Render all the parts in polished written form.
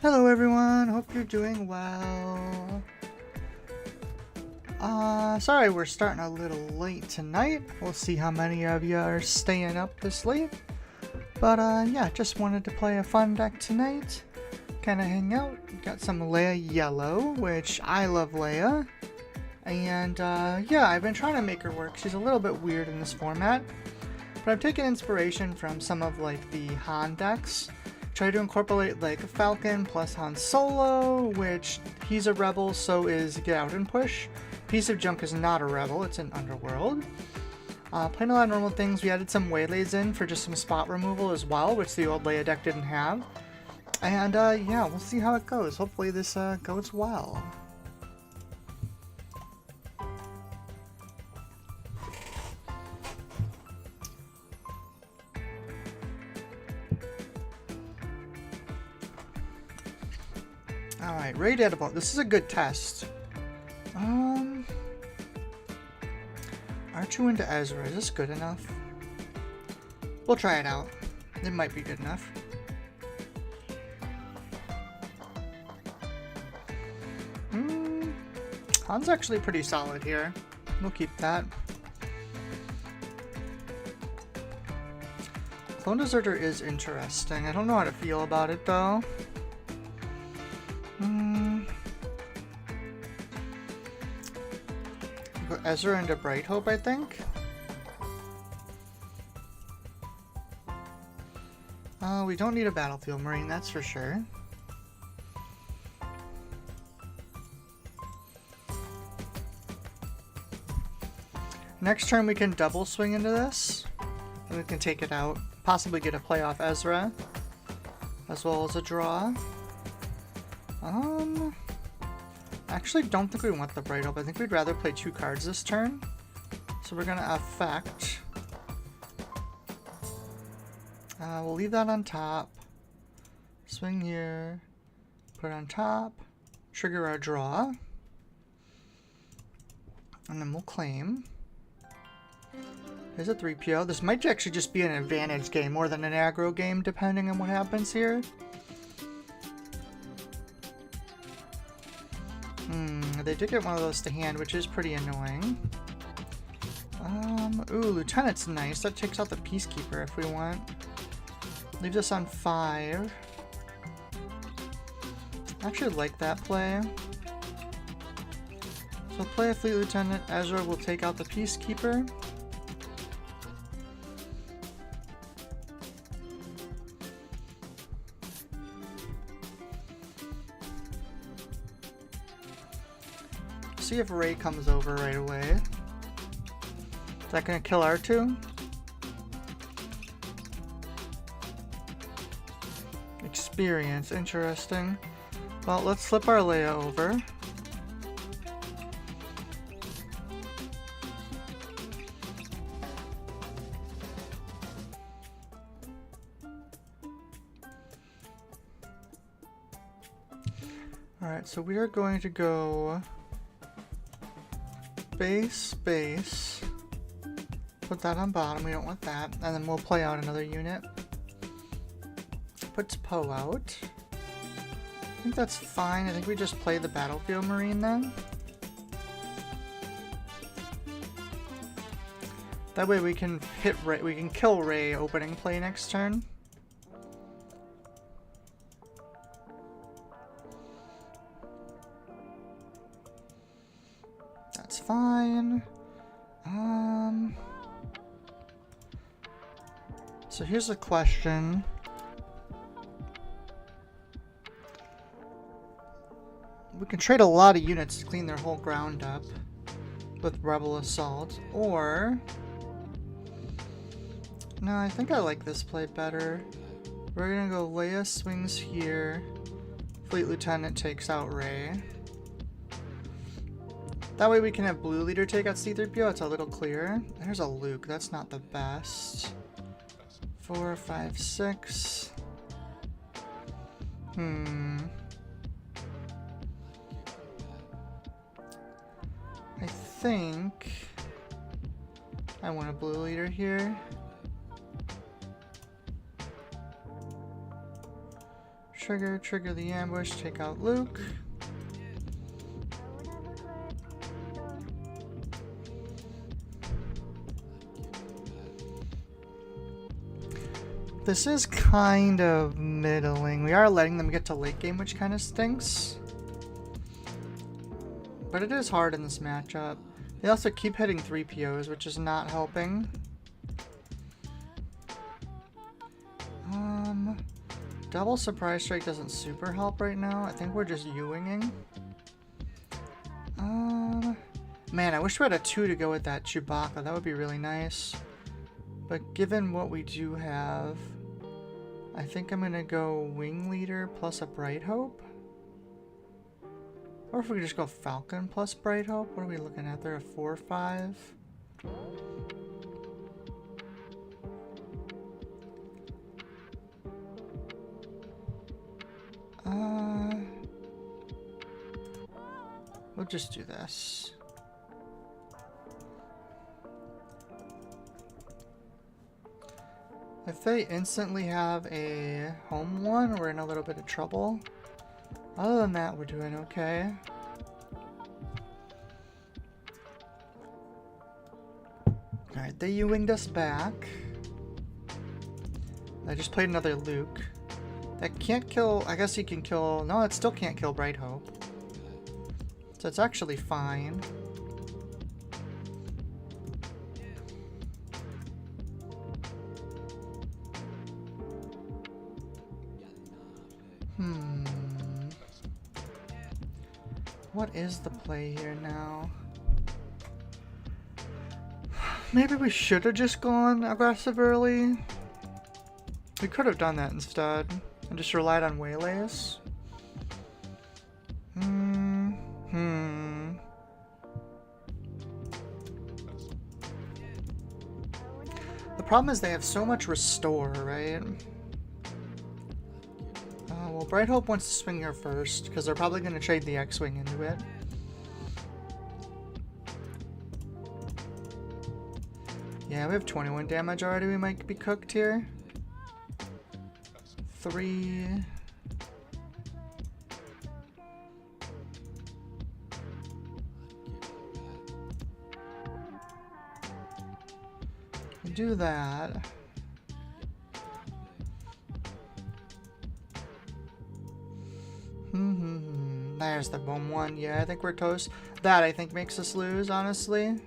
Hello everyone, hope you're doing well. Sorry we're starting a little late tonight. We'll see how many of you are staying up this late. But yeah, just wanted to play a fun deck tonight. Kinda hang out. Got some Leia Yellow, which I love Leia. And yeah, I've been trying to make her work. She's a little bit weird in this format. But I've taken inspiration from some of like the Han decks. Try to incorporate like Falcon plus Han Solo, which he's a rebel, so is Get Out and Push. Piece of Junk is not a rebel, it's an underworld. Playing a lot of normal things. We added some waylays in for just some spot removal as well, which the old Leia deck didn't have. And yeah, we'll see how it goes. Hopefully this goes well. Alright, ready to add a ball. This is a good test. Archu into Ezra. Is this good enough? We'll try it out. It might be good enough. Han's actually pretty solid here. We'll keep that. Clone Deserter is interesting. I don't know how to feel about it though. Go Ezra into Bright Hope, I think. We don't need a Battlefield Marine, that's for sure. Next turn we can double swing into this, and we can take it out. Possibly get a play off Ezra, as well as a draw. Actually don't think we want the Bright Hope. I think we'd rather play 2 cards this turn. So we're gonna affect. We'll leave that on top. Swing here. Put it on top. Trigger our draw. And then we'll claim. Here's a 3PO. This might actually just be an advantage game more than an aggro game, depending on what happens here. They did get one of those to hand, which is pretty annoying. Ooh, Lieutenant's nice. That takes out the Peacekeeper if we want. Leaves us on 5. I actually like that play. So play a Fleet Lieutenant. Ezra will take out the Peacekeeper. See if Rey comes over right away. Is that gonna kill R2? Experience, interesting. Well, let's flip our Leia over. Alright, so we are going to go base, base. Put that on bottom, we don't want that. And then we'll play out another unit. Puts Poe out. I think that's fine. I think we just play the Battlefield Marine then. That way we can hit Rey, we can kill Rey opening play next turn. That's fine. So here's a question. We can trade a lot of units to clean their whole ground up with Rebel Assault, or... No, I think I like this play better. We're gonna go Leia swings here. Fleet Lieutenant takes out Rey. That way we can have Blue Leader take out C-3PO, it's a little clearer. There's a Luke, that's not the best. 4, 5, 6. I think I want a Blue Leader here. Trigger the ambush, take out Luke. This is kind of middling. We are letting them get to late game, which kind of stinks. But it is hard in this matchup. They also keep hitting 3POs, which is not helping. Double surprise strike doesn't super help right now. I think we're just Ewinging. Man, I wish we had a 2 to go with that Chewbacca. That would be really nice. But given what we do have, I think I'm gonna go Wing Leader plus a Bright Hope. Or if we could just go Falcon plus Bright Hope. What are we looking at there? A 4-5? We'll just do this. If they instantly have a home one, we're in a little bit of trouble. Other than that, we're doing okay. Alright, they U-winged us back. I just played another Luke. That can't kill, I guess he can kill, no, it still can't kill Bright Hope. So it's actually fine. What is the play here now? Maybe we should have just gone aggressive early. We could have done that instead and just relied on waylays. The problem is they have so much restore, right? Well, Bright Hope wants to swing here first because they're probably going to trade the X-Wing into it. Yeah, we have 21 damage already. We might be cooked here. 3. Do that. There's the boom one. Yeah, I think we're toast. That, I think, makes us lose, honestly.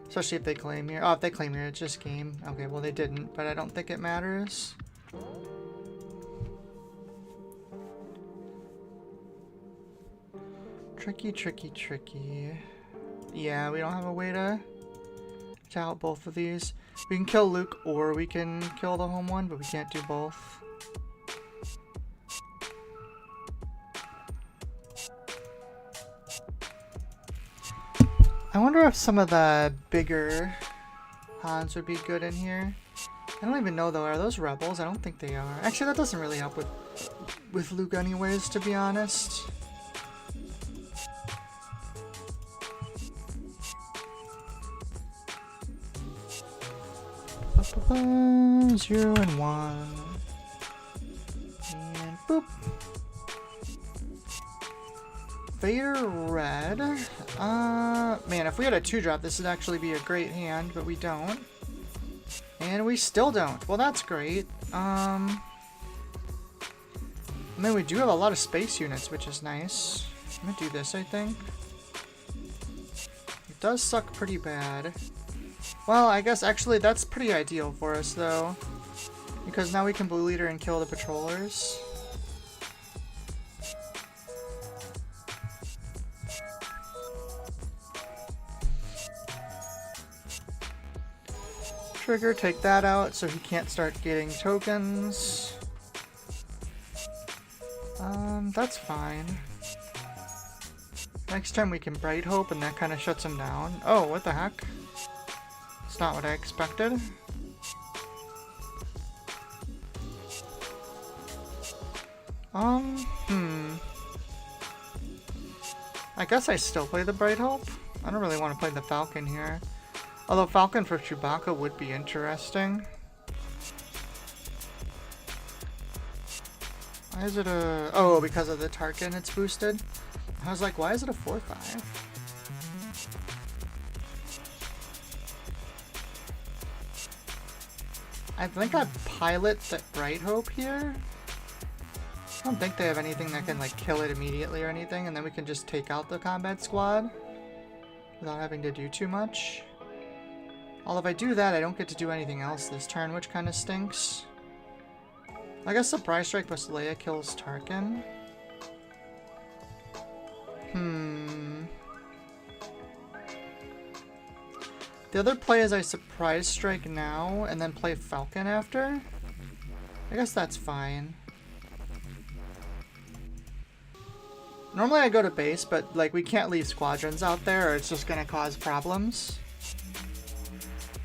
Especially if they claim here. Oh, if they claim here, it's just game. Okay, well, they didn't, but I don't think it matters. Tricky. Yeah, we don't have a way to out both of these. We can kill Luke or we can kill the home one, but we can't do both. I wonder if some of the bigger Hans would be good in here. I don't even know though. Are those rebels? I don't think they are. Actually, that doesn't really help with Luke anyways, to be honest. Ba-ba-ba, 0 and 1. And boop. Vader red. Man, if we had a 2-drop, this would actually be a great hand, but we don't. And we still don't. Well, that's great. I mean, we do have a lot of space units, which is nice. I'm gonna do this, I think. It does suck pretty bad. Well, I guess actually that's pretty ideal for us, though. Because now we can blue leader and kill the patrollers. Trigger, take that out so he can't start getting tokens. That's fine. Next time we can Bright Hope and that kind of shuts him down. Oh, what the heck? It's not what I expected. I guess I still play the Bright Hope. I don't really want to play the Falcon here. Although Falcon for Chewbacca would be interesting. Why is it a... Oh, because of the Tarkin it's boosted? I was like, why is it a 4-5? I think I pilot the Bright Hope here. I don't think they have anything that can like kill it immediately or anything, and then we can just take out the combat squad without having to do too much. Although if I do that, I don't get to do anything else this turn, which kind of stinks. I guess Surprise Strike plus Leia kills Tarkin. The other play is I Surprise Strike now and then play Falcon after. I guess that's fine. Normally I go to base, but like we can't leave squadrons out there or it's just gonna cause problems.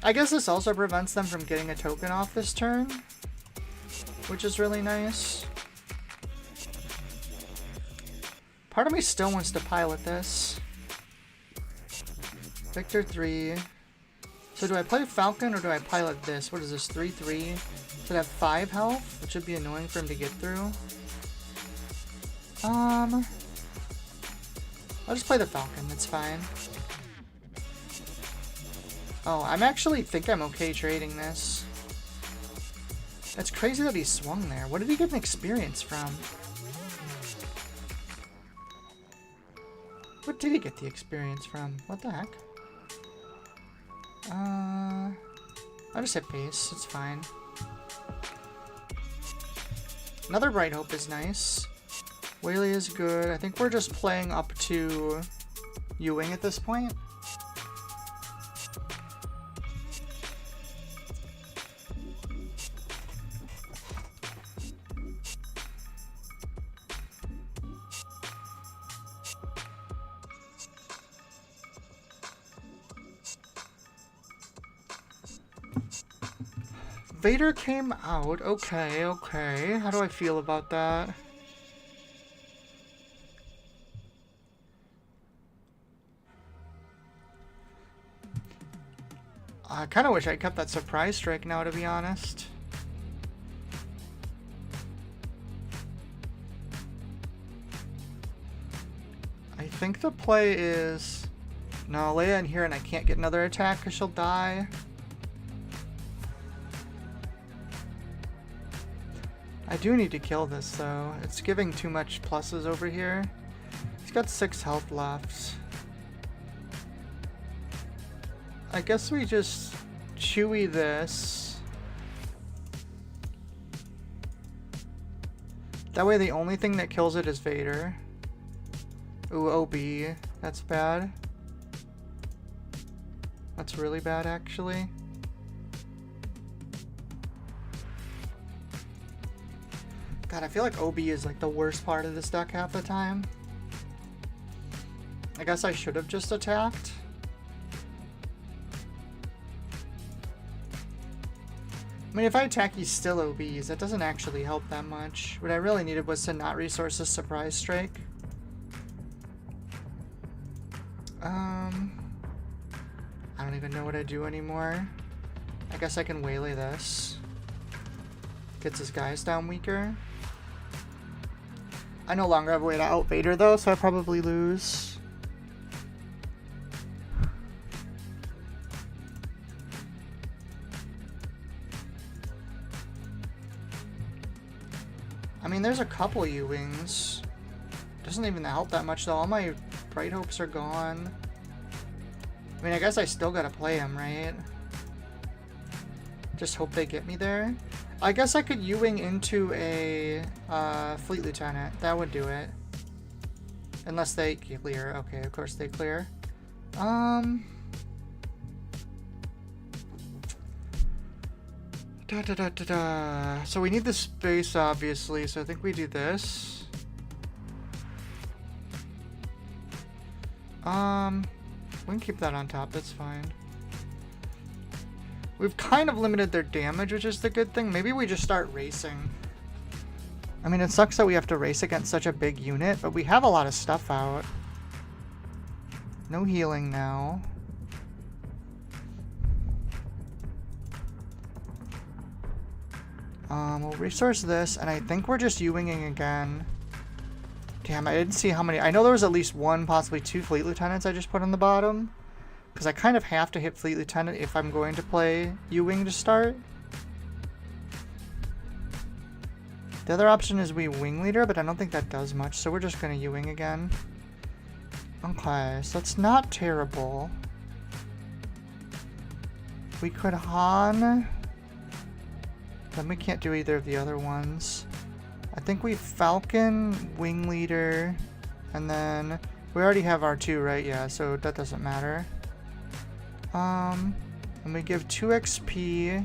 I guess this also prevents them from getting a token off this turn, which is really nice. Part of me still wants to pilot this. Victor 3. So do I play Falcon or do I pilot this? What is this, 3-3? Should have 5 health, which would be annoying for him to get through. I'll just play the Falcon, that's fine. Oh, I'm actually think I'm okay trading this. It's crazy that he swung there. What did he get an experience from? What did he get the experience from? What the heck? I'll just hit base, it's fine. Another Bright Hope is nice. Whaley is good. I think we're just playing up to U-Wing at this point. Vader came out. Okay, okay. How do I feel about that? I kind of wish I kept that Surprise Strike now, to be honest. I think the play is... No, Leia in here and I can't get another attack because she'll die. I do need to kill this though. It's giving too much pluses over here. He's got 6 health left. I guess we just Chewie this. That way the only thing that kills it is Vader. Ooh, OB. That's bad. That's really bad actually. God, I feel like OB is like the worst part of this deck half the time. I guess I should have just attacked. I mean, if I attack, he's still OBs. That doesn't actually help that much. What I really needed was to not resource this Surprise Strike. I don't even know what I do anymore. I guess I can waylay this. Gets his guys down weaker. I no longer have a way to out Vader though, so I probably lose. I mean, there's a couple U-Wings. Doesn't even help that much though. All my Bright Hopes are gone. I mean, I guess I still gotta play him, right? Just hope they get me there. I guess I could U-Wing into a Fleet Lieutenant. That would do it. Unless they clear. Okay, of course they clear. So we need the space, obviously, so I think we do this. We can keep that on top, that's fine. We've kind of limited their damage, which is the good thing. Maybe we just start racing. I mean, it sucks that we have to race against such a big unit, but we have a lot of stuff out. No healing now. We'll resource this, and I think we're just U-winging again. Damn, I didn't see how many. I know there was at least one, possibly two Fleet Lieutenants I just put on the bottom. Because I kind of have to hit Fleet Lieutenant if I'm going to play U-wing to start. The other option is we Wing Leader, but I don't think that does much, so we're just going to U-wing again. Okay, so it's not terrible. We could Han. Then we can't do either of the other ones. I think we Falcon, Wing Leader, and then we already have R2, right? Yeah, so that doesn't matter. And we give 2 XP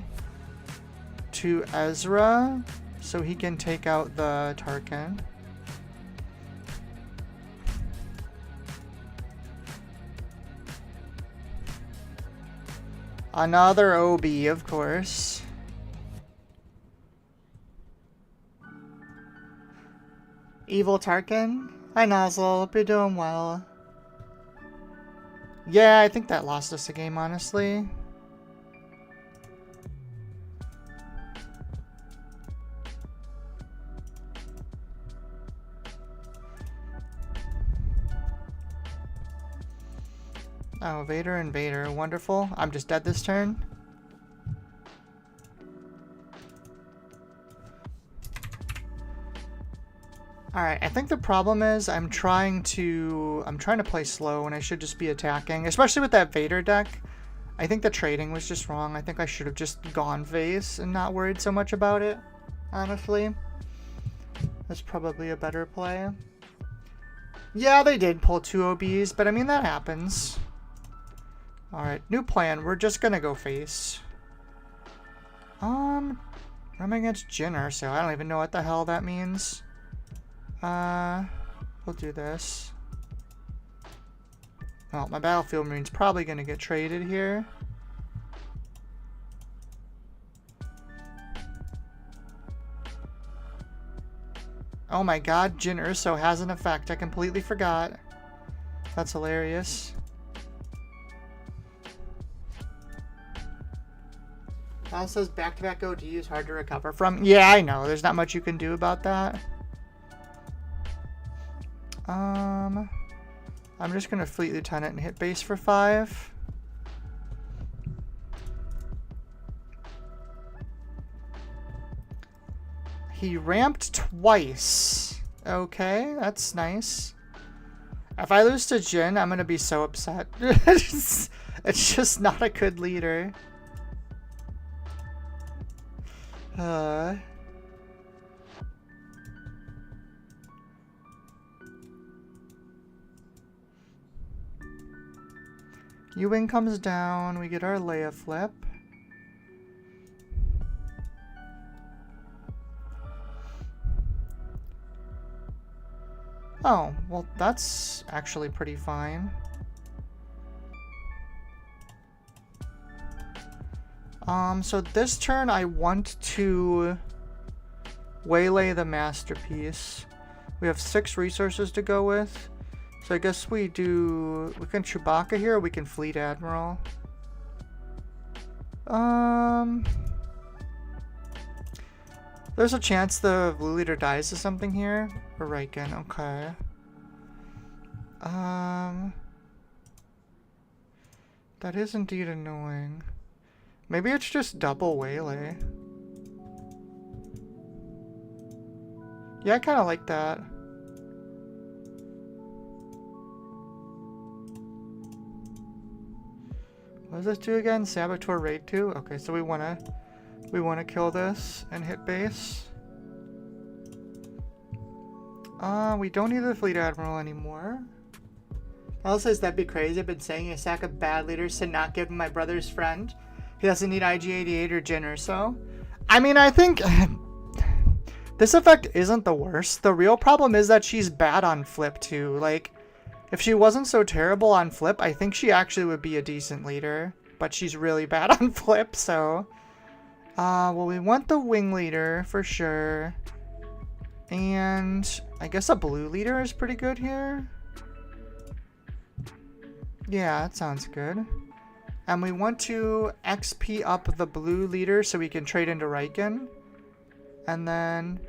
to Ezra so he can take out the Tarkin. Another OB, of course. Evil Tarkin? Hi, Nozzle. Hope you're doing well. Yeah, I think that lost us a game, honestly. Oh, Vader and Vader. Wonderful. I'm just dead this turn. Alright, I think the problem is I'm trying to play slow when I should just be attacking, especially with that Vader deck. I think the trading was just wrong. I think I should have just gone face and not worried so much about it, honestly. That's probably a better play. Yeah, they did pull 2 OBs, but I mean, that happens. Alright, new plan. We're just gonna go face. I'm against Jinner, so I don't even know what the hell that means. We'll do this. Well, my Battlefield Marine's probably gonna get traded here. Oh my god, Jin Urso has an effect. I completely forgot. That's hilarious. Al says back-to-back OD is hard to recover from. Yeah, I know. There's not much you can do about that. I'm just gonna Fleet Lieutenant and hit base for 5. He ramped twice. Okay, that's nice. If I lose to Jin, I'm gonna be so upset. It's just not a good leader. U-wing comes down, we get our Leia flip. Oh, well that's actually pretty fine. So this turn I want to waylay the masterpiece. We have 6 resources to go with. So I guess we can Chewbacca here, or we can Fleet Admiral. There's a chance the Blue Leader dies to something here. Or Riken, okay. That is indeed annoying. Maybe it's just double waylay. Yeah, I kind of like that. What does this do again? Saboteur raid 2? Okay, so we wanna kill this and hit base. We don't need the Fleet Admiral anymore. Al says that'd be crazy. I've been saying a sack of bad leaders to not give him my brother's friend. He doesn't need IG-88 or Jin or so. I mean, I think this effect isn't the worst. The real problem is that she's bad on flip too. Like, if she wasn't so terrible on flip, I think she actually would be a decent leader. But she's really bad on flip, so... well, we want the wing leader for sure. And I guess a blue leader is pretty good here. Yeah, that sounds good. And we want to XP up the blue leader so we can trade into Riken. And then...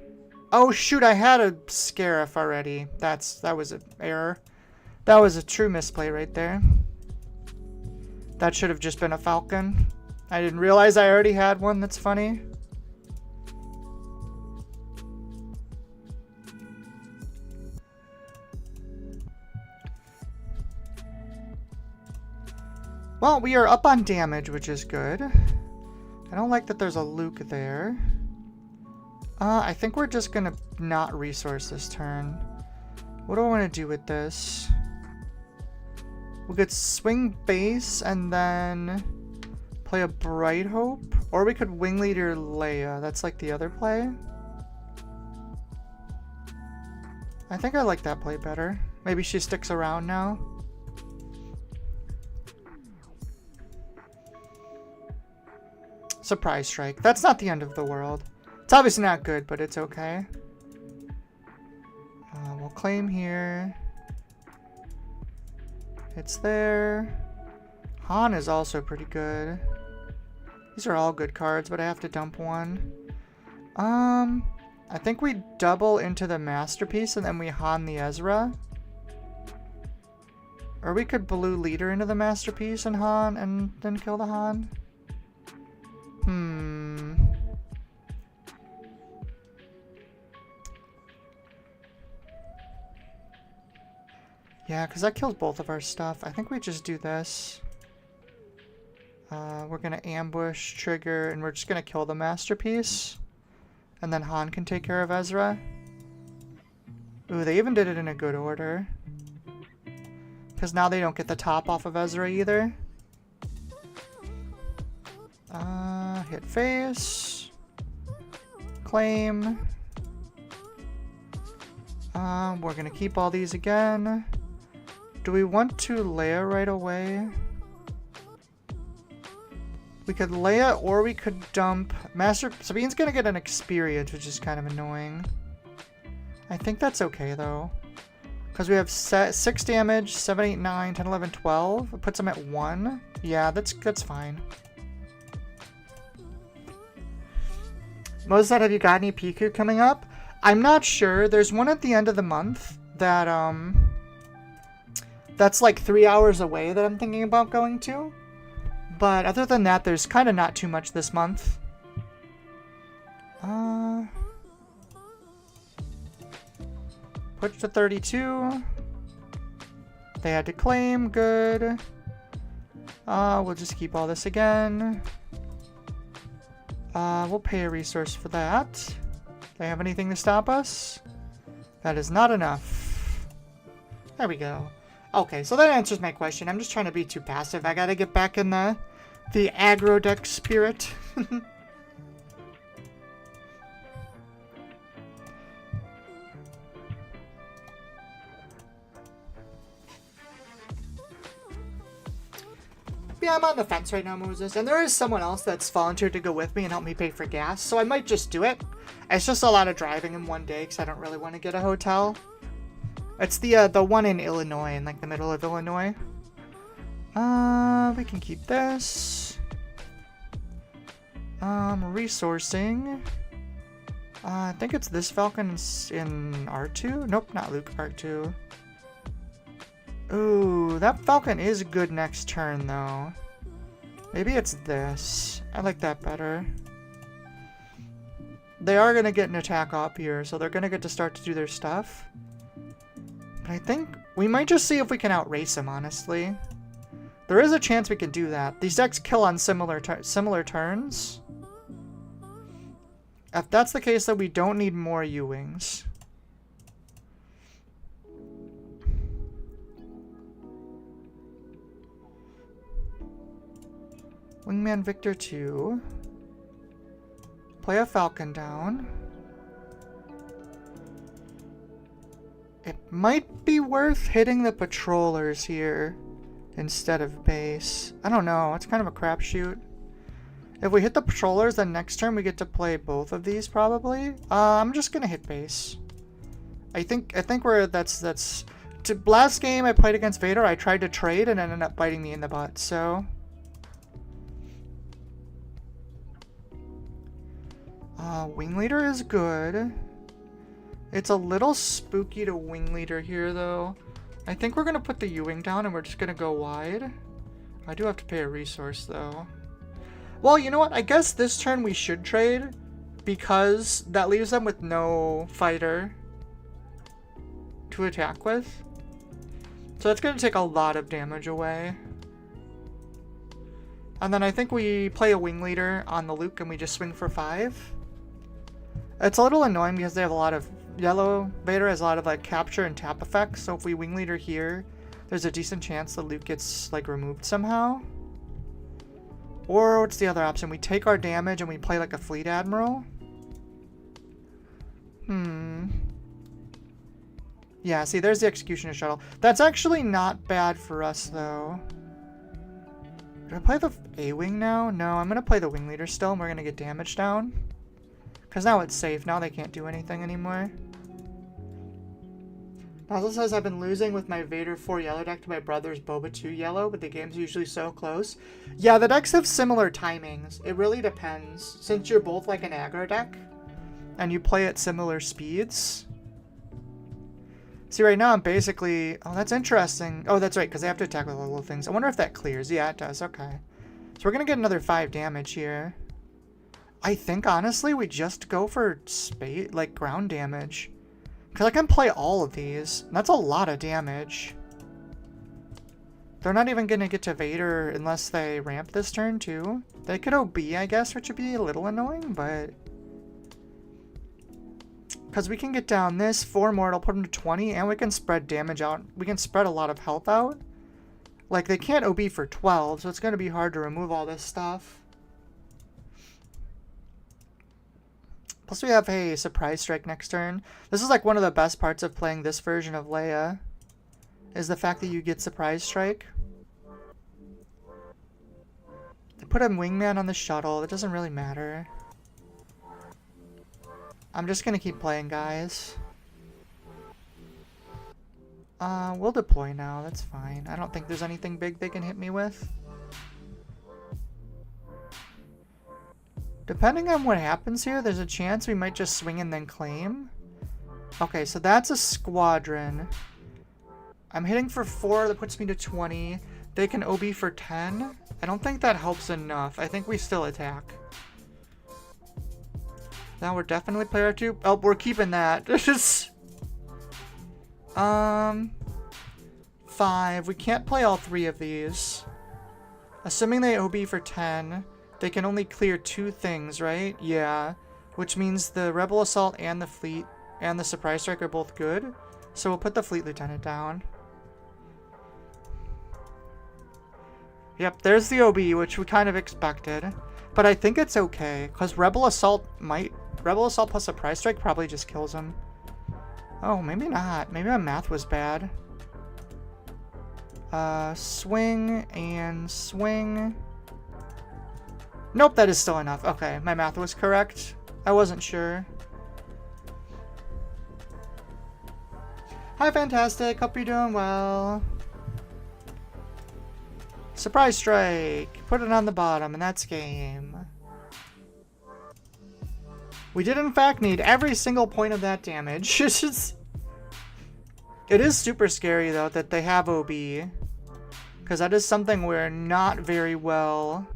Oh shoot, I had a Scarif already. That was an error. That was a true misplay right there. That should have just been a Falcon. I didn't realize I already had one. That's funny. Well, we are up on damage, which is good. I don't like that there's a Luke there. I think we're just gonna not resource this turn. What do I want to do with this? We could swing base and then play a Bright Hope. Or we could wing leader Leia. That's like the other play. I think I like that play better. Maybe she sticks around now. Surprise strike. That's not the end of the world. It's obviously not good, but it's okay. We'll claim here. It's there. Han is also pretty good. These are all good cards, but I have to dump one. I think we double into the Masterpiece and then we Han the Ezra. Or we could blue leader into the Masterpiece and Han and then kill the Han. Yeah, because that kills both of our stuff. I think we just do this. We're going to ambush, trigger, and we're just going to kill the Masterpiece. And then Han can take care of Ezra. Ooh, they even did it in a good order. Because now they don't get the top off of Ezra either. Hit face. Claim. We're going to keep all these again. Do we want to Leia right away? We could Leia or we could dump... Sabine's going to get an experience, which is kind of annoying. I think that's okay, though. Because we have 6 damage, 7, 8, 9, 10, 11, 12. It puts them at 1. Yeah, that's fine. Mozart, have you got any Piku coming up? I'm not sure. There's one at the end of the month that, that's like 3 hours away that I'm thinking about going to. But other than that, there's kind of not too much this month. Push to 32. They had to claim. Good. We'll just keep all this again. We'll pay a resource for that. They have anything to stop us? That is not enough. There we go. Okay, so that answers my question. I'm just trying to be too passive. I gotta get back in the aggro deck spirit. Yeah, I'm on the fence right now, Moses. And there is someone else that's volunteered to go with me and help me pay for gas. So I might just do it. It's just a lot of driving in one day because I don't really want to get a hotel. It's the one in Illinois, in like the middle of Illinois. We can keep this. Resourcing. I think it's this Falcon in R2. Nope, not Luke, R2. Ooh, that Falcon is good next turn, though. Maybe it's this. I like that better. They are going to get an attack up here, so they're going to get to start to do their stuff. But I think we might just see if we can outrace them, honestly. There is a chance we can do that. These decks kill on similar turns. If that's the case, then we don't need more U-Wings. Wingman Victor 2. Play a Falcon down. It might be worth hitting the patrollers here instead of base. I don't know. It's kind of a crapshoot. If we hit the patrollers, then next turn we get to play both of these probably. I'm just gonna hit base. I think that's last game I played against Vader. I tried to trade and ended up biting me in the butt. So Wing Leader is good. It's a little spooky to Wing Leader here, though. I think we're going to put the U-Wing down and we're just going to go wide. I do have to pay a resource, though. Well, you know what? I guess this turn we should trade because that leaves them with no fighter to attack with. So that's going to take a lot of damage away. And then I think we play a Wing Leader on the Luke and we just swing for 5. It's a little annoying because they have a lot of... Yellow Vader has a lot of like capture and tap effects, so if we Wing Leader here, there's a decent chance the Luke gets like removed somehow. Or what's the other option? We take our damage and we play like a Fleet Admiral? Yeah, see, there's the Executioner Shuttle. That's actually not bad for us, though. Do I play the A-Wing now? No, I'm going to play the Wing Leader still, and we're going to get damage down. Because now it's safe. Now they can't do anything anymore. Also says, I've been losing with my Vader 4 yellow deck to my brother's Boba 2 yellow, but the game's usually so close. Yeah, the decks have similar timings. It really depends. Since you're both like an aggro deck, and you play at similar speeds. See, right now I'm basically... Oh, that's interesting. Oh, that's right, because they have to attack with little things. I wonder if that clears. Yeah, it does. Okay. So we're going to get another 5 damage here. I think, honestly, we just go for space, like ground damage. Because I can play all of these. And that's a lot of damage. They're not even going to get to Vader unless they ramp this turn, too. They could OB, I guess, which would be a little annoying, but... Because we can get down this 4 more, it'll put them to 20, and we can spread damage out. We can spread a lot of health out. Like, they can't OB for 12, so it's going to be hard to remove all this stuff. Plus we have a surprise strike next turn. This is like one of the best parts of playing this version of Leia, is the fact that you get surprise strike. They put a wingman on the shuttle, it doesn't really matter. I'm just gonna keep playing, guys. We'll deploy now, that's fine. I don't think there's anything big they can hit me with. Depending on what happens here, there's a chance we might just swing and then claim. Okay, so that's a squadron. I'm hitting for 4, that puts me to 20. They can OB for 10. I don't think that helps enough. I think we still attack. Now we're definitely player 2. Oh, we're keeping that. 5. We can't play all 3 of these. Assuming they OB for 10, they can only clear 2 things, right? Yeah. Which means the Rebel Assault and the Fleet and the Surprise Strike are both good. So we'll put the Fleet Lieutenant down. Yep, there's the OB, which we kind of expected. But I think it's okay, because Rebel Assault plus Surprise Strike probably just kills him. Oh, maybe not. Maybe my math was bad. Swing and swing. Nope, that is still enough. Okay, my math was correct. I wasn't sure. Hi, Fantastic. Hope you're doing well. Surprise Strike. Put it on the bottom, and that's game. We did, in fact, need every single point of that damage. It is super scary, though, that they have OB. Because that is something we're not very well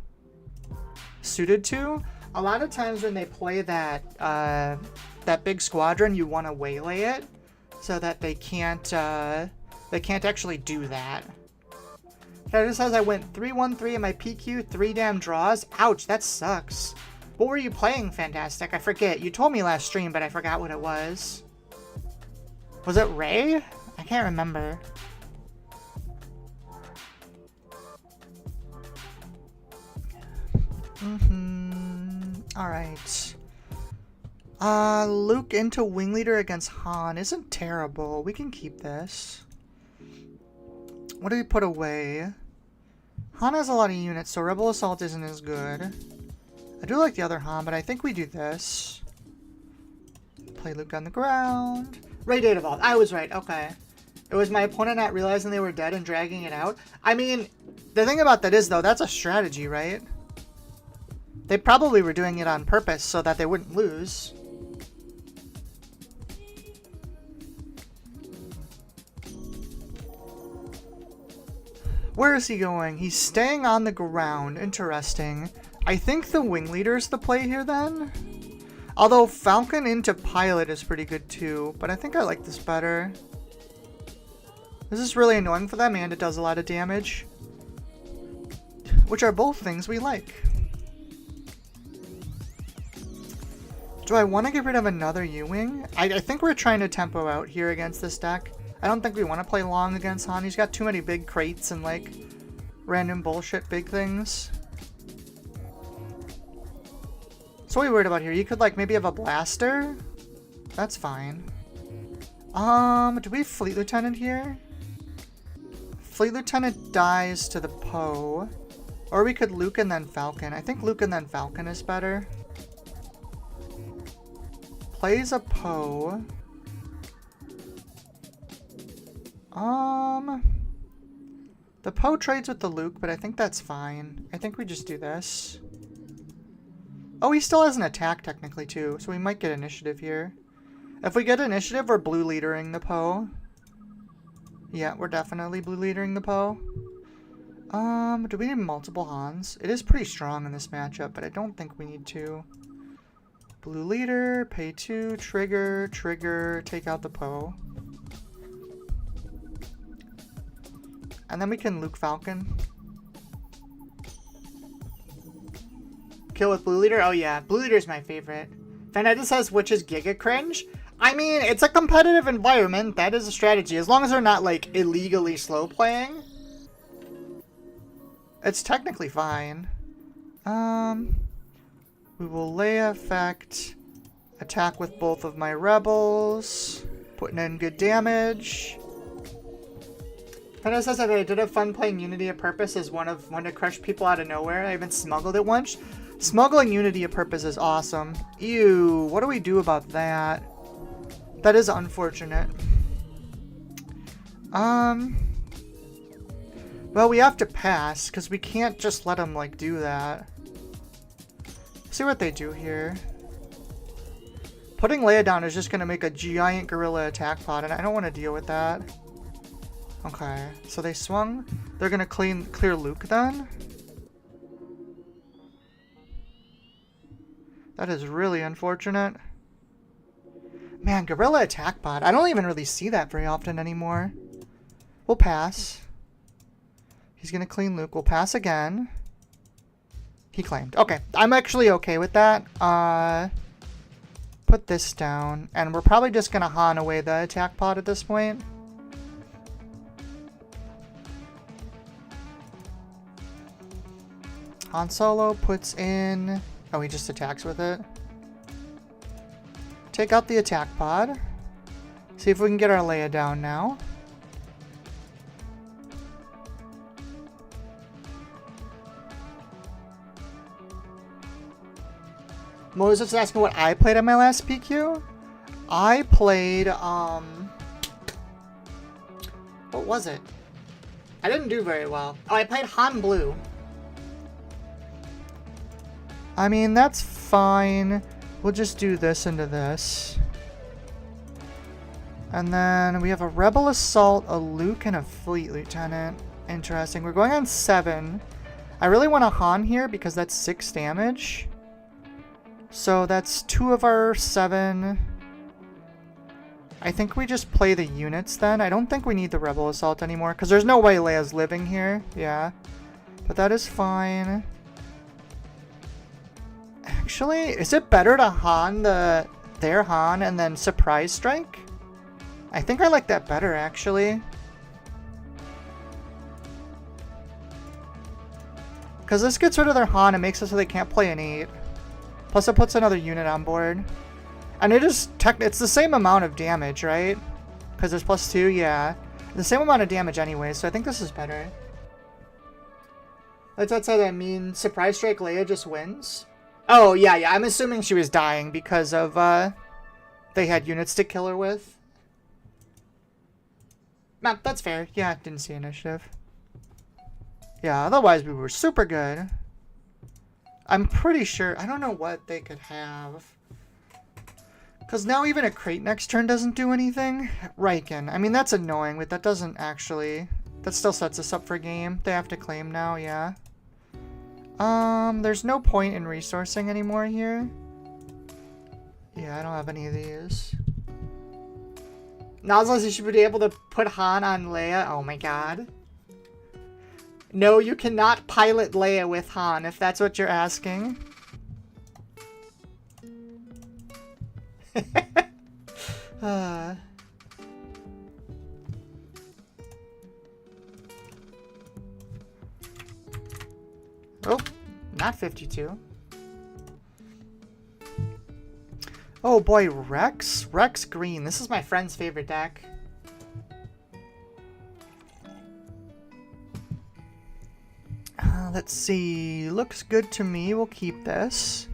suited to. A lot of times when they play that that big squadron, you want to waylay it so that they can't actually do that. It says I went 3-1-3 in my PQ, 3 damn draws. Ouch, that sucks. What were you playing, Fantastic? I forget. You told me last stream, but I forgot what it was. Was it Ray? I can't remember. Alright. Luke into Wing Leader against Han isn't terrible. We can keep this. What do we put away? Han has a lot of units, so Rebel Assault isn't as good. I do like the other Han, but I think we do this. Play Luke on the ground. Ray Data Vault. I was right. Okay. It was my opponent not realizing they were dead and dragging it out. I mean, the thing about that is, though, that's a strategy, right? They probably were doing it on purpose so that they wouldn't lose. Where is he going? He's staying on the ground. Interesting. I think the wing leader is the play here then. Although Falcon into pilot is pretty good too, but I think I like this better. This is really annoying for them and it does a lot of damage. Which are both things we like. Do I want to get rid of another U-Wing? I think we're trying to tempo out here against this deck. I don't think we want to play long against Han. He's got too many big crates and like random bullshit big things. So what are you worried about here? You could like maybe have a blaster? That's fine. Do we have Fleet Lieutenant here? Fleet Lieutenant dies to the Poe. Or we could Luke and then Falcon. I think Luke and then Falcon is better. Plays a Poe. The Poe trades with the Luke, but I think that's fine. I think we just do this. Oh, he still has an attack technically too, so we might get initiative here. If we get initiative, we're blue leadering the Poe. Yeah, we're definitely blue leadering the Poe. Do we need multiple Hans? It is pretty strong in this matchup, but I don't think we need to. Blue leader, pay 2, trigger, trigger, take out the Poe. And then we can Luke Falcon. Kill with blue leader? Oh yeah, blue leader is my favorite. Fanetta says, which is Giga Cringe? I mean, it's a competitive environment. That is a strategy. As long as they're not, like, illegally slow playing. It's technically fine. We will Leia effect. Attack with both of my rebels. Putting in good damage. Fanetta says that I did have fun playing Unity of Purpose as one to crush people out of nowhere. I even smuggled it once. Smuggling Unity of Purpose is awesome. Ew, what do we do about that? That is unfortunate. Well, we have to pass, because we can't just let them, like, do that. See what they do here. Putting Leia down is just going to make a giant gorilla attack pod, and I don't want to deal with that. Okay, so they swung. They're going to clear Luke then. That is really unfortunate. Man, gorilla attack pod. I don't even really see that very often anymore. We'll pass. He's going to clean Luke. We'll pass again. He claimed. Okay, I'm actually okay with that. Put this down. And we're probably just going to Han away the attack pod at this point. Han Solo puts in... Oh, he just attacks with it. Take out the attack pod. See if we can get our Leia down now. Moses is asking what I played on my last PQ. I played, what was it? I didn't do very well. Oh, I played Han Blue. I mean, that's fine. We'll just do this into this. And then we have a Rebel Assault, a Luke, and a Fleet Lieutenant. Interesting. We're going on 7. I really want a Han here because that's 6 damage. So that's 2 of our 7. I think we just play the units then. I don't think we need the Rebel Assault anymore because there's no way Leia's living here. Yeah. But that is fine. Actually, is it better to Han their Han and then surprise strike? I think I like that better, actually. Because this gets rid of their Han and makes it so they can't play an 8. Plus it puts another unit on board. And it is it's the same amount of damage, right? Because it's +2, yeah. The same amount of damage anyway, so I think this is better. That's how that means surprise strike Leia just wins. Oh, yeah, I'm assuming she was dying because of, they had units to kill her with. No, that's fair. Yeah, didn't see initiative. Yeah, otherwise we were super good. I'm pretty sure. I don't know what they could have. Because now even a crate next turn doesn't do anything. Riken. I mean, that's annoying, but that doesn't actually... That still sets us up for game. They have to claim now, yeah. There's no point in resourcing anymore here. Yeah, I don't have any of these. Nozzles, you should be able to put Han on Leia. Oh my god. No, you cannot pilot Leia with Han, if that's what you're asking. Oh, not 52. Oh boy, Rex? Rex Green. This is my friend's favorite deck. Let's see. Looks good to me. We'll keep this.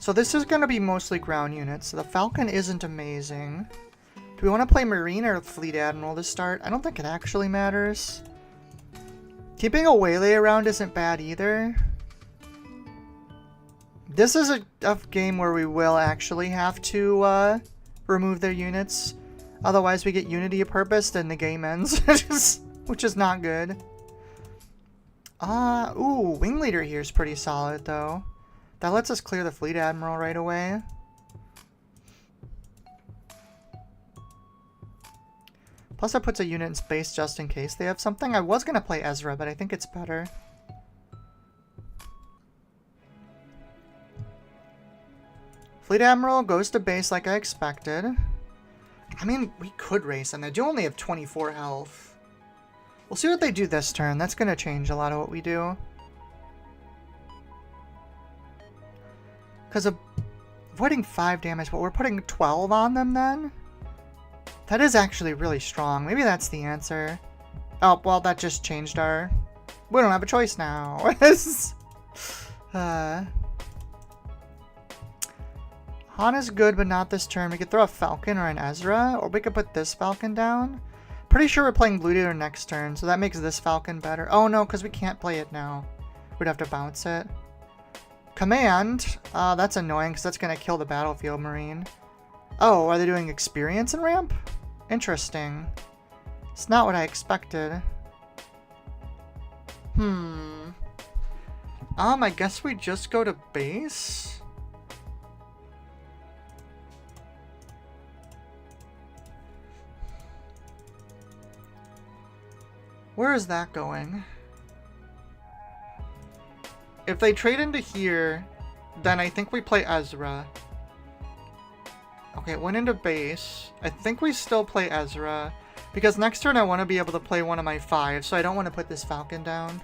So this is going to be mostly ground units. So the Falcon isn't amazing. Do we want to play Marine or Fleet Admiral to start? I don't think it actually matters. Keeping a Waylay around isn't bad either. This is a game where we will actually have to remove their units. Otherwise we get Unity of Purpose and the game ends. Which is not good. Ooh, Wing Leader here is pretty solid though. That lets us clear the Fleet Admiral right away. Plus that puts a unit in space just in case they have something. I was going to play Ezra, but I think it's better. Fleet Admiral goes to base like I expected. I mean, we could race them. They do only have 24 health. We'll see what they do this turn. That's going to change a lot of what we do. Because of avoiding 5 damage, but we're putting 12 on them then? That is actually really strong. Maybe that's the answer. Oh, well, that just changed our... We don't have a choice now. Han is good, but not this turn. We could throw a Falcon or an Ezra, or we could put this Falcon down. Pretty sure we're playing Blue Leader next turn, so that makes this Falcon better. Oh no, because we can't play it now. We'd have to bounce it. Command. That's annoying, because that's going to kill the Battlefield Marine. Oh, are they doing experience and ramp? Interesting. It's not what I expected. I guess we just go to base? Where is that going? If they trade into here, then I think we play Ezra. Okay, it went into base. I think we still play Ezra. Because next turn I want to be able to play one of my 5, so I don't want to put this Falcon down.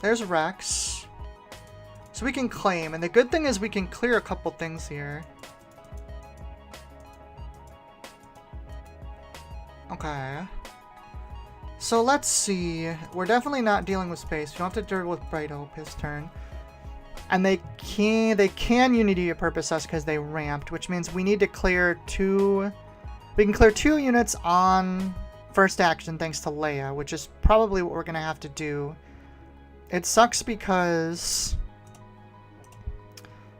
There's Rex. So we can claim, and the good thing is we can clear a couple things here. Okay. So let's see. We're definitely not dealing with space. We don't have to deal with Bright Hope his turn. And they can Unity of Purpose us because they ramped, which means we need to clear 2... We can clear 2 units on first action thanks to Leia, which is probably what we're going to have to do. It sucks because...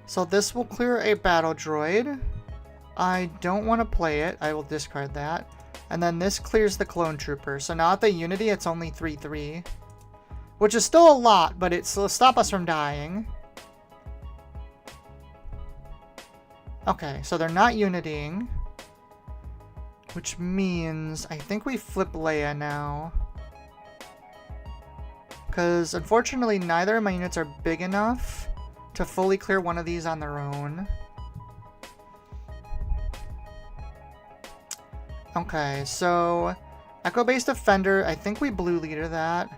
So this will clear a battle droid. I don't want to play it. I will discard that. And then this clears the clone trooper. So now at the Unity, it's only 3/3. Which is still a lot, but it'll stop us from dying. Okay, so they're not Unitying. Which means I think we flip Leia now. Because unfortunately, neither of my units are big enough to fully clear one of these on their own. Okay, so Echo-based Defender, I think we Blue Leader that.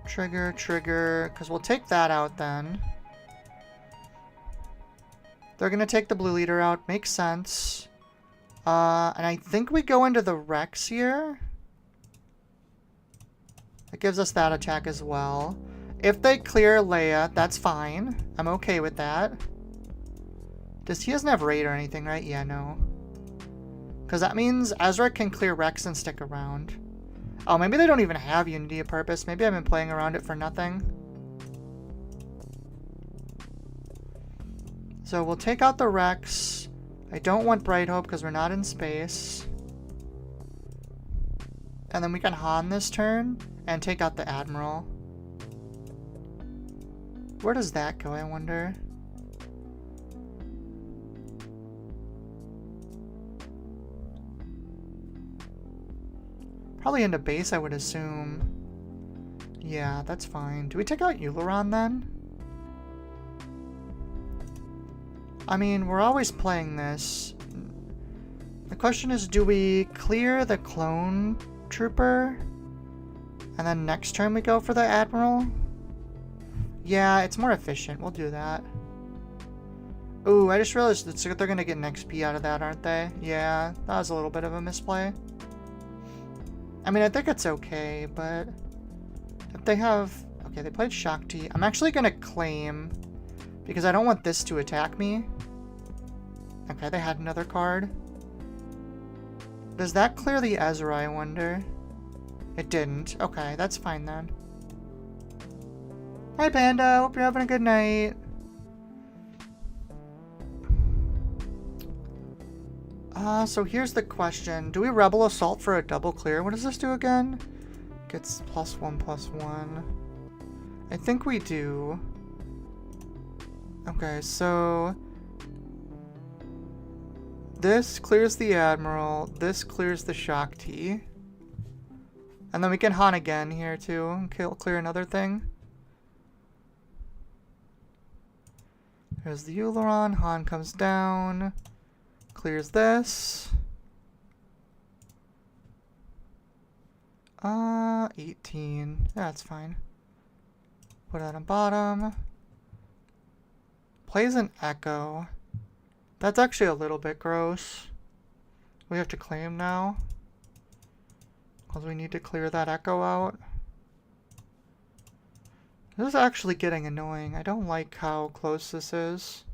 Trigger, because we'll take that out then. They're going to take the Blue Leader out, makes sense. And I think we go into the Rex here. It gives us that attack as well. If they clear Leia, that's fine. I'm okay with that. He doesn't have raid or anything, right? Yeah, no. Because that means Ezra can clear Rex and stick around. Oh, maybe they don't even have Unity of Purpose. Maybe I've been playing around it for nothing. So we'll take out the Rex. I don't want Bright Hope because we're not in space. And then we can Han this turn and take out the Admiral. Where does that go, I wonder? Probably into base, I would assume. Yeah, that's fine. Do we take out Uleron then? I mean, we're always playing this. The question is, do we clear the clone trooper? And then next turn we go for the Admiral? Yeah, it's more efficient. We'll do that. Ooh, I just realized that they're going to get an XP out of that, aren't they? Yeah, that was a little bit of a misplay. I mean, I think it's okay, but if they have... Okay, they played Shakti. I'm actually going to claim, because I don't want this to attack me. Okay, they had another card. Does that clear the Ezra, I wonder? It didn't. Okay, that's fine then. Hi, Panda. Hope you're having a good night. So here's the question. Do we Rebel Assault for a double clear? What does this do again? Gets +1/+1. I think we do. Okay, so... this clears the Admiral. This clears the Shakti. And then we can Han again here too. And clear another thing. There's the Uleron. Han comes down. Clears this. 18. That's fine. Put that on bottom. Plays an Echo. That's actually a little bit gross. We have to claim now. Because we need to clear that Echo out. This is actually getting annoying. I don't like how close this is.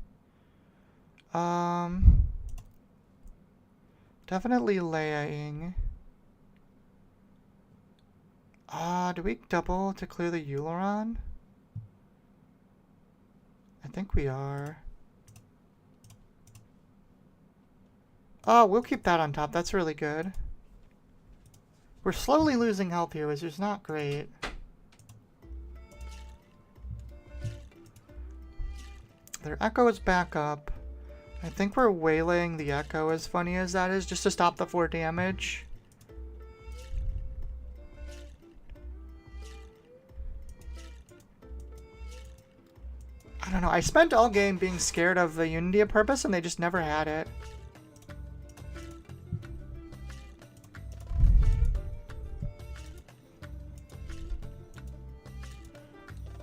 Definitely Leia-ing. Do we double to clear the Uleron? I think we are. Oh, we'll keep that on top. That's really good. We're slowly losing health here, which is not great. Their Echo is back up. I think we're waylaying the Echo, as funny as that is, just to stop the 4 damage. I don't know. I spent all game being scared of the Unity of Purpose, and they just never had it.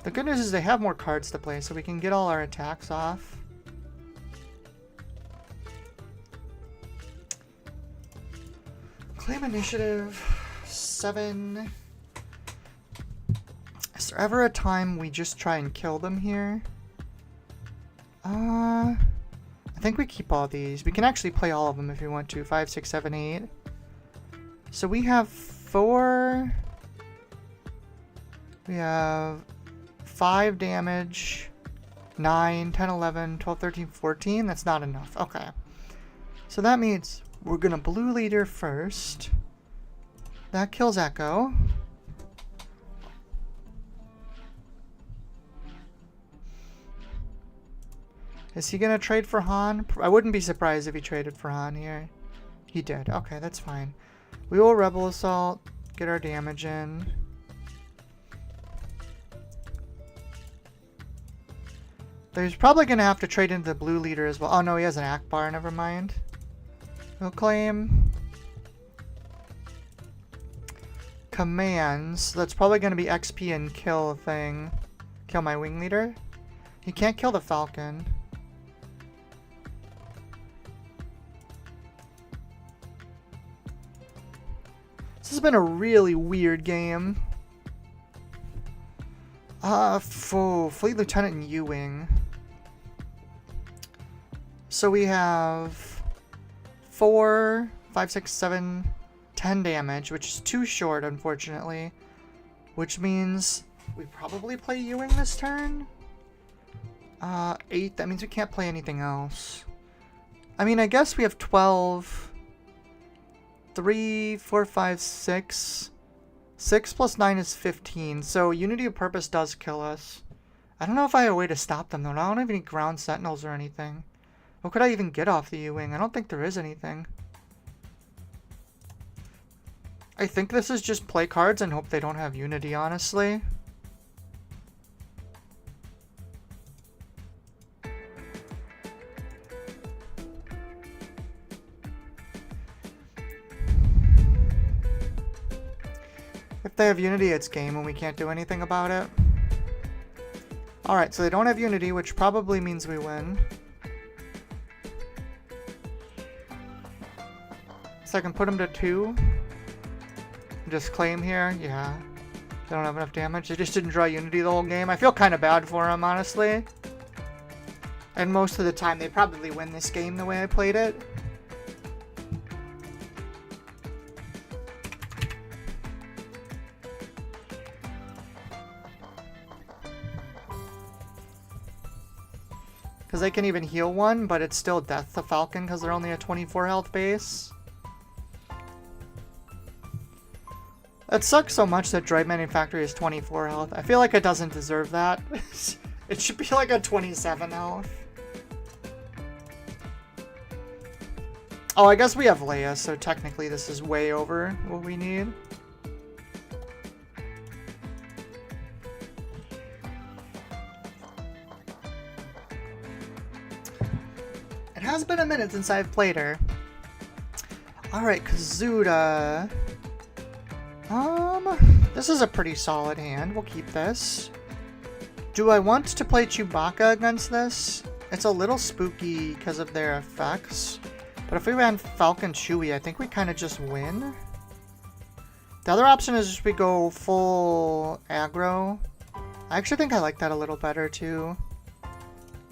The good news is they have more cards to play, so we can get all our attacks off. Claim initiative 7. Is there ever a time we just try and kill them here? I think we keep all these. We can actually play all of them if we want to. 5, 6, 7, 8. So we have 4. We have 5 damage. 9, 10, 11, 12, 13, 14. That's not enough. Okay. So that means we're going to blue leader first. That kills Echo. Is he going to trade for Han? I wouldn't be surprised if he traded for Han here. He did. Okay, that's fine. We will Rebel Assault, get our damage in. He's probably going to have to trade into the blue leader as well. Oh no, he has an Akbar, never mind. We'll claim commands. That's probably going to be XP and kill thing. Kill my wing leader. He can't kill the Falcon. This has been a really weird game. Fleet Lieutenant and U-Wing. So we have 4, 5, 6, 7, 10 damage, which is too short, unfortunately. Which means we probably play Ewing this turn. 8, that means we can't play anything else. I mean, I guess we have 12. 3, 4, 5, 6. 6 plus 9 is 15, so Unity of Purpose does kill us. I don't know if I have a way to stop them, though. I don't have any ground sentinels or anything. What could I even get off the U-Wing? I don't think there is anything. I think this is just play cards and hope they don't have Unity, honestly. If they have Unity, it's game and we can't do anything about it. Alright, so they don't have Unity, which probably means we win. So I can put them to 2. Just claim here. Yeah. They don't have enough damage. They just didn't draw Unity the whole game. I feel kind of bad for them, honestly. And most of the time, they probably win this game the way I played it. Because they can even heal one, but it's still death to Falcon because they're only a 24 health base. It sucks so much that Droid Manufactory is 24 health. I feel like it doesn't deserve that. It should be like a 27 health. Oh, I guess we have Leia, so technically this is way over what we need. It has been a minute since I've played her. Alright, Kazuda. This is a pretty solid hand. We'll keep this. Do I want to play Chewbacca against this? It's a little spooky because of their effects. But if we ran Falcon Chewie, I think we kind of just win. The other option is just we go full aggro. I actually think I like that a little better too.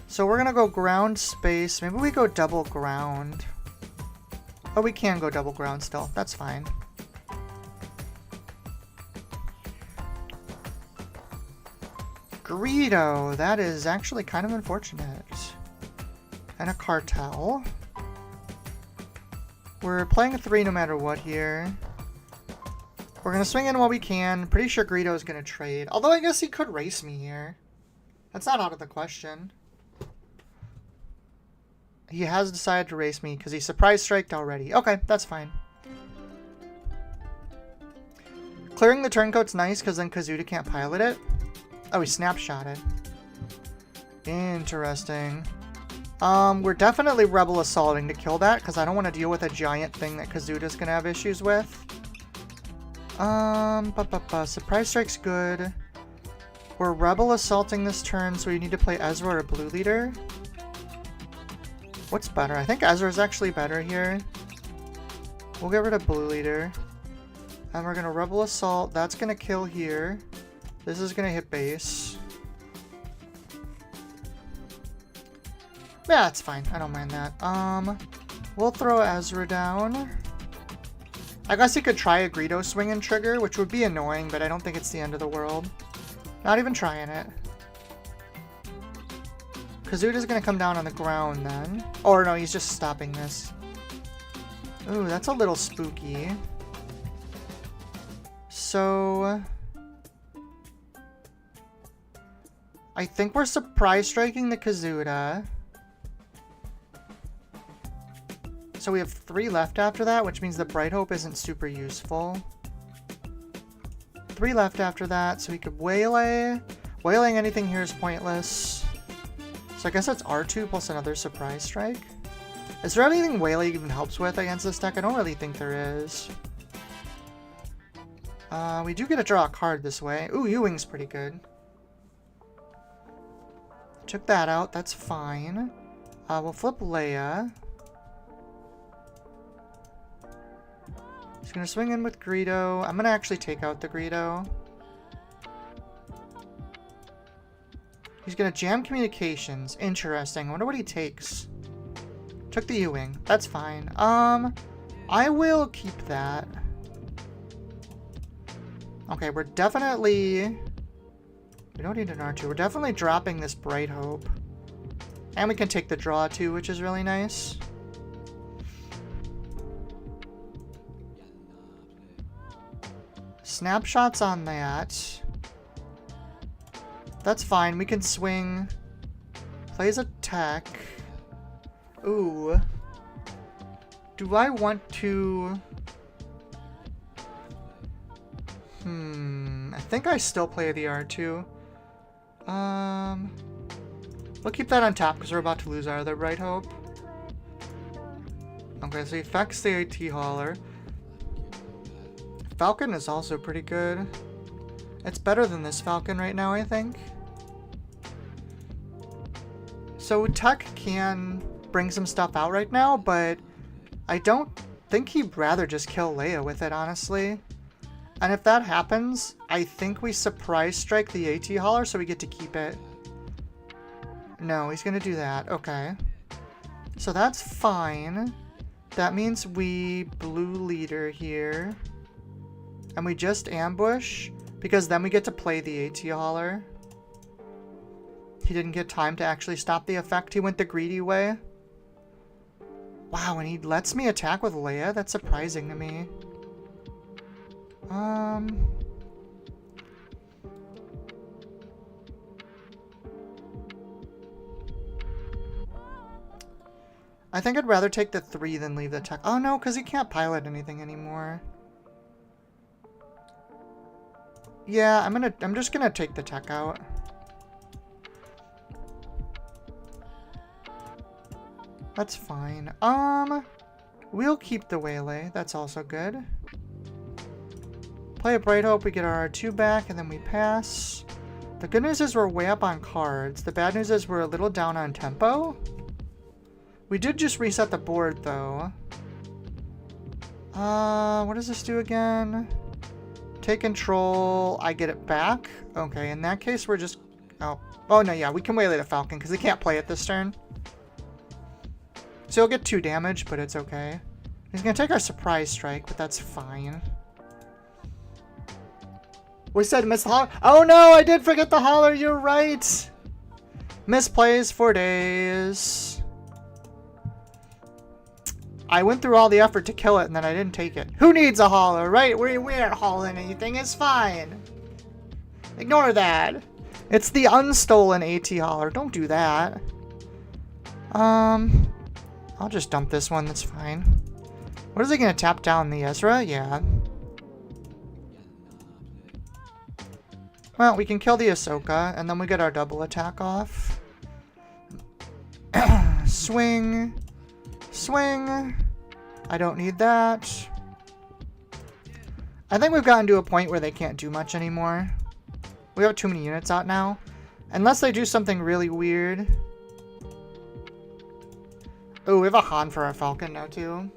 So we're going to go ground space. Maybe we go double ground. Oh, we can go double ground still. That's fine. Greedo. That is actually kind of unfortunate. And a cartel. We're playing a 3 no matter what here. We're going to swing in while we can. Pretty sure Greedo is going to trade. Although I guess he could race me here. That's not out of the question. He has decided to race me because he surprise striked already. Okay, that's fine. Clearing the turncoat's nice because then Kazuda can't pilot it. Oh, he snapshotted. Interesting. We're definitely rebel assaulting to kill that because I don't want to deal with a giant thing that Kazuda's going to have issues with. Surprise strike's good. We're rebel assaulting this turn, so we need to play Ezra or Blue Leader. What's better? I think Ezra's actually better here. We'll get rid of Blue Leader. And we're going to rebel assault. That's going to kill here. This is going to hit base. Yeah, that's fine. I don't mind that. We'll throw Ezra down. I guess he could try a Greedo swing and trigger, which would be annoying, but I don't think it's the end of the world. Not even trying it. Kazuda's going to come down on the ground then. Or no, he's just stopping this. Ooh, that's a little spooky. So I think we're surprise striking the Kazuda. So we have 3 left after that, which means the Bright Hope isn't super useful. 3 left after that, so we could waylay. Waylaying anything here is pointless. So I guess that's R2 plus another surprise strike. Is there anything waylay even helps with against this deck? I don't really think there is. We do get to draw a card this way. Ooh, U-Wing's pretty good. Took that out, that's fine. We'll flip Leia. He's gonna swing in with Greedo. I'm gonna actually take out the Greedo. He's gonna jam communications. Interesting. I wonder what he takes. Took the U-Wing. That's fine. I will keep that. Okay, we're definitely... We don't need an R2. We're definitely dropping this Bright Hope. And we can take the draw too, which is really nice. Snapshots on that. That's fine. We can swing. Plays attack. Ooh. Do I want to... I think I still play the R2. We'll keep that on top because we're about to lose our other Bright Hope. Okay, so he affects the AT Hauler. Falcon is also pretty good. It's better than this Falcon right now, I think. So Tech can bring some stuff out right now, but I don't think he'd rather just kill Leia with it, honestly. And if that happens, I think we surprise strike the AT Hauler so we get to keep it. No, he's going to do that. Okay. So that's fine. That means we blue leader here. And we just ambush, because then we get to play the AT Hauler. He didn't get time to actually stop the effect. He went the greedy way. Wow, and he lets me attack with Leia? That's surprising to me. I think I'd rather take the 3 than leave the tech. Oh no, because he can't pilot anything anymore. Yeah, I'm just gonna take the tech out. That's fine. We'll keep the Waylay. That's also good. Play a Bright Hope, we get our R2 back, and then we pass. The good news is we're way up on cards. The bad news is we're a little down on tempo. We did just reset the board, though. What does this do again? Take control. I get it back. Okay, in that case, we're just... Oh, no, yeah, we can waylay the Falcon, because he can't play it this turn. So he'll get 2 damage, but it's okay. He's going to take our surprise strike, but that's fine. We said miss holler. Oh no, I did forget the holler. You're right. Misplays for days. I went through all the effort to kill it and then I didn't take it. Who needs a holler, right? We aren't hauling anything. It's fine. Ignore that. It's the unstolen AT holler. Don't do that. I'll just dump this one. That's fine. What is he going to tap down? The Ezra? Yeah. Well, we can kill the Ahsoka, and then we get our double attack off. Swing. Swing. I don't need that. I think we've gotten to a point where they can't do much anymore. We have too many units out now. Unless they do something really weird. Oh, we have a Han for our Falcon now, too.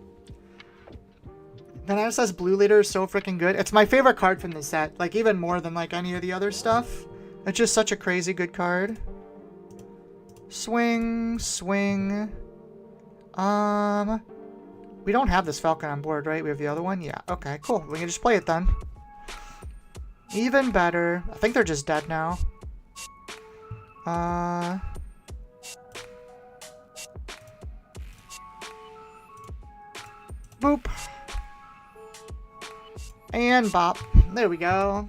The NSS Blue Leader is so freaking good. It's my favorite card from the set. Like, even more than, like, any of the other stuff. It's just such a crazy good card. Swing. Swing. We don't have this Falcon on board, right? We have the other one? Yeah. Okay, cool. We can just play it then. Even better. I think they're just dead now. Boop. And bop. There we go.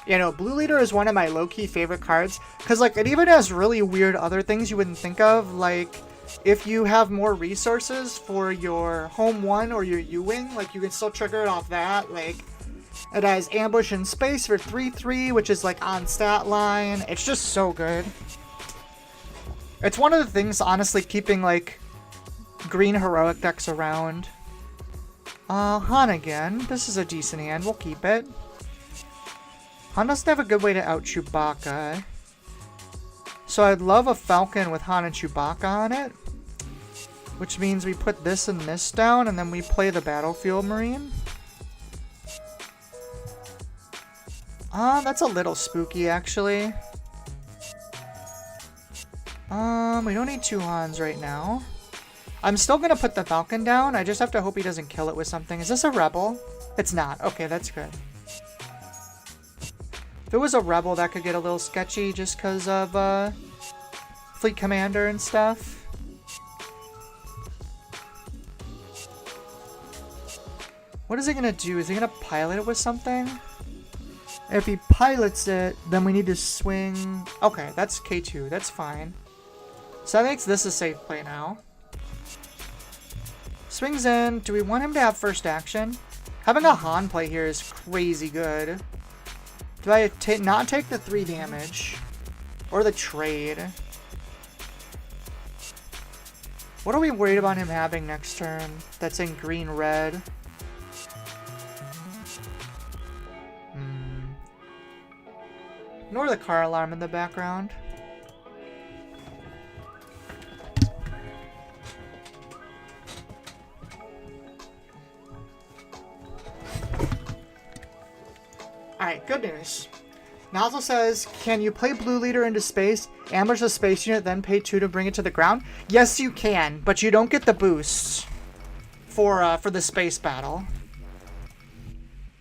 You know, Blue Leader is one of my low-key favorite cards. Because, like, it even has really weird other things you wouldn't think of. Like, if you have more resources for your Home 1 or your U-Wing, like, you can still trigger it off that. Like, it has Ambush in Space for 3/3, which is, like, on stat line. It's just so good. It's one of the things, honestly, keeping, like, green heroic decks around. Han again. This is a decent hand. We'll keep it. Han doesn't have a good way to out Chewbacca. So I'd love a Falcon with Han and Chewbacca on it. Which means we put this and this down, and then we play the Battlefield Marine. That's a little spooky, actually. We don't need 2 Hans right now. I'm still gonna put the Falcon down. I just have to hope he doesn't kill it with something. Is this a Rebel? It's not. Okay, that's good. If it was a Rebel, that could get a little sketchy just because of Fleet Commander and stuff. What is he gonna do? Is he gonna pilot it with something? If he pilots it, then we need to swing... Okay, that's K2. That's fine. So that makes this a safe play now. Swings in. Do we want him to have first action? Having a Han play here is crazy good. Do I not take the 3 damage? Or the trade? What are we worried about him having next turn that's in green-red? Ignore the car alarm in the background. Alright, good news. Nozzle says, can you play Blue Leader into space, ambush the space unit, then pay 2 to bring it to the ground? Yes, you can, but you don't get the boosts for the space battle.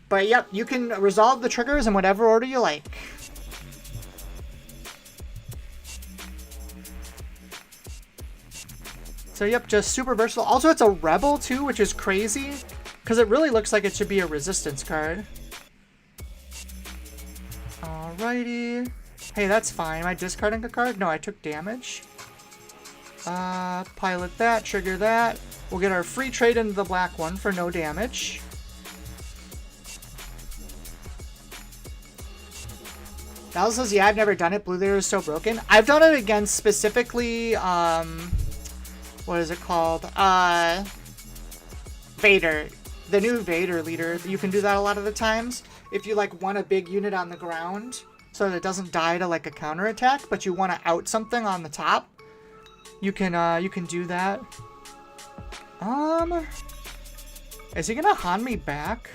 But yep, you can resolve the triggers in whatever order you like. So yep, just super versatile. Also, it's a Rebel too, which is crazy, because it really looks like it should be a resistance card. Alrighty. Hey, that's fine. Am I discarding a card? No, I took damage. Pilot that, trigger that. We'll get our free trade into the black one for no damage. Dal says, yeah, I've never done it. Blue Leader is so broken. I've done it against specifically, what is it called? Vader. The new Vader leader. You can do that a lot of the times. If you, like, want a big unit on the ground so that it doesn't die to, like, a counterattack, but you want to out something on the top, you can do that. Is he gonna Han me back?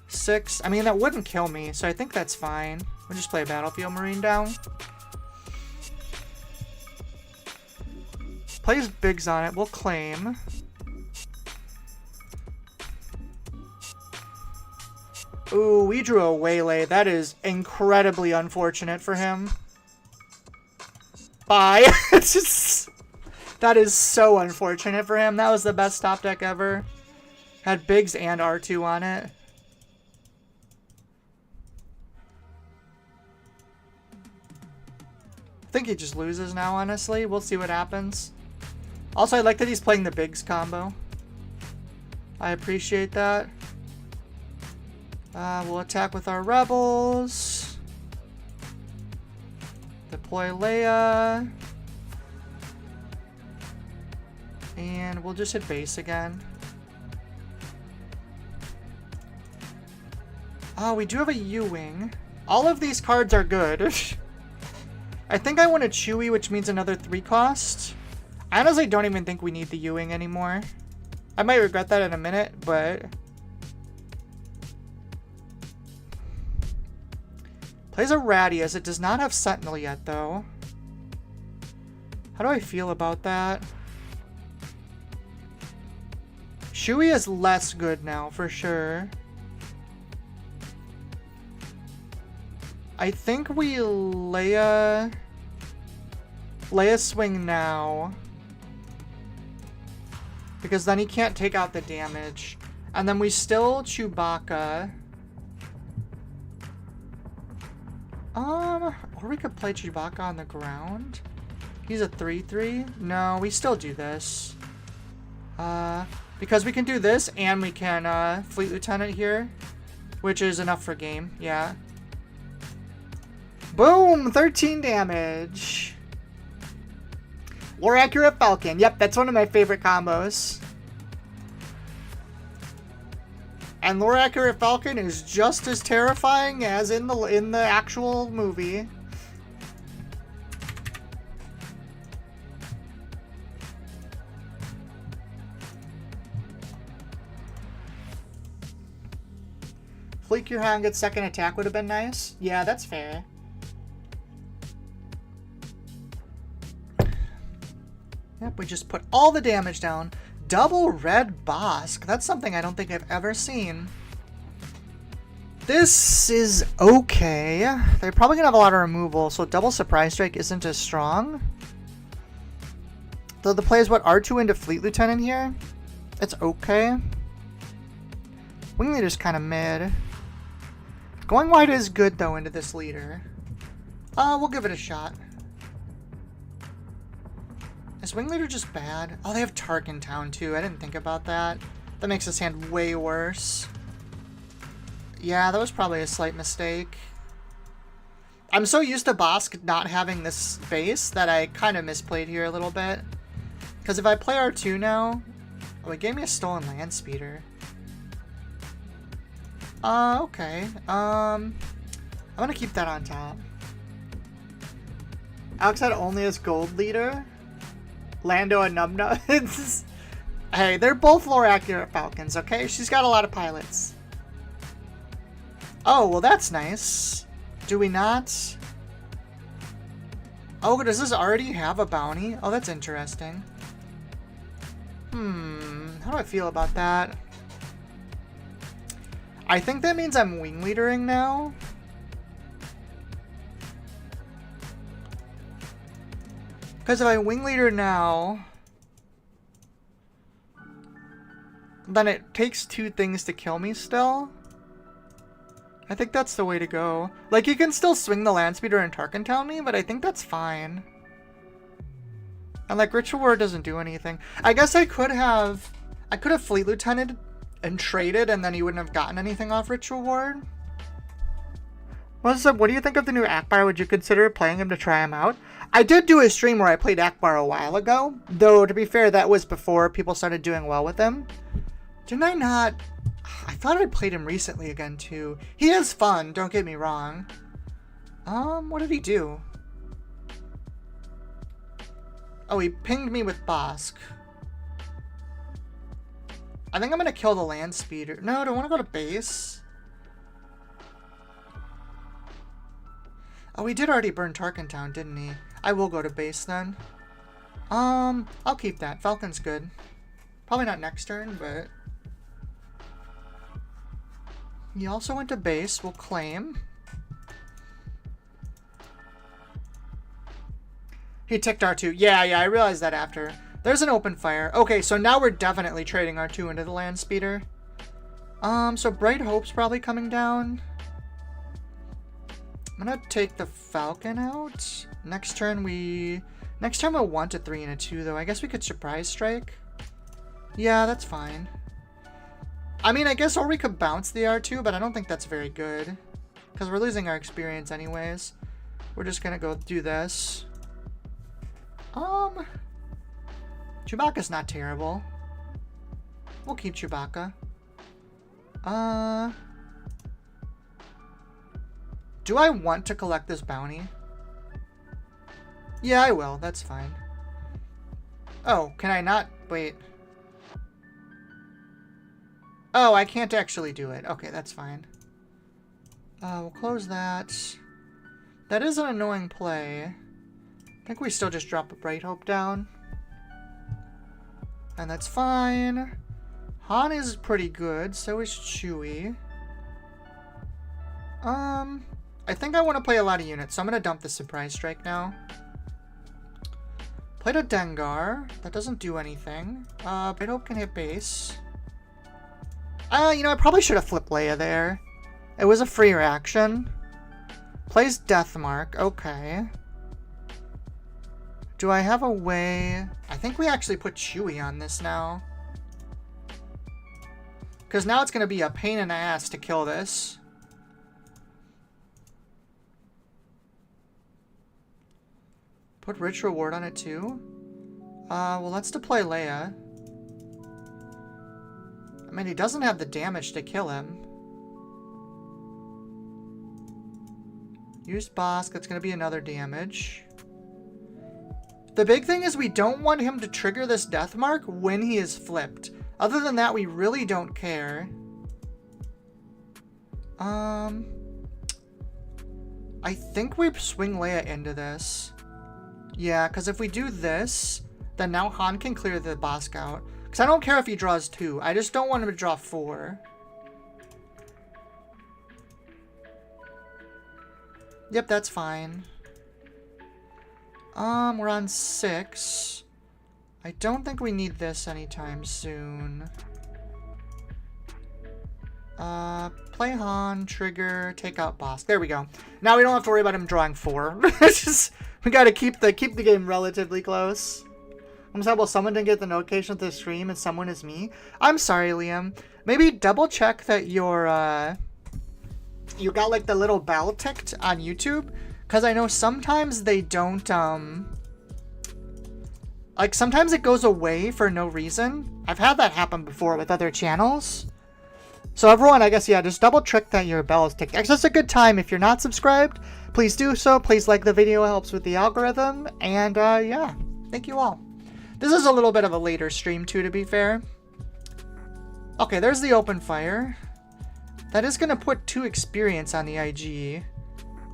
6. I mean, that wouldn't kill me, so I think that's fine. We'll just play a Battlefield Marine down. Plays bigs on it. We'll claim. Ooh, we drew a Waylay. That is incredibly unfortunate for him. Bye. It's just... That is so unfortunate for him. That was the best top deck ever. Had bigs and R2 on it. I think he just loses now, honestly. We'll see what happens. Also, I like that he's playing the bigs combo. I appreciate that. We'll attack with our rebels. Deploy Leia. And we'll just hit base again. Oh, we do have a U-Wing. All of these cards are good. I think I want a Chewie, which means another 3 cost. I honestly don't even think we need the U-Wing anymore. I might regret that in a minute, but... Plays a Radius. It does not have Sentinel yet, though. How do I feel about that? Chewie is less good now, for sure. I think we Leia swing now. Because then he can't take out the damage. And then we still Chewbacca. Or we could play Chewbacca on the ground. He's a 3/3. No, we still do this. Because we can do this and we can Fleet Lieutenant here. Which is enough for game, yeah. Boom! 13 damage. War Accurate Falcon. Yep, that's one of my favorite combos. And Lore Accurate Falcon is just as terrifying as in the actual movie. Fleek your hand gets second attack would have been nice. Yeah, that's fair. Yep. We just put all the damage down. Double red Bosk. That's something I don't think I've ever seen. This is okay. They're probably gonna have a lot of removal, so double surprise strike isn't as strong. Though the play is what, R2 into Fleet Lieutenant here? It's okay. Wing Leader's kind of mid. Going wide is good though into this leader. We'll give it a shot. Is Wing Leader just bad? Oh, they have Tark in town too. I didn't think about that. That makes this hand way worse. Yeah, that was probably a slight mistake. I'm so used to Bosk not having this base that I kind of misplayed here a little bit. Because if I play R2 now... Oh, it gave me a stolen land speeder. Okay. I'm gonna keep that on top. Alex had only as gold leader. Lando and Nubna. Hey, they're both lore accurate Falcons, okay? She's got a lot of pilots. Oh, well that's nice. Do we not? Oh, does this already have a bounty? Oh, that's interesting. How do I feel about that? I think that means I'm wing leadering now. Because if I wing leader now, then it takes 2 things to kill me still. I think that's the way to go. Like, you can still swing the land speeder and Tarkentown me, but I think that's fine. And like, Ritual Ward doesn't do anything. I guess I could have Fleet Lieutenanted and traded, and then he wouldn't have gotten anything off Ritual Ward. What's up? What do you think of the new Akbar? Would you consider playing him to try him out? I did do a stream where I played Akbar a while ago, though to be fair, that was before people started doing well with him. Didn't I not? I thought I played him recently again too. He is fun, don't get me wrong. What did he do? Oh, he pinged me with Bosk. I think I'm gonna kill the land speeder. No, do I want to go to base? Oh, he did already burn Tarkentown, didn't he? I will go to base then. I'll keep that. Falcon's good. Probably not next turn, but... He also went to base. We'll claim. He ticked R2. Yeah, I realized that after. There's an open fire. Okay, so now we're definitely trading R2 into the land speeder. So Bright Hope's probably coming down. I'm gonna take the Falcon out. Next turn we'll want a 3 and a 2 though. I guess we could surprise strike. Yeah, that's fine. I mean, I guess or we could bounce the R2, but I don't think that's very good. Because we're losing our experience anyways. We're just gonna go do this. Chewbacca's not terrible. We'll keep Chewbacca. Do I want to collect this bounty? Yeah, I will. That's fine. Oh, can I not? Wait. Oh, I can't actually do it. Okay, that's fine. We'll close that. That is an annoying play. I think we still just drop a Bright Hope down. And that's fine. Han is pretty good. So is Chewie. I think I want to play a lot of units, so I'm going to dump the Surprise Strike now. Played a Dengar. That doesn't do anything. Bright Hope can hit base. You know, I probably should have flipped Leia there. It was a free reaction. Plays Deathmark. Okay. Do I have a way? I think we actually put Chewie on this now. Because now it's going to be a pain in the ass to kill this. Put Rich Reward on it too? Well, let's deploy Leia. I mean, he doesn't have the damage to kill him. Use Bosk. That's going to be another damage. The big thing is we don't want him to trigger this death mark when he is flipped. Other than that, we really don't care. I think we swing Leia into this. Yeah, because if we do this, then now Han can clear the boss scout. Because I don't care if he draws 2. I just don't want him to draw 4. Yep, that's fine. We're on 6. I don't think we need this anytime soon. Play Han, trigger, take out boss. There we go. Now we don't have to worry about him drawing 4. It's just, we gotta keep the game relatively close. I'm sorry, well, someone didn't get the notification of the stream and someone is me. I'm sorry, Liam. Maybe double check that your, you got like the little bell ticked on YouTube. Because I know sometimes they don't, like sometimes it goes away for no reason. I've had that happen before with other channels. So everyone, I guess, yeah, just double check that your bell is ticked. Actually, that's a good time. If you're not subscribed, please do so. Please like the video. It helps with the algorithm. And yeah, thank you all. This is a little bit of a later stream too, to be fair. Okay, there's the open fire. That is going to put 2 experience on the IG.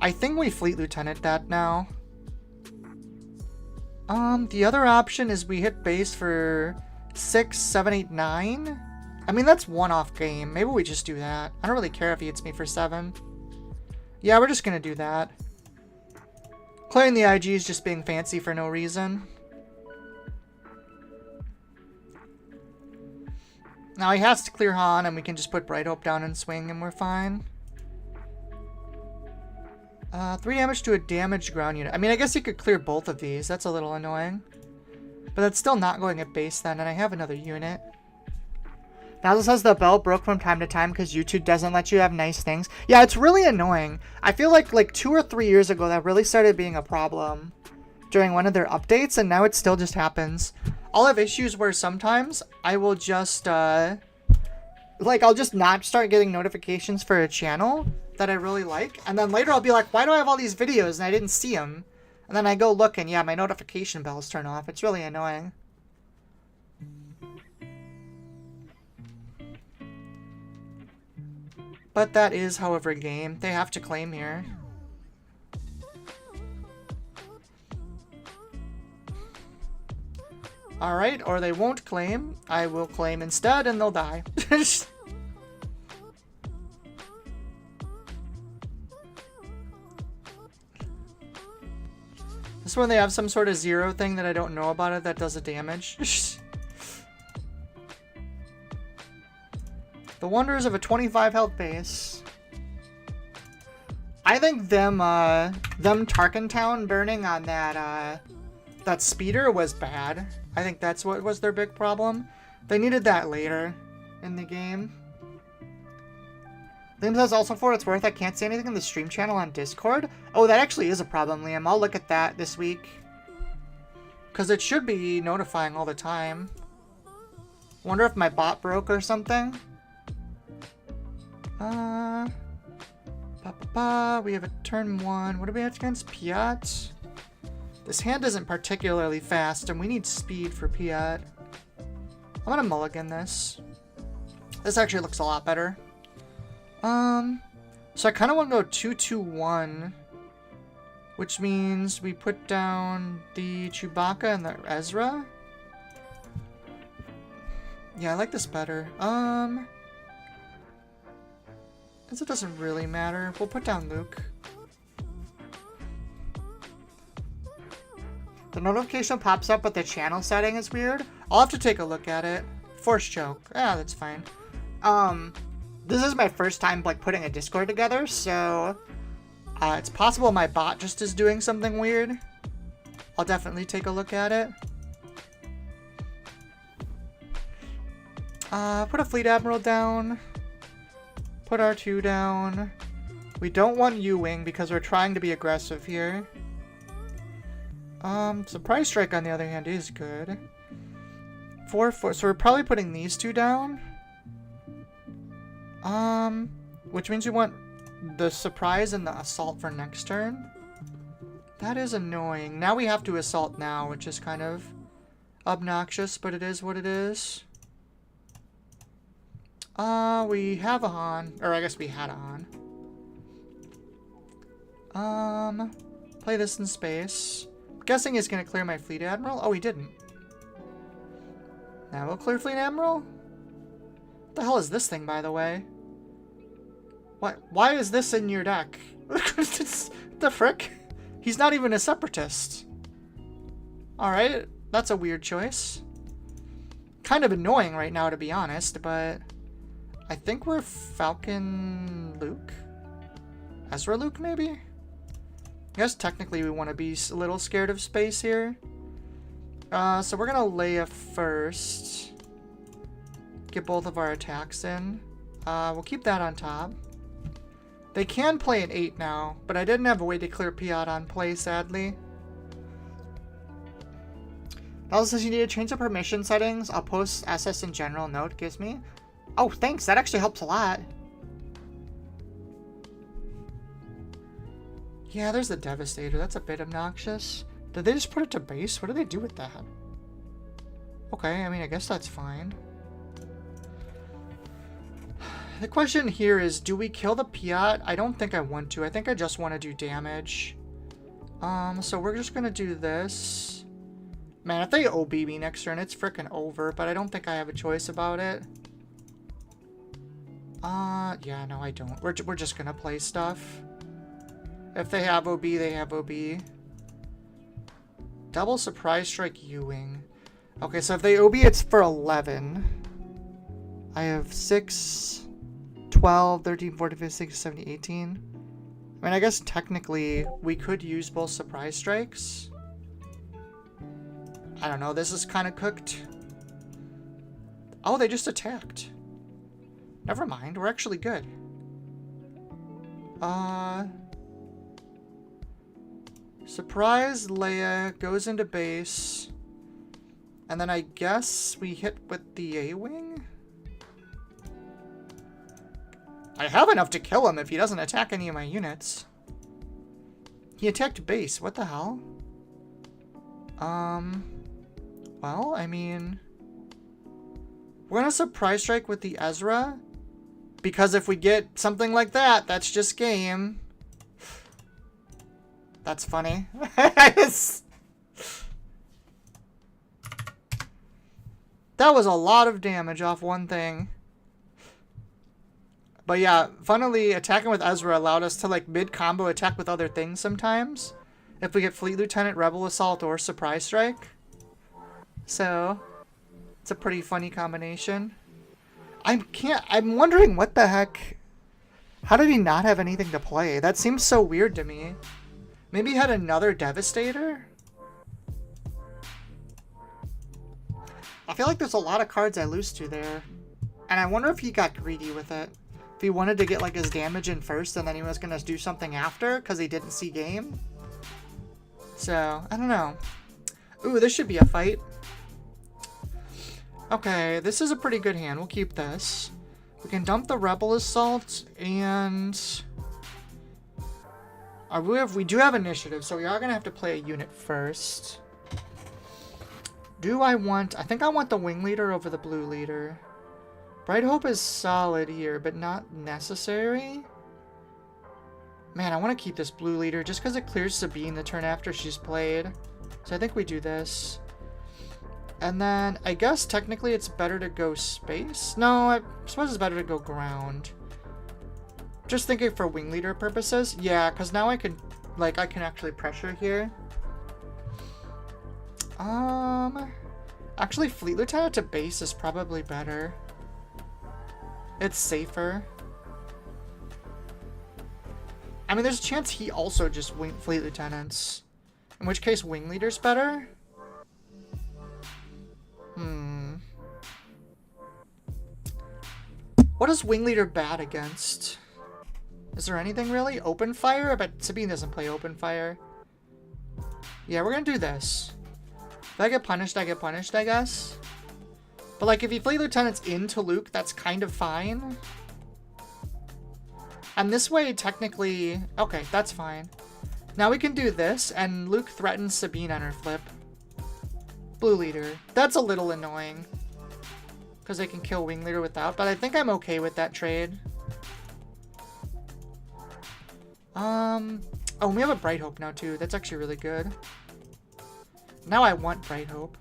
I think we Fleet Lieutenant that now. The other option is we hit base for 6, 7, 8, 9. I mean, that's one off game. Maybe we just do that. I don't really care if he hits me for 7. Yeah, we're just gonna do that. Clearing the IG is just being fancy for no reason. Now he has to clear Han, and we can just put Bright Hope down and swing, and we're fine. 3 damage to a damaged ground unit. I mean, I guess you could clear both of these. That's a little annoying. But that's still not going at base then, and I have another unit. Now this says the bell broke from time to time because YouTube doesn't let you have nice things. Yeah, it's really annoying. I feel like 2 or 3 years ago that really started being a problem during one of their updates, and now it still just happens. I'll have issues where sometimes I will just, like, I'll just not start getting notifications for a channel that I really like, and then later I'll be like, why do I have all these videos and I didn't see them? And then I go look and yeah, my notification bells turn off. It's really annoying. But that is, however, a game. They have to claim here. Alright, or they won't claim. I will claim instead and they'll die. This one they have some sort of 0 thing that I don't know about it that does a damage. The wonders of a 25 health base. I think them Tarkin Town burning on that that speeder was bad. I think that's what was their big problem. They needed that later in the game. Liam says also for it's worth I can't see anything in the stream channel on Discord. Oh, that actually is a problem, Liam. I'll look at that this week. Because it should be notifying all the time. Wonder if my bot broke or something. We have a turn 1. What do we have against Piat? This hand isn't particularly fast, and we need speed for Piat. I'm gonna mulligan this. This actually looks a lot better. So I kind of want to go 2-2-1, which means we put down the Chewbacca and the Ezra. Yeah, I like this better. Guess it doesn't really matter. We'll put down Luke. The notification pops up, but the channel setting is weird. I'll have to take a look at it. Force choke. Yeah, that's fine. This is my first time like putting a Discord together, so it's possible my bot just is doing something weird. I'll definitely take a look at it. Put a Fleet Admiral down. Put R2 down. We don't want U-Wing because we're trying to be aggressive here. Surprise Strike on the other hand is good. 4-4, so we're probably putting these 2 down. Which means we want the surprise and the assault for next turn. That is annoying. Now we have to assault now, which is kind of obnoxious, but it is what it is. We have a Han, or I guess we had a Han. Play this in space. I'm guessing he's gonna clear my Fleet Admiral. Oh, he didn't. Now we'll clear Fleet Admiral? What the hell is this thing, by the way? What? Why is this in your deck? The frick? He's not even a separatist. Alright, that's a weird choice. Kind of annoying right now, to be honest, but I think we're Falcon Luke? Ezra Luke, maybe? I guess technically we want to be a little scared of space here. So we're gonna Leia first. Get both of our attacks in. We'll keep that on top. They can play an 8 now, but I didn't have a way to clear Piat on play, sadly. Also says you need to change the permission settings. I'll post SS in general note gives me. Oh, thanks. That actually helps a lot. Yeah, there's the Devastator. That's a bit obnoxious. Did they just put it to base? What do they do with that? Okay, I mean, I guess that's fine. The question here is, do we kill the Piat? I don't think I want to. I think I just want to do damage. So we're just going to do this. Man, if they OB me next turn, it's freaking over, but I don't think I have a choice about it. Yeah, no, I don't. We're just going to play stuff. If they have OB, they have OB. Double Surprise Strike U-Wing. Okay, so if they OB, it's for 11. I have 6, 12, 13, 14, 15, 16, 17, 18. I mean, I guess technically we could use both Surprise Strikes. I don't know, this is kind of cooked. Oh, they just attacked. Never mind, we're actually good. Surprise Leia goes into base. And then I guess we hit with the A-Wing? I have enough to kill him if he doesn't attack any of my units. He attacked base, what the hell? Well, I mean, we're gonna Surprise Strike with the Ezra, because if we get something like that, that's just game. That's funny. That was a lot of damage off one thing. But yeah, funnily, attacking with Ezra allowed us to, like, mid-combo attack with other things sometimes. If we get Fleet Lieutenant, Rebel Assault, or Surprise Strike. So, it's a pretty funny combination. I'm wondering what the heck... How did he not have anything to play? That seems so weird to me. Maybe he had another Devastator? I feel like there's a lot of cards I lose to there. And I wonder if he got greedy with it. If he wanted to get like his damage in first and then he was going to do something after because he didn't see game. So, I don't know. Ooh, this should be a fight. Okay, this is a pretty good hand. We'll keep this. We can dump the Rebel Assault and... we do have initiative, so we are going to have to play a unit first. Do I want... I think I want the Wing Leader over the Blue Leader. Bright Hope is solid here, but not necessary. Man, I want to keep this Blue Leader just because it clears Sabine the turn after she's played. So I think we do this. And then, I guess technically it's better to go space. No, I suppose it's better to go ground. Just thinking for Wing Leader purposes. Yeah, because now I can, like, I can actually pressure here. Actually, Fleet Lieutenant to base is probably better. It's safer. I mean, there's a chance he also just Fleet Lieutenants. In which case, Wing Leader's better. What is Wing Leader bad against? Is there anything really? Open fire? But Sabine doesn't play open fire. Yeah, we're gonna do this. If I get punished, I get punished, I guess. But like, if you Fleet Lieutenant's into Luke, that's kind of fine. And this way, technically... Okay, that's fine. Now we can do this, and Luke threatens Sabine on her flip. Blue Leader. That's a little annoying. Because they can kill Wing Leader without, but I think I'm okay with that trade. Oh, we have a Bright Hope now, too. That's actually really good. Now I want Bright Hope.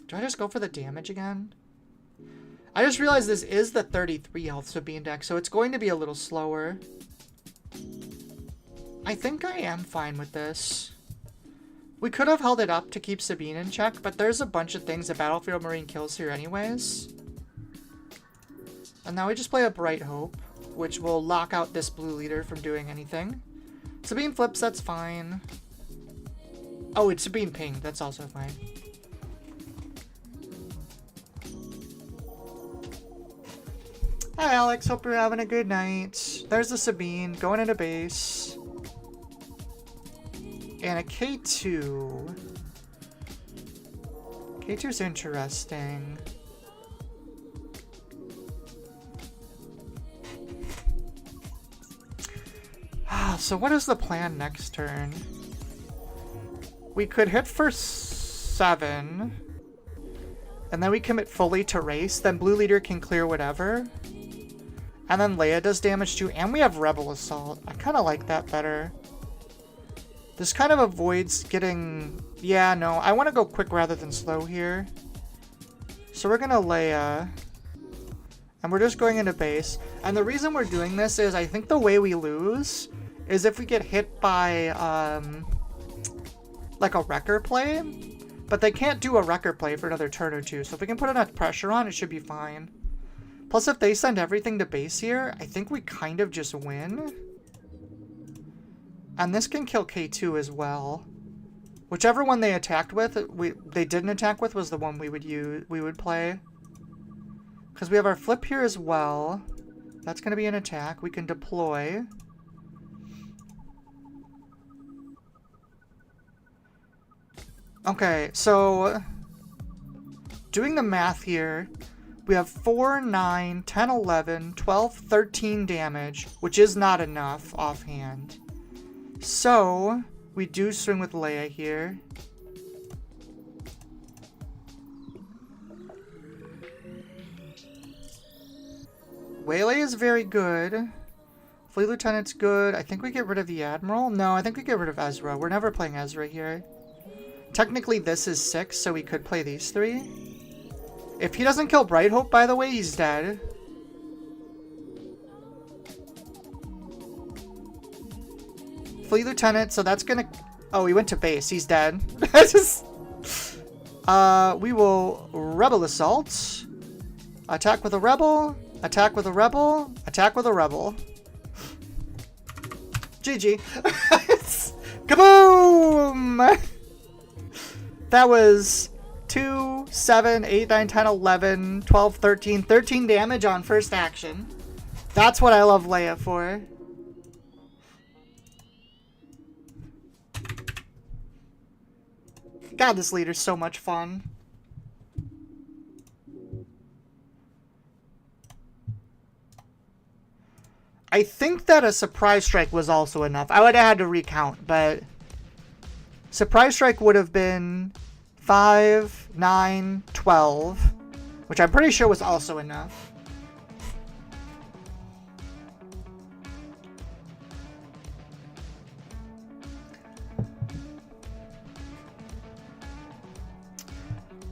Do I just go for the damage again? I just realized this is the 33 health Sabine deck, so it's going to be a little slower. I think I am fine with this. We could have held it up to keep Sabine in check, but there's a bunch of things that Battlefield Marine kills here anyways. And now we just play a Bright Hope, which will lock out this blue leader from doing anything. Sabine flips, that's fine. Oh, it's Sabine ping, that's also fine. Hi Alex, hope you're having a good night. There's the Sabine, going into base. And a K2. K2's interesting. So what is the plan next turn? We could hit for 7. And then we commit fully to race. Then blue leader can clear whatever. And then Leia does damage too. And we have Rebel Assault. I kind of like that better. This kind of avoids getting... Yeah, no. I want to go quick rather than slow here. So we're going to Leia. And we're just going into base. And the reason we're doing this is I think the way we lose is if we get hit by like a wrecker play. But they can't do a wrecker play for another turn or two. So if we can put enough pressure on, it should be fine. Plus, if they send everything to base here, I think we kind of just win. And this can kill K2 as well. Whichever one they attacked with, they didn't attack with was the one we would play. Because we have our flip here as well. That's going to be an attack. We can deploy. Okay, so doing the math here, we have 4, 9, 10, 11, 12, 13 damage, which is not enough offhand. So we do swing with Leia here. Waylay is very good. Fleet Lieutenant's good. I think we get rid of the Admiral. No, I think we get rid of Ezra. We're never playing Ezra here. Technically, this is 6, so we could play these 3. If he doesn't kill Bright Hope, by the way, he's dead. Fleet Lieutenant, so that's gonna... Oh, he went to base. He's dead. We will Rebel Assault. Attack with a Rebel. Attack with a Rebel. Attack with a Rebel. GG. Kaboom! That was 2, 7, 8, 9, 10, 11, 12, 13. 13 damage on first action. That's what I love Leia for. God, this leader's so much fun. I think that a Surprise Strike was also enough. I would have had to recount, but Surprise Strike would have been 5, 9, 12, which I'm pretty sure was also enough.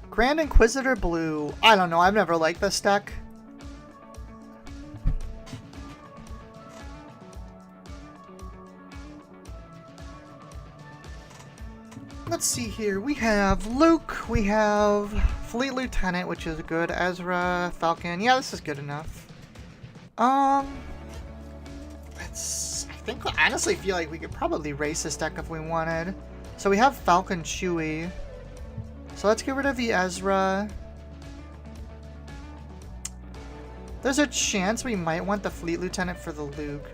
Grand Inquisitor Blue. I don't know. I've never liked this deck. Let's see here. We have Luke. We have Fleet Lieutenant, which is good. Ezra, Falcon. Yeah, this is good enough. I honestly feel like we could probably race this deck if we wanted. So we have Falcon Chewie. So let's get rid of the Ezra. There's a chance we might want the Fleet Lieutenant for the Luke.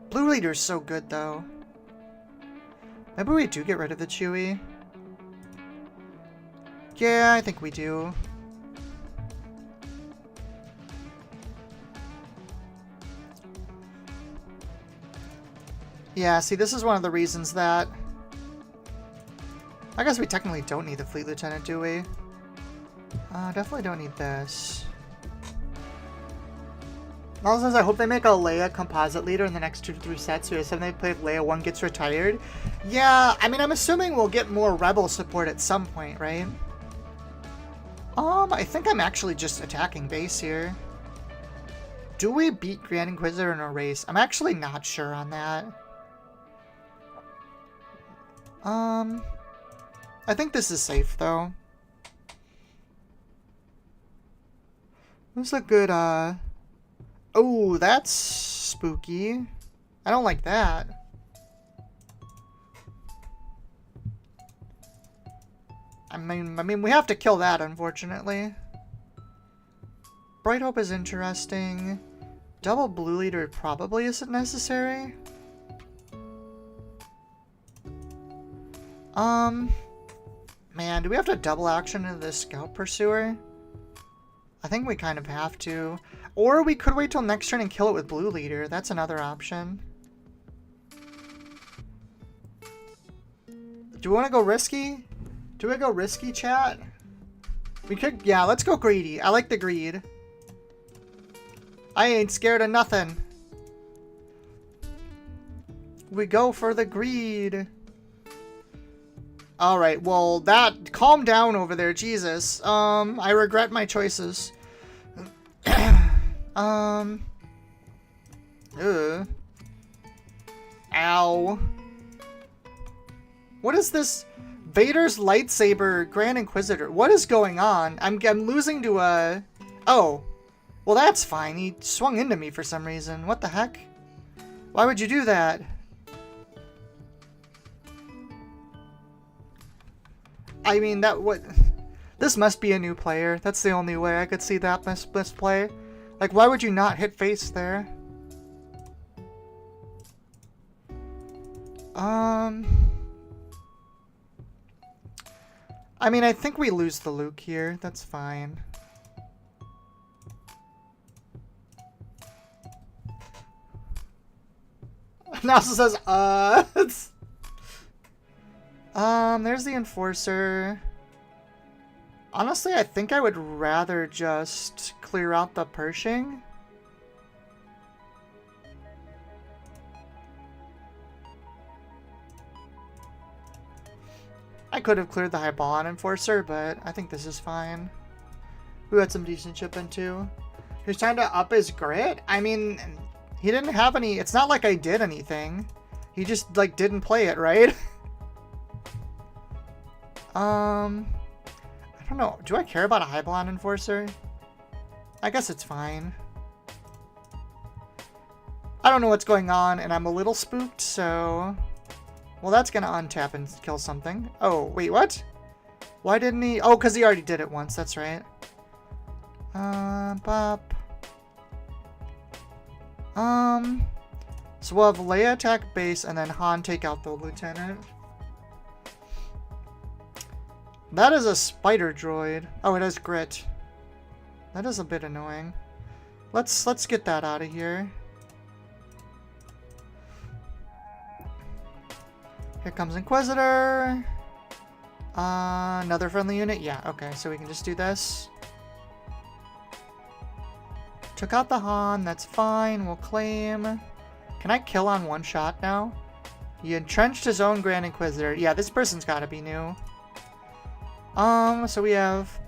Blue Leader's so good, though. Maybe we do get rid of the Chewie. Yeah, I think we do. Yeah, see, this is one of the reasons that... I guess we technically don't need the Fleet Lieutenant, do we? Definitely don't need this. Also says, I hope they make a Leia composite leader in the next 2 to 3 sets. So if they play if Leia 1 gets retired. Yeah, I mean, I'm assuming we'll get more Rebel support at some point, right? I think I'm actually just attacking base here. Do we beat Grand Inquisitor in a race? I'm actually not sure on that. I think this is safe, though. This is a good, Oh, that's spooky. I don't like that. I mean, we have to kill that, unfortunately. Bright Hope is interesting. Double Blue Leader probably isn't necessary. Man, do we have to double action into this Scout Pursuer? I think we kind of have to. Or we could wait till next turn and kill it with Blue Leader. That's another option. Do we want to go risky? Do we go risky, chat? We could, yeah, let's go greedy. I like the greed. I ain't scared of nothing. We go for the greed. Alright, well, calm down over there, Jesus. I regret my choices. Ugh. Ow. What is this? Vader's lightsaber Grand Inquisitor. What is going on? I'm losing to a... Oh. Well, that's fine. He swung into me for some reason. What the heck? Why would you do that? I mean, this must be a new player. That's the only way I could see that misplay. Like, why would you not hit face there? I mean, I think we lose the Luke here. That's fine. Nelson says, there's the Enforcer. Honestly, I think I would rather just clear out the Pershing. I could have cleared the Hybalon Enforcer, but I think this is fine. Who had some decent chipping too? He's trying to up his grit? I mean, he didn't have any... It's not like I did anything. He just, like, didn't play it, right? I don't know. Do I care about a Hybalon Enforcer? I guess it's fine. I don't know what's going on, and I'm a little spooked, so... Well, that's gonna untap and kill something. Oh, wait, what? Why didn't he? Oh, because he already did it once, that's right. Bop. So we'll have Leia attack base, and then Han take out the Lieutenant. That is a spider droid. Oh, it has grit. That is a bit annoying. Let's get that out of here. Here comes Inquisitor. Another friendly unit? Yeah, okay, so we can just do this. Took out the Han, that's fine, we'll claim. Can I kill on one shot now? He entrenched his own Grand Inquisitor. Yeah, this person's gotta be new. So we have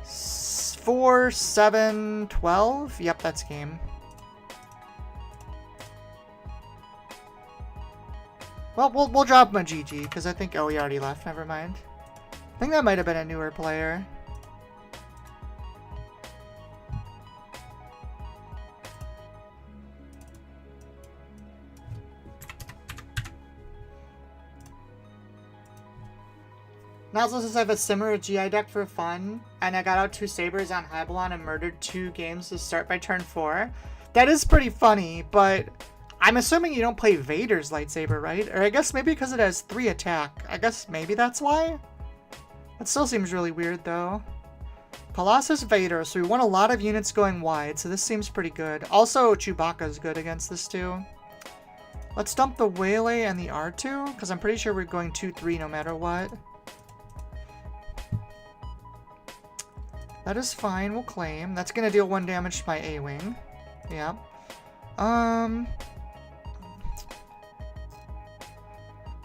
4, 7, 12. Yep, that's game. Well, we'll drop him a GG, because I think... Oh, he already left. Never mind. I think that might have been a newer player. Nozzle says I have a similar GI deck for fun, and I got out 2 sabers on Hybalon and murdered 2 games to start by turn 4. That is pretty funny, but... I'm assuming you don't play Vader's lightsaber, right? Or I guess maybe because it has 3 attack. I guess maybe that's why? That still seems really weird, though. Colossus Vader, so we want a lot of units going wide, so this seems pretty good. Also, Chewbacca's good against this, too. Let's dump the Waylay and the R2, because I'm pretty sure we're going 2-3 no matter what. That is fine, we'll claim. That's going to deal 1 damage to my A-Wing. Yeah.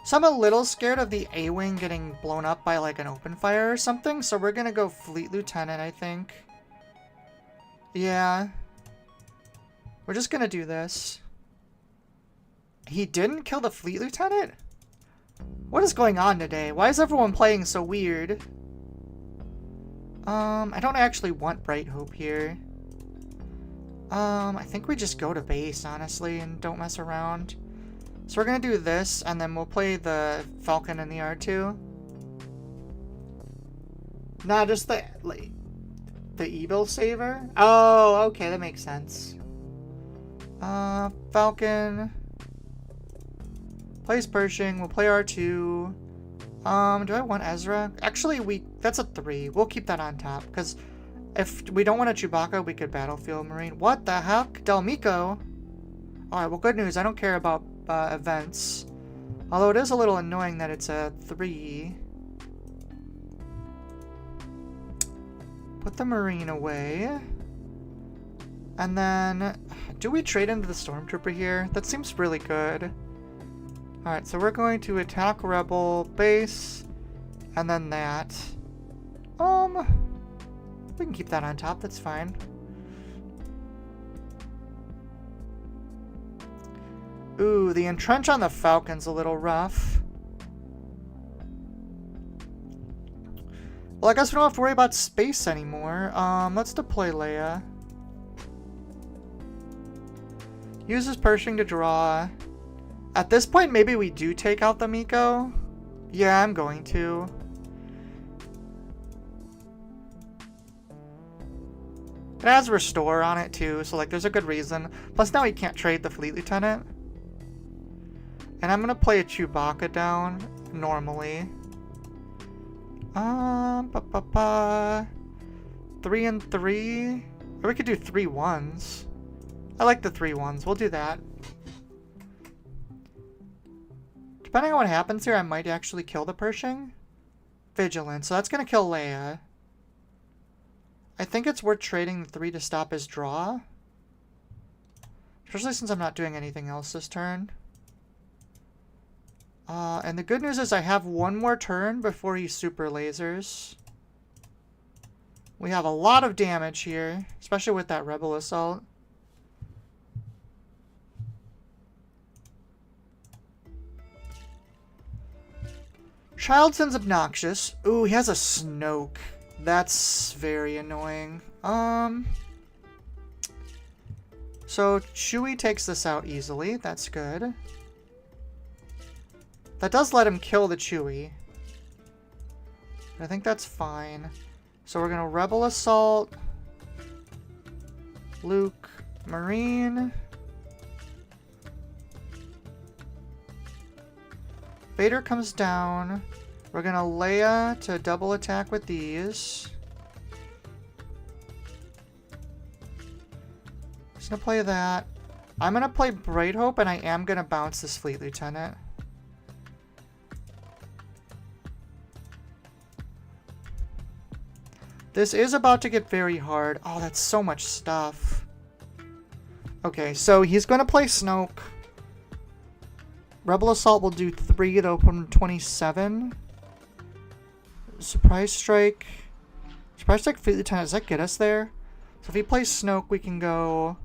So I'm a little scared of the A-Wing getting blown up by like an open fire or something, so we're gonna go Fleet Lieutenant, I think. Yeah. We're just gonna do this. He didn't kill the Fleet Lieutenant? What is going on today? Why is everyone playing so weird? I don't actually want Bright Hope here. I think we just go to base, honestly, and don't mess around. So we're gonna do this, and then we'll play the Falcon and the R2. Nah, just the Evil Saver? Oh, okay, that makes sense. Falcon. Plays Pershing, we'll play R2. Do I want Ezra? Actually, that's a 3. We'll keep that on top, because if we don't want a Chewbacca, we could Battlefield Marine. What the heck? Del Mico? Alright, well, good news. I don't care about events. Although it is a little annoying that it's a 3. Put the Marine away. And then, do we trade into the Stormtrooper here? That seems really good. Alright, so we're going to attack Rebel base, and then that. We can keep that on top, that's fine. Ooh, the entrench on the Falcon's a little rough. Well, I guess we don't have to worry about space anymore. Let's deploy Leia. Uses Pershing to draw. At this point, maybe we do take out the Miko. Yeah, I'm going to. It has Restore on it, too, so, like, there's a good reason. Plus, now he can't trade the Fleet Lieutenant. And I'm gonna play a Chewbacca down, normally. 3 and 3? Or we could do 3 1s. I like the 3 1s. We'll do that. Depending on what happens here, I might actually kill the Pershing. Vigilant, so that's going to kill Leia. I think it's worth trading the 3 to stop his draw. Especially since I'm not doing anything else this turn. And the good news is I have one more turn before he super lasers. We have a lot of damage here, especially with that Rebel Assault. Childson's obnoxious. Ooh, he has a Snoke. That's very annoying. So Chewie takes this out easily. That's good. That does let him kill the Chewie. I think that's fine. So we're gonna Rebel Assault. Luke, Marine. Vader comes down. We're gonna Leia to double attack with these. Just gonna play that. I'm gonna play Bright Hope, and I am gonna bounce this Fleet Lieutenant. This is about to get very hard. Oh, that's so much stuff. Okay, so he's gonna play Snoke. Rebel Assault will do 3 to open 27. Surprise Strike. Surprise Strike Fleet Lieutenant. Does that get us there? So if he plays Snoke, we can go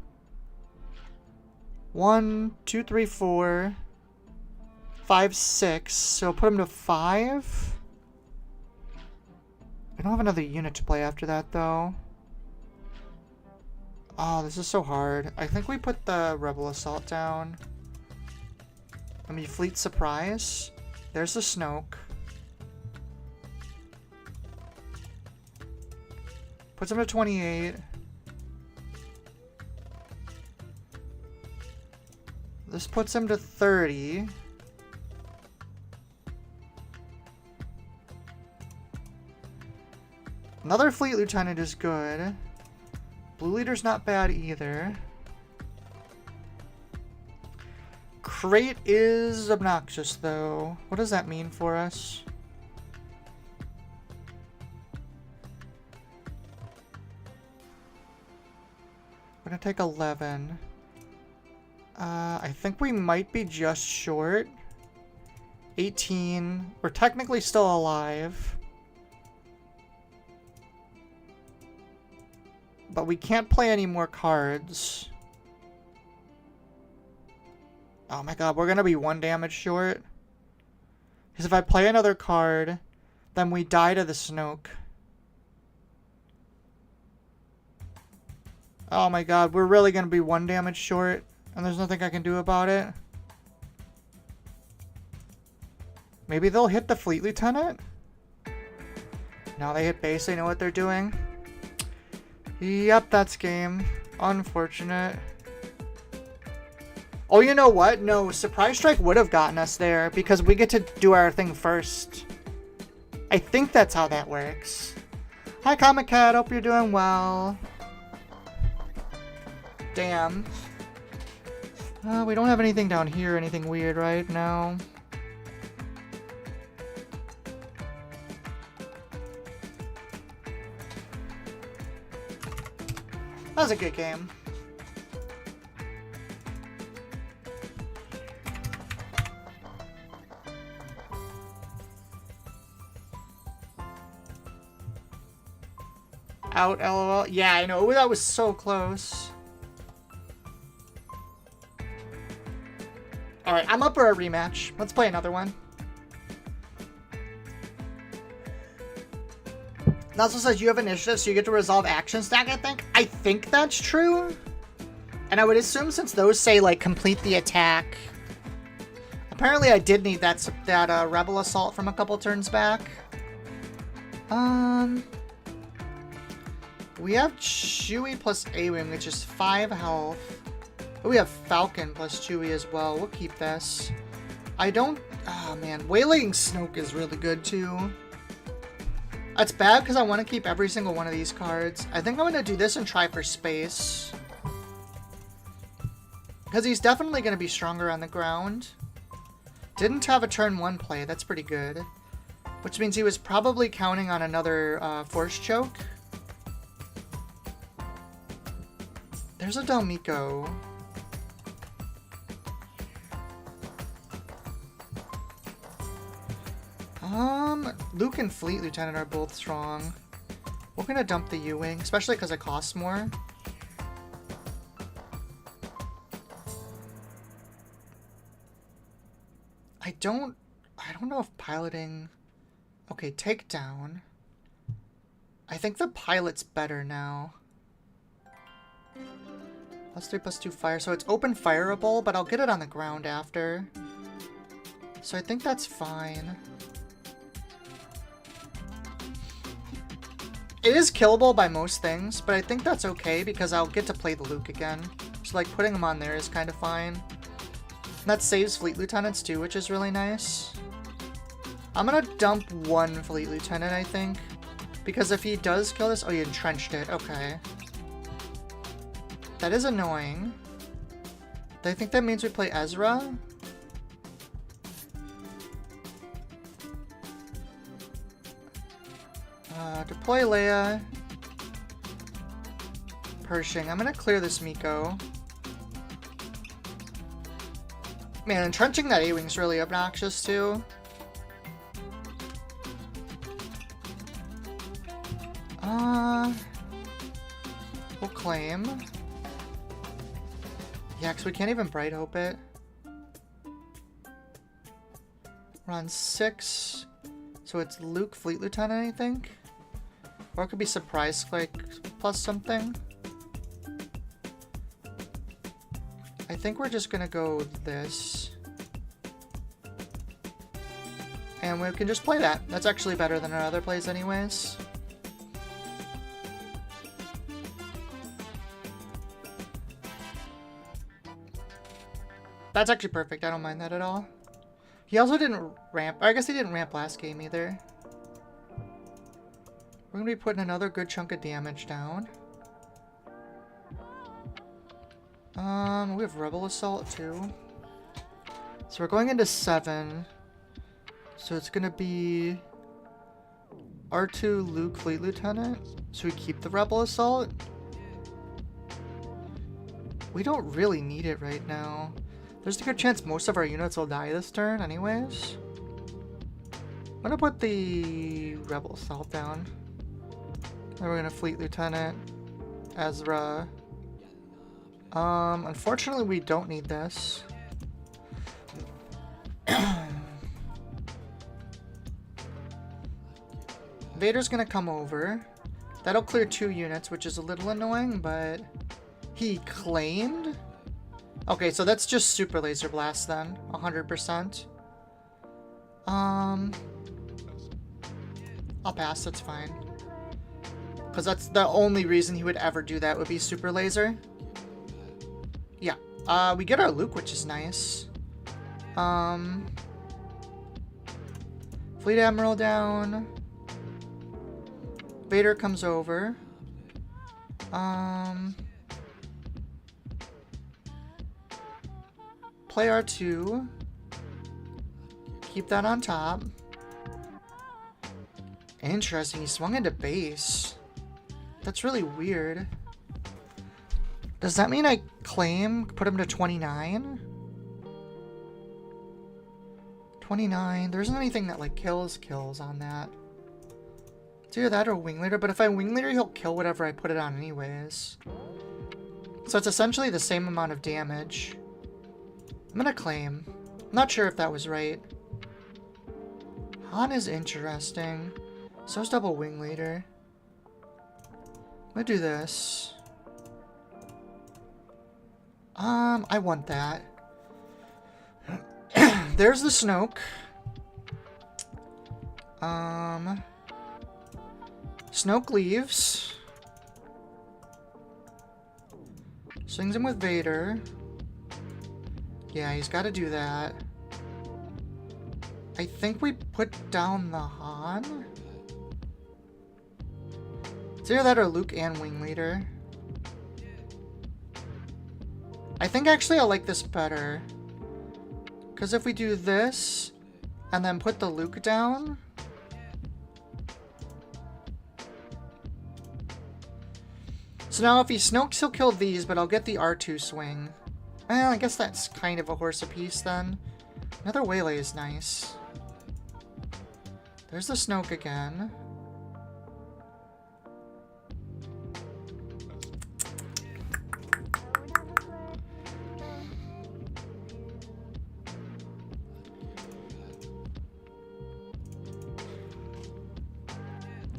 1, 2, 3, 4, 5, 6. So put him to 5. We don't have another unit to play after that, though. Oh, this is so hard. I think we put the Rebel Assault down. I mean, Fleet Surprise. There's the Snoke. Puts him to 28. This puts him to 30. Another Fleet Lieutenant is good. Blue Leader's not bad either. Crate is obnoxious, though. What does that mean for us? We're gonna take 11. I think we might be just short. 18. We're technically still alive. But we can't play any more cards. Oh my god, we're gonna be 1 damage short. Because if I play another card, then we die to the Snoke. Oh my god, we're really gonna be 1 damage short, and there's nothing I can do about it. Maybe they'll hit the Fleet Lieutenant? No, they hit base, they know what they're doing. Yep, that's game. Unfortunate. Oh, you know what? No, Surprise Strike would have gotten us there because we get to do our thing first. I think that's how that works. Hi, Comic Cat. Hope you're doing well. Damn. We don't have anything down here, anything weird right now. That was a good game. Out, LOL. Yeah, I know. That was so close. Alright, I'm up for a rematch. Let's play another one. It also says you have initiative, so you get to resolve action stack, I think. I think that's true. And I would assume since those say, like, complete the attack. Apparently I did need that Rebel Assault from a couple turns back. We have Chewie plus A-Wing, which is 5 health. Oh, we have Falcon plus Chewie as well. We'll keep this. I don't... Oh, man. Waylaying Snoke is really good, too. That's bad because I want to keep every single one of these cards. I think I'm going to do this and try for space. Because he's definitely going to be stronger on the ground. Didn't have a turn 1 play. That's pretty good. Which means he was probably counting on another Force Choke. There's a Delmico. Luke and Fleet Lieutenant are both strong. We're gonna dump the U-Wing, especially because it costs more. I don't know if piloting... Okay, takedown. I think the pilot's better now. +3/+2 fire. So it's open fireable, but I'll get it on the ground after. So I think that's fine. It is killable by most things, but I think that's okay because I'll get to play the Luke again. So like putting him on there is kind of fine. And that saves Fleet Lieutenants too, which is really nice. I'm gonna dump 1 Fleet Lieutenant, I think. Because if he does kill this... Oh, you entrenched it. Okay. That is annoying. Do I think that means we play Ezra? Deploy Leia. Pershing. I'm gonna clear this Miko. Man, entrenching that A-Wing's really obnoxious too. We'll claim. Yeah, because we can't even Bright Hope it. We're on 6. So it's Luke Fleet Lieutenant, I think. Or it could be Surprise, like, plus something. I think we're just gonna go this. And we can just play that. That's actually better than our other plays anyways. That's actually perfect. I don't mind that at all. He also didn't ramp. I guess he didn't ramp last game either. We're going to be putting another good chunk of damage down. We have Rebel Assault too. So we're going into 7. So it's going to be R2 Luke Fleet Lieutenant. So we keep the Rebel Assault. We don't really need it right now. There's a good chance most of our units will die this turn anyways. gonna put the Rebel Assault down. Then we're gonna Fleet Lieutenant Ezra. Unfortunately we don't need this. Vader's gonna come over. That'll clear 2 units, which is a little annoying, but he claimed? Okay, so that's just Super Laser Blast then, 100%. I'll pass, that's fine. Because that's the only reason he would ever do that, would be Super Laser. Yeah. We get our Luke, which is nice. Fleet Admiral down. Vader comes over. Play R2. Keep that on top. Interesting, he swung into base. That's really weird. Does that mean I claim, put him to 29? 29. There isn't anything that like kills on that. It's either that or Wing Leader, but if I Wing Leader, he'll kill whatever I put it on anyways. So it's essentially the same amount of damage. I'm gonna claim. I'm not sure if that was right. Han is interesting. So is double Wing Leader. I'm gonna do this. I want that. There's the Snoke. Snoke leaves. Swings him with Vader. Yeah, he's got to do that. I think we put down the Han. It's either that or Luke and Wing Leader. I think actually I like this better. Because if we do this, and then put the Luke down... So now if he Snokes, he'll kill these, but I'll get the R2 swing. Well, I guess that's kind of a horse apiece then. Another Waylay is nice. There's the Snoke again.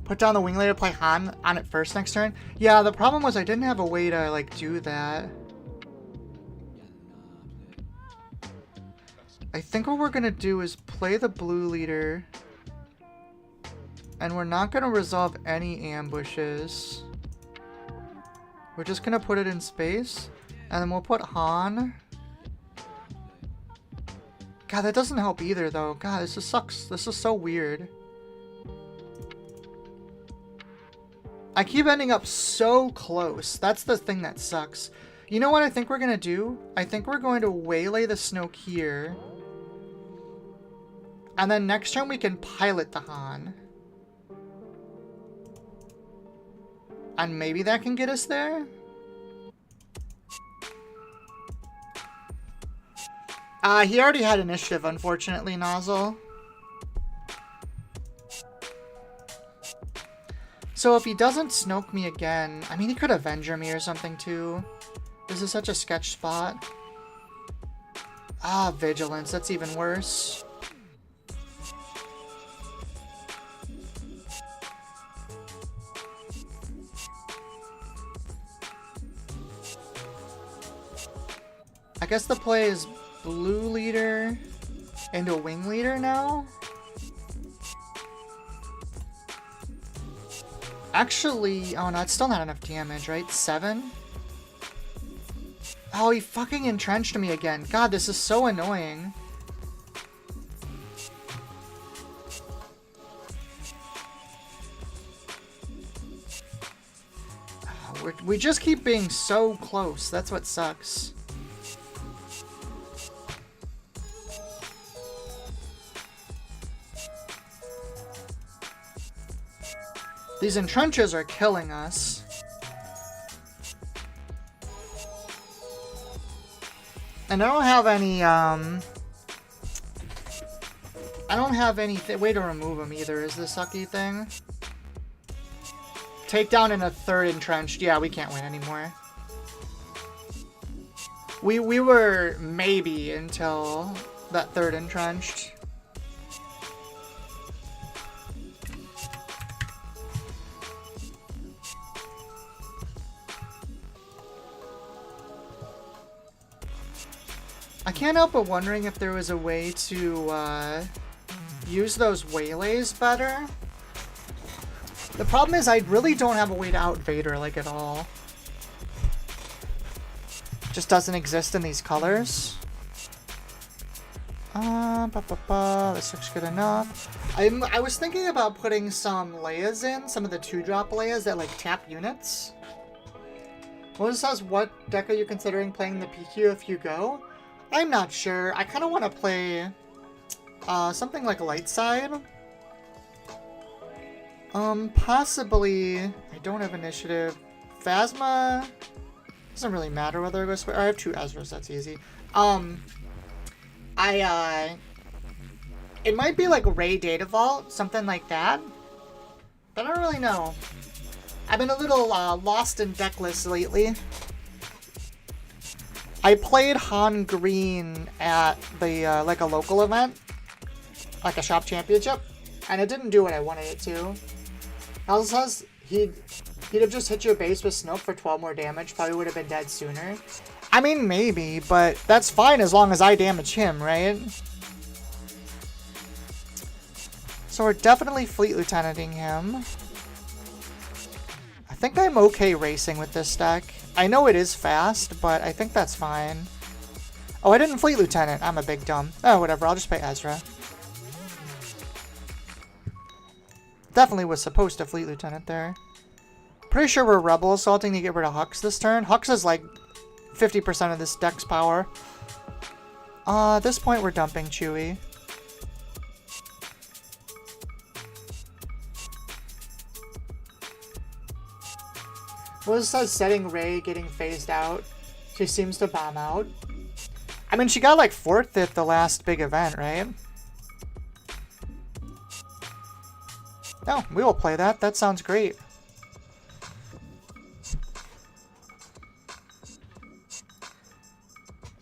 Put down the Wing Leader, play Han on it first next turn. Yeah, the problem was I didn't have a way to, like, do that. I think what we're going to do is play the Blue Leader. And we're not going to resolve any ambushes. We're just going to put it in space. And then we'll put Han. God, that doesn't help either, though. God, this just sucks. This is so weird. I keep ending up so close. That's the thing that sucks. You know what I think we're going to do? I think we're going to waylay the Snoke here. And then next turn we can pilot the Han. And maybe that can get us there? He already had initiative, unfortunately, Nozzle. So if he doesn't Snoke me again... I mean, he could Avenger me or something, too. This is such a sketch spot. Ah, Vigilance. That's even worse. I guess the play is Blue Leader into Wing Leader now? Actually, oh no, it's still not enough damage, right? 7? Oh, he fucking entrenched me again. God, this is so annoying. We just keep being so close. That's what sucks. These entrenches are killing us. And I don't have any, I don't have any way to remove him either, is the sucky thing. Take down in a third entrenched. Yeah, we can't win anymore. We were maybe until that third entrenched. I can't help but wondering if there was a way to use those waylays better. The problem is I really don't have a way to out Vader, like, at all. Just doesn't exist in these colors. This looks good enough. I was thinking about putting some Leias in, some of the 2-drop Leias that, like, tap units. Well, this says, what deck are you considering playing the PQ if you go? I'm not sure. I kind of want to play something like light side. Possibly. I don't have initiative. Phasma doesn't really matter whether I go square. I have 2 Ezras. That's easy. It might be like Ray Data Vault, something like that. But I don't really know. I've been a little lost in deck lists lately. I played Han Green at the like a local event, like a shop championship, and it didn't do what I wanted it to. Also says he'd have just hit your base with Snoke for 12 more damage, probably would have been dead sooner. I mean, maybe, but that's fine as long as I damage him, right? So we're definitely Fleet Lieutenanting him. I think I'm okay racing with this deck. I know it is fast, but I think that's fine. Oh, I didn't Fleet Lieutenant. I'm a big dumb. Oh, whatever. I'll just play Ezra. Definitely was supposed to Fleet Lieutenant there. Pretty sure we're Rebel Assaulting to get rid of Hux this turn. Hux is like 50% of this deck's power. At this point, we're dumping Chewie. Well, it says setting Rey getting phased out. She seems to bomb out. I mean, she got like 4th at the last big event, right? No, we will play that. That sounds great.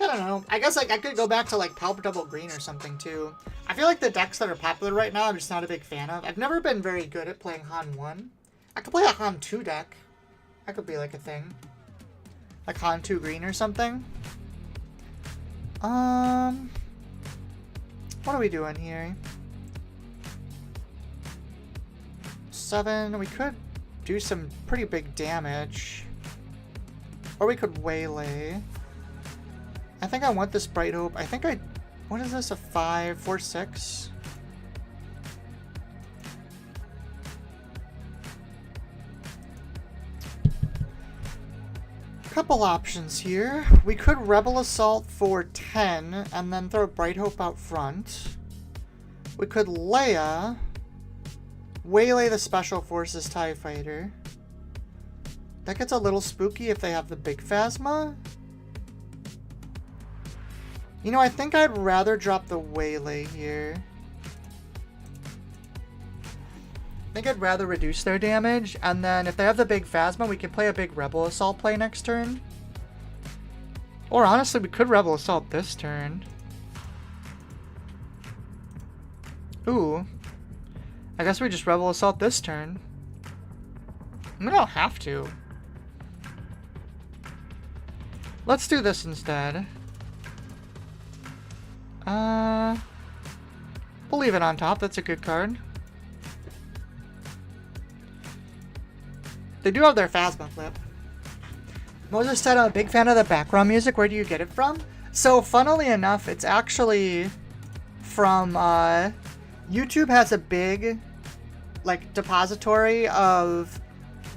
I don't know. I guess like I could go back to like Palpable Green or something too. I feel like the decks that are popular right now I'm just not a big fan of. I've never been very good at playing Han 1. I could play a Han 2 deck. That could be like a thing. Like Han 2 Green or something. What are we doing here? 7. We could do some pretty big damage. Or we could waylay. I think I want this Bright Hope. I think I... What is this? A 5, 4, 6? Couple options here. We could Rebel Assault for 10 and then throw Bright Hope out front. We could Leia, waylay the Special Forces TIE Fighter. That gets a little spooky if they have the big Phasma. You know, I think I'd rather drop the waylay here. I think I'd rather reduce their damage, and then if they have the big Phasma, we can play a big Rebel Assault play next turn. Or honestly, we could Rebel Assault this turn. Ooh. I guess we just Rebel Assault this turn. I mean, I don't have to. Let's do this instead. We'll leave it on top. That's a good card. They do have their Phasma flip. Moses said, I'm a big fan of the background music. Where do you get it from? So, funnily enough, it's actually from, YouTube has a big, like, depository of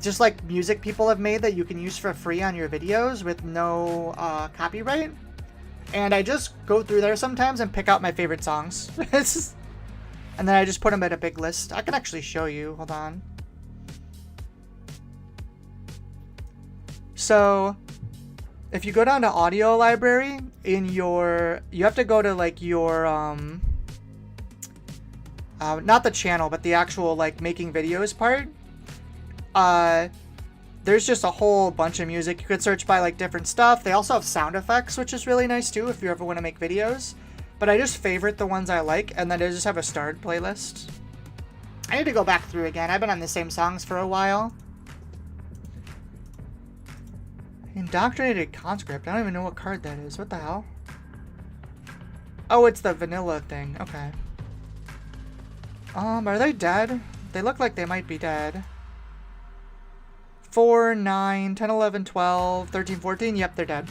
just, like, music people have made that you can use for free on your videos with no, copyright. And I just go through there sometimes and pick out my favorite songs. And then I just put them at a big list. I can actually show you. Hold on. So, if you go down to audio library, in your, you have to go to like your, not the channel, but the actual like making videos part, there's just a whole bunch of music. You could search by like different stuff. They also have sound effects, which is really nice too if you ever want to make videos. But I just favorite the ones I like, and then I just have a starred playlist. I need to go back through again. I've been on the same songs for a while. Indoctrinated conscript. I don't even know what card that is. What the hell? Oh, it's the vanilla thing. Okay. Are they dead? They look like they might be dead. 4, 9, 10, 11, 12, 13, 14. Yep, they're dead.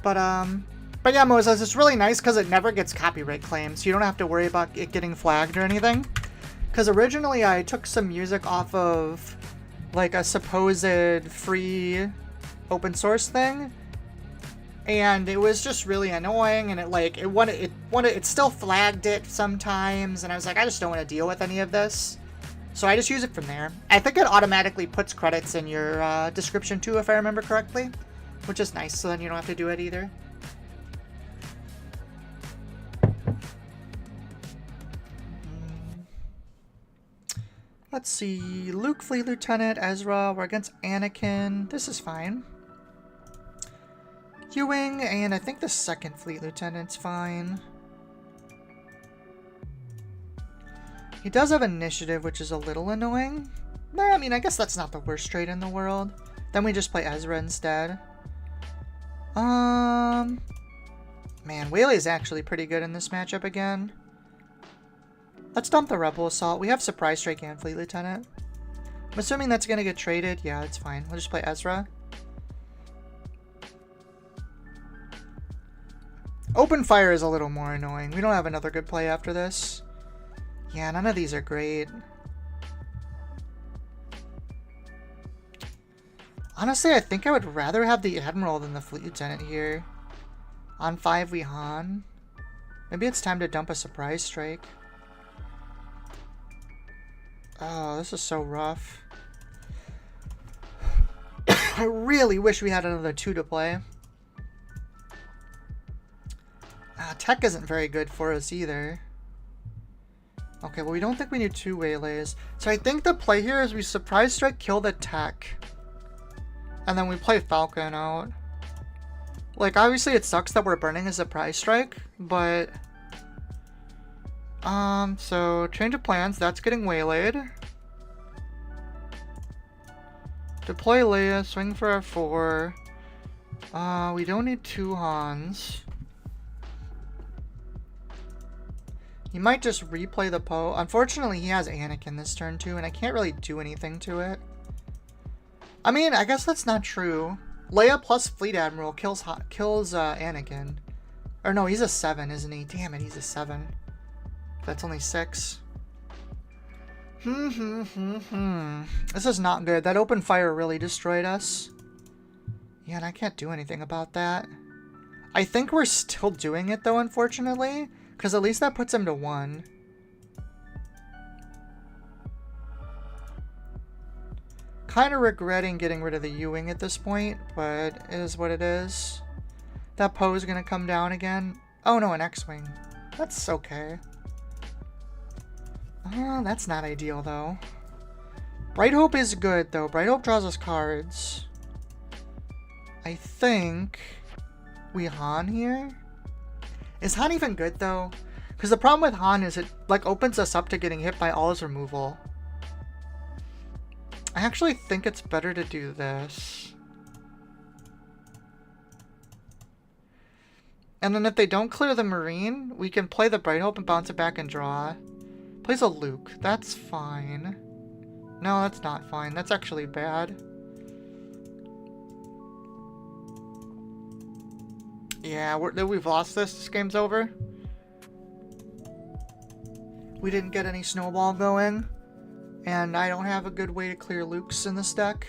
But yeah, Moses, it's really nice because it never gets copyright claims. So you don't have to worry about it getting flagged or anything. Because originally I took some music off of like a supposed free open source thing. And it was just really annoying, and it still flagged it sometimes, and I was like, I just don't want to deal with any of this. So I just use it from there. I think it automatically puts credits in your description too, if I remember correctly, which is nice, so then you don't have to do it either. Let's see, Luke, Fleet Lieutenant, Ezra, we're against Anakin. This is fine. Ewing, and I think the second Fleet Lieutenant's fine. He does have initiative, which is a little annoying. Nah, I mean, I guess that's not the worst trade in the world. Then we just play Ezra instead. Man, Whaley's actually pretty good in this matchup again. Let's dump the Rebel Assault. We have Surprise Strike and Fleet Lieutenant. I'm assuming that's going to get traded. Yeah, it's fine. We'll just play Ezra. Open fire is a little more annoying. We don't have another good play after this. Yeah, none of these are great. Honestly, I think I would rather have the Admiral than the Fleet Lieutenant here. On 5, we Han. Maybe it's time to dump a Surprise Strike. Oh, this is so rough. I really wish we had another 2 to play. Tech isn't very good for us either. Okay, well, we don't think we need 2 waylays. So I think the play here is we Surprise Strike, kill the tech. And then we play Falcon out. Like, obviously it sucks that we're burning a Surprise Strike, but... so change of plans. That's getting waylaid. Deploy Leia, swing for our 4. We don't need 2 Hans. He might just replay the Poe. Unfortunately, he has Anakin this turn too, and I can't really do anything to it. I mean, I guess that's not true. Leia plus Fleet Admiral kills Anakin. Or no, he's a 7, isn't he? Damn it, he's a 7. That's only 6. This is not good. That open fire really destroyed us. Yeah, and I can't do anything about that. I think we're still doing it though, unfortunately. Because at least that puts him to 1. Kind of regretting getting rid of the Ewing at this point, but it is what it is. That Poe is going to come down again. Oh no, an X-Wing. That's okay. That's not ideal though. Bright Hope is good though. Bright Hope draws us cards. I think we Han here. Is Han even good though? Because the problem with Han is it like opens us up to getting hit by all his removal. I actually think it's better to do this. And then if they don't clear the Marine, we can play the Bright Hope and bounce it back and draw. Plays a Luke. That's fine. No, that's not fine. That's actually bad. Yeah, we've lost this. This game's over. We didn't get any snowball going. And I don't have a good way to clear Lukes in this deck.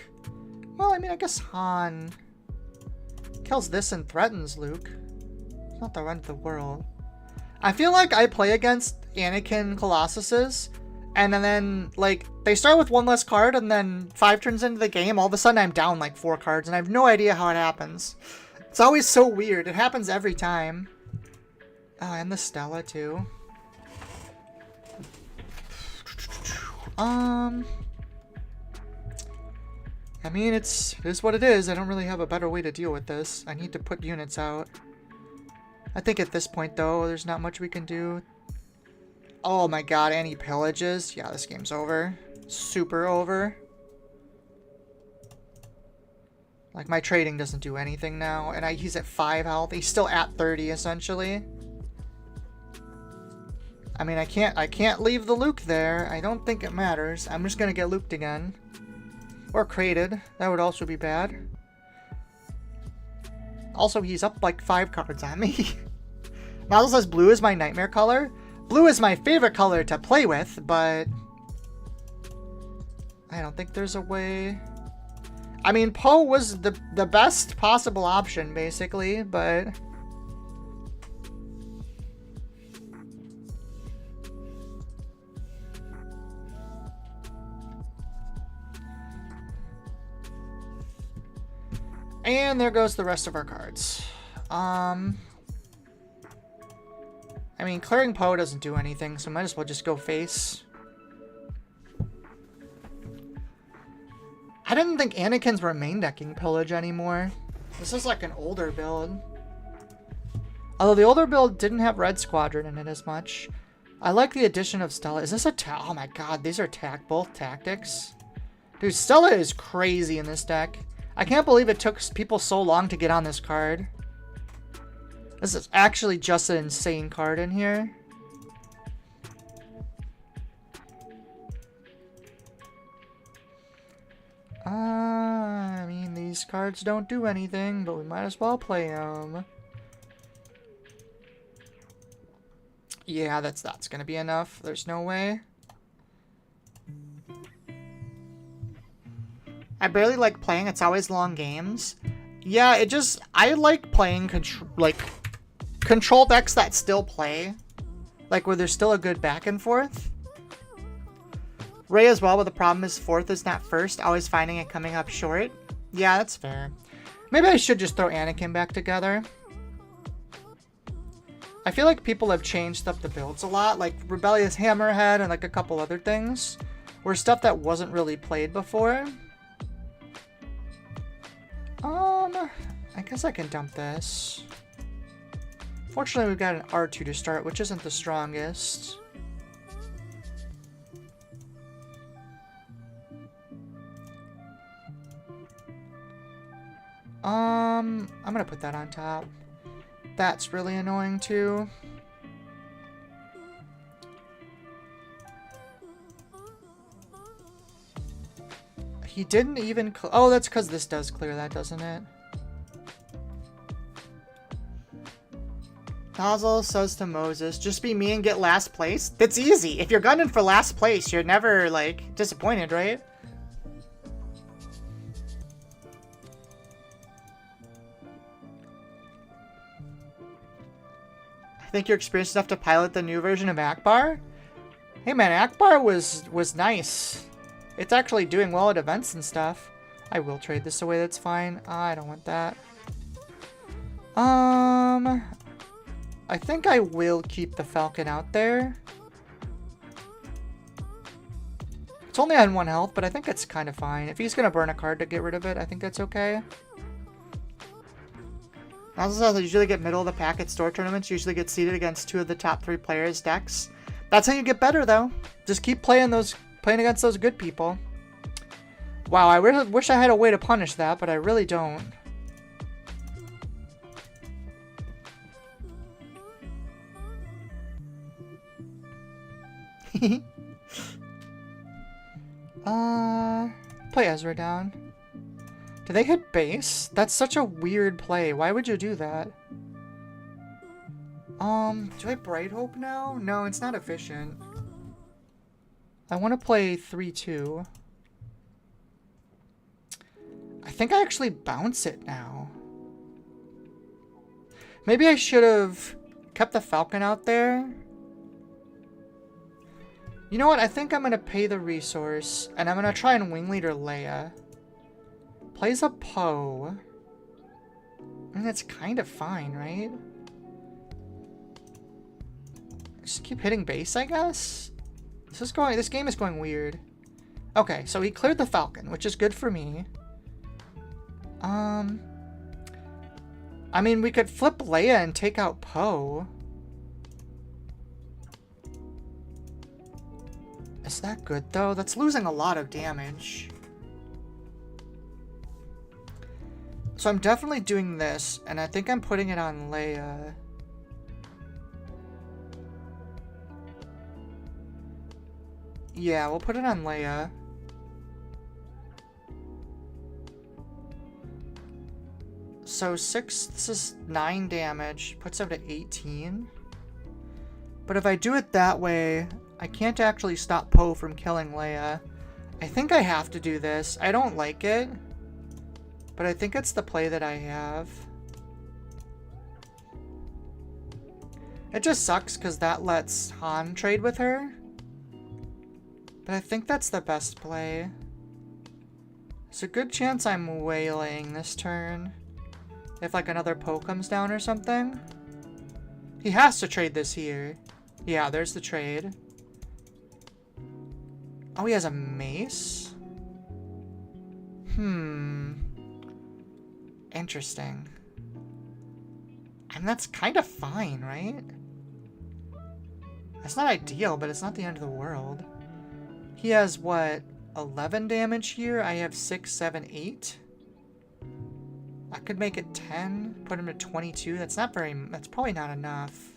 Well, I mean, I guess Han kills this and threatens Luke. It's not the end of the world. I feel like I play against Anakin Colossuses, And then, like, they start with one less card, and then 5 turns into the game, all of a sudden I'm down, like, 4 cards, and I have no idea how it happens. It's always so weird. It happens every time. Oh, and the Stella, too. I mean, it is what it is. I don't really have a better way to deal with this. I need to put units out. I think at this point, though, there's not much we can do. Oh my god, any pillages? Yeah, this game's over. Super over. Like, my trading doesn't do anything now, and he's at 5 health. He's still at 30, essentially. I mean, I can't leave the Luke there. I don't think it matters. I'm just gonna get Luked again. Or created. That would also be bad. Also, he's up like 5 cards on me. Mazel says blue is my nightmare color. Blue is my favorite color to play with, but I don't think there's a way. I mean, Poe was the best possible option, basically, but and there goes the rest of our cards. I mean, clearing Poe doesn't do anything, so might as well just go face. I didn't think Anakin's were main decking Pillage anymore. This is like an older build. Although the older build didn't have Red Squadron in it as much. I like the addition of Stella. Is this a oh my god, these are both tactics. Dude, Stella is crazy in this deck. I can't believe it took people so long to get on this card. This is actually just an insane card in here. I mean, these cards don't do anything, but we might as well play them. Yeah, that's gonna be enough. There's no way. I barely like playing. It's always long games. Yeah, I like playing control decks that still play. Like, where there's still a good back and forth. Rey as well, but the problem is 4th is not 1st. Always finding it coming up short. Yeah, that's fair. Maybe I should just throw Anakin back together. I feel like people have changed up the builds a lot. Like, Rebellious Hammerhead and, like, a couple other things. Were stuff that wasn't really played before. I guess I can dump this. Fortunately, we've got an R2 to start, which isn't the strongest. I'm gonna put that on top. That's really annoying too. He didn't even oh, that's because this does clear that, doesn't it? Nozzle says to Moses, just be me and get last place. That's easy. If you're gunning for last place, you're never, like, disappointed, right? I think you're experienced enough to pilot the new version of Akbar? Hey man, Akbar was nice. It's actually doing well at events and stuff. I will trade this away, that's fine. I don't want that. I think I will keep the Falcon out there. It's only on 1 health, but I think it's kind of fine. If he's going to burn a card to get rid of it, I think that's okay. Also, I usually get middle of the pack at store tournaments. Usually get seeded against 2 of the top 3 players' decks. That's how you get better, though. Just keep playing against those good people. Wow, I really wish I had a way to punish that, but I really don't. Play Ezra down. Do they hit base? That's such a weird play. Why would you do that? Do I Bright Hope now? No, it's not efficient. I want to play 3-2. I think I actually bounce it now. Maybe I should have kept the Falcon out there. You know what? I think I'm going to pay the resource, and I'm going to try and wing leader Leia. Plays a Poe. I mean, that's kind of fine, right? Just keep hitting base, I guess? This game is going weird. Okay, so he cleared the Falcon, which is good for me. I mean, we could flip Leia and take out Poe. Is that good, though? That's losing a lot of damage. So I'm definitely doing this, and I think I'm putting it on Leia. Yeah, we'll put it on Leia. So this is 9 damage, puts up to 18. But if I do it that way, I can't actually stop Poe from killing Leia. I think I have to do this. I don't like it, but I think it's the play that I have. It just sucks because that lets Han trade with her. But I think that's the best play. There's a good chance I'm waylaying this turn. If like another Poe comes down or something. He has to trade this here. Yeah, there's the trade. Oh, he has a mace? Interesting. And that's kind of fine, right? It's not ideal, but it's not the end of the world. He has, what, 11 damage here? I have 6, 7, 8. I could make it 10, put him to 22. That's probably not enough.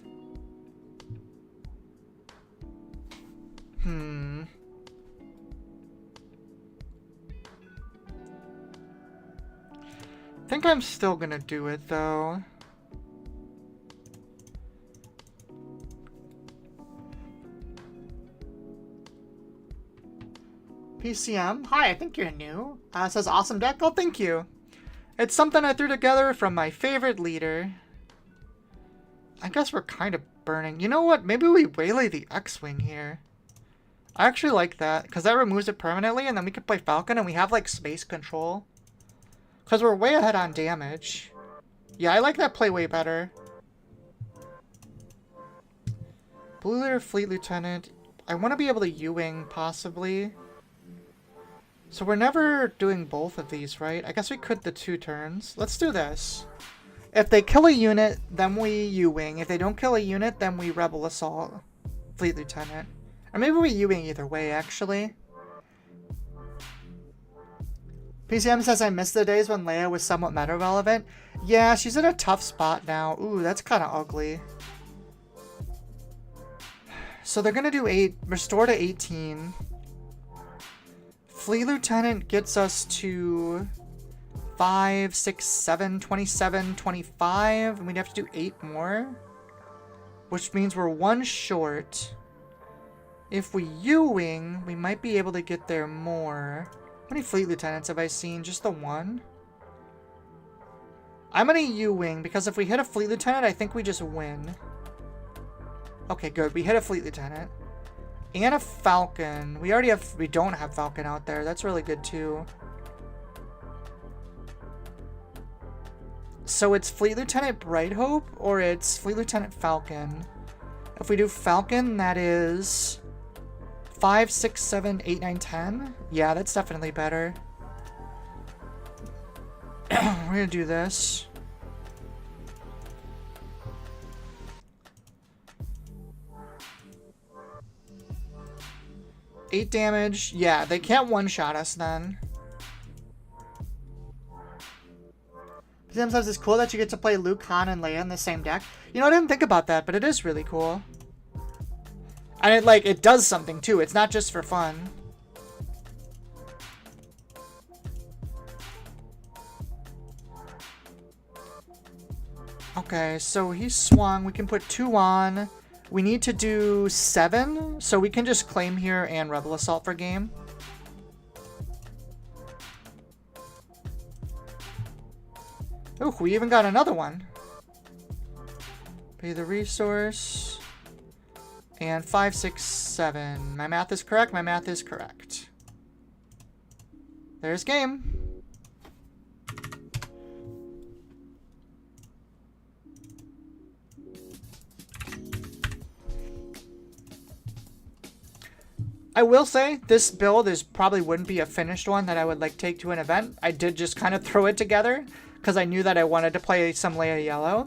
I think I'm still gonna do it, though. PCM, hi, I think you're new. Says awesome deck. Oh, thank you. It's something I threw together from my favorite leader. I guess we're kind of burning. You know what? Maybe we waylay the X-Wing here. I actually like that, because that removes it permanently, and then we can play Falcon, and we have, like, space control. Because we're way ahead on damage. Yeah, I like that play way better. Blue Leader, Fleet Lieutenant. I want to be able to U-Wing, possibly. So we're never doing both of these, right? I guess we could the 2 turns. Let's do this. If they kill a unit, then we U-Wing. If they don't kill a unit, then we Rebel Assault. Fleet Lieutenant. Or maybe we U-Wing either way, actually. PCM says, I miss the days when Leia was somewhat meta relevant. Yeah, she's in a tough spot now. Ooh, that's kind of ugly. So they're going to do restore to 18. Fleet Lieutenant gets us to 5, 6, 7, 27, 25. And we'd have to do 8 more. Which means we're 1 short. If we U-Wing, we might be able to get there more. How many Fleet Lieutenants have I seen? Just the 1? I'm gonna U-Wing, because if we hit a Fleet Lieutenant, I think we just win. Okay, good. We hit a Fleet Lieutenant. And a Falcon. We don't have Falcon out there. That's really good, too. So it's Fleet Lieutenant Bright Hope, or it's Fleet Lieutenant Falcon. If we do Falcon, that is 5, 6, 7, 8, 9, 10. Yeah, that's definitely better. We're gonna do this. Eight damage. Yeah, they can't one-shot us then. Sam says it's cool that you get to play Luke, Han, and Leia in the same deck. You know, I didn't think about that, but it is really cool. And it does something too. It's not just for fun. Okay, so he swung. We can put 2 on. We need to do 7, so we can just claim here and Rebel Assault for game. Oh, we even got another one. Pay the resource. And 5, 6, 7. My math is correct. My math is correct. There's game. I will say this build probably wouldn't be a finished one that I would like take to an event. I did just kind of throw it together because I knew that I wanted to play some Leia yellow.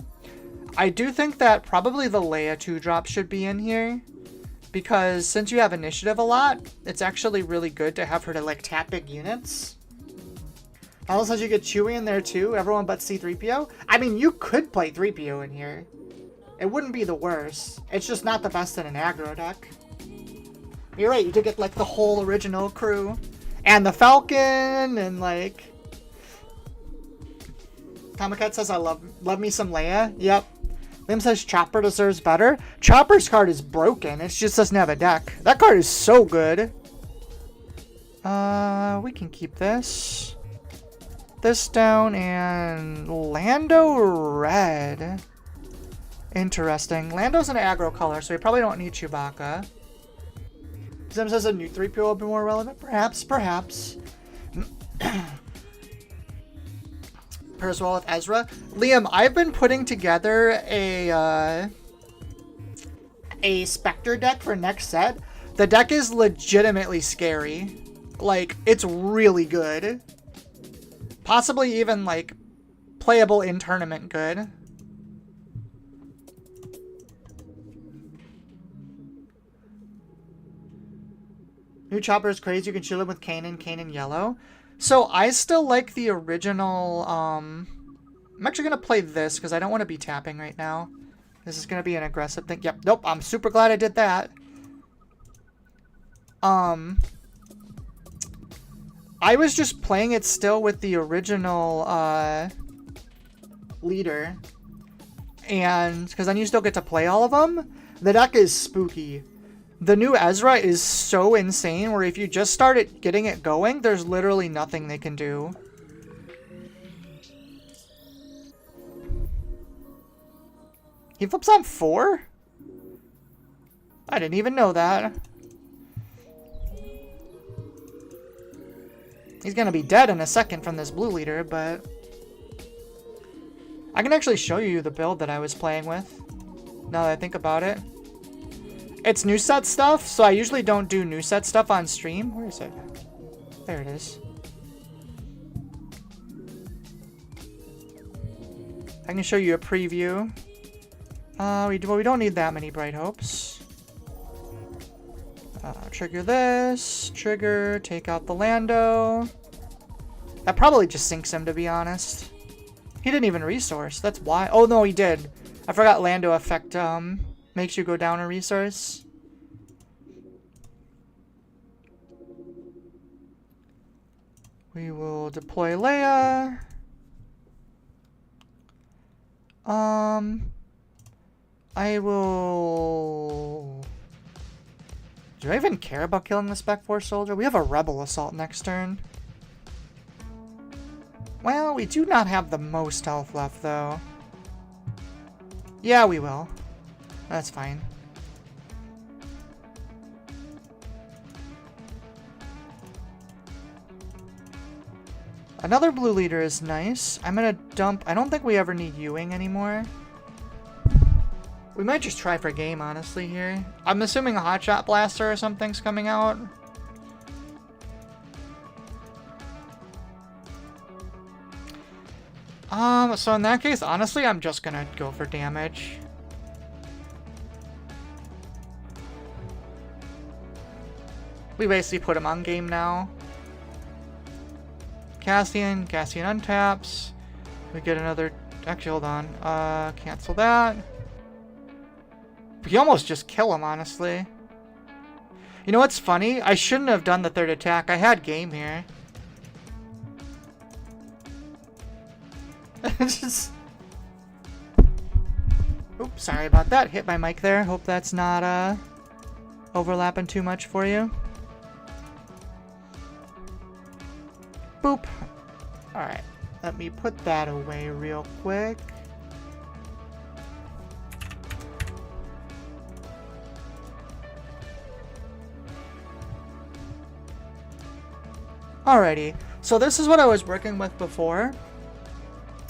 I do think that probably the Leia 2-drop should be in here because since you have initiative a lot, it's actually really good to have her to like tap big units. Also says you get Chewie in there too, everyone but C-3PO. I mean, you could play 3PO in here. It wouldn't be the worst. It's just not the best in an aggro deck. You're right, you did get like the whole original crew. And the Falcon and like... Tomacat says I love me some Leia. Yep. Liam says Chopper deserves better. Chopper's card is broken. It just doesn't have a deck. That card is so good. We can keep this. This down and Lando red. Interesting. Lando's an aggro color, so we probably don't need Chewbacca. Zim says a new 3PO will be more relevant. Perhaps, perhaps. Pairs well with Ezra. Liam, I've been putting together a Spectre deck for next set. The deck is legitimately scary. Like, it's really good. Possibly even, like, playable in tournament good. New Chopper is crazy. You can chill him with Kanan yellow. So I still like the original. I'm actually going to play this because I don't want to be tapping right now. This is going to be an aggressive thing. Yep. Nope. I'm super glad I did that. I was just playing it still with the original leader. And because then you still get to play all of them. The deck is spooky. The new Ezra is so insane where if you just start getting it going, there's literally nothing they can do. He flips on 4? I didn't even know that. He's gonna be dead in a second from this blue leader, but... I can actually show you the build that I was playing with, now that I think about it. It's new set stuff, so I usually don't do new set stuff on stream. Where is it? There it is. I can show you a preview. We don't need that many Bright Hopes. Trigger this. Trigger. Take out the Lando. That probably just sinks him, to be honest. He didn't even resource. That's why. Oh, no, he did. I forgot Lando effect, makes you go down a resource. We will deploy Leia. I will... Do I even care about killing the Spec Force soldier? We have a Rebel Assault next turn. Well, we do not have the most health left, though. Yeah, we will. That's fine. Another blue leader is nice. I'm gonna dump... I don't think we ever need Ewing anymore. We might just try for game, honestly, here. I'm assuming a Hotshot Blaster or something's coming out. So in that case, honestly, I'm just gonna go for damage. We basically put him on game now. Cassian untaps. We get another... Actually, hold on. Cancel that. We almost just kill him, honestly. You know what's funny? I shouldn't have done the third attack. I had game here. Just... Oops, sorry about that. Hit my mic there. Hope that's not overlapping too much for you. Boop. Alright, let me put that away real quick. Alrighty, so this is what I was working with before.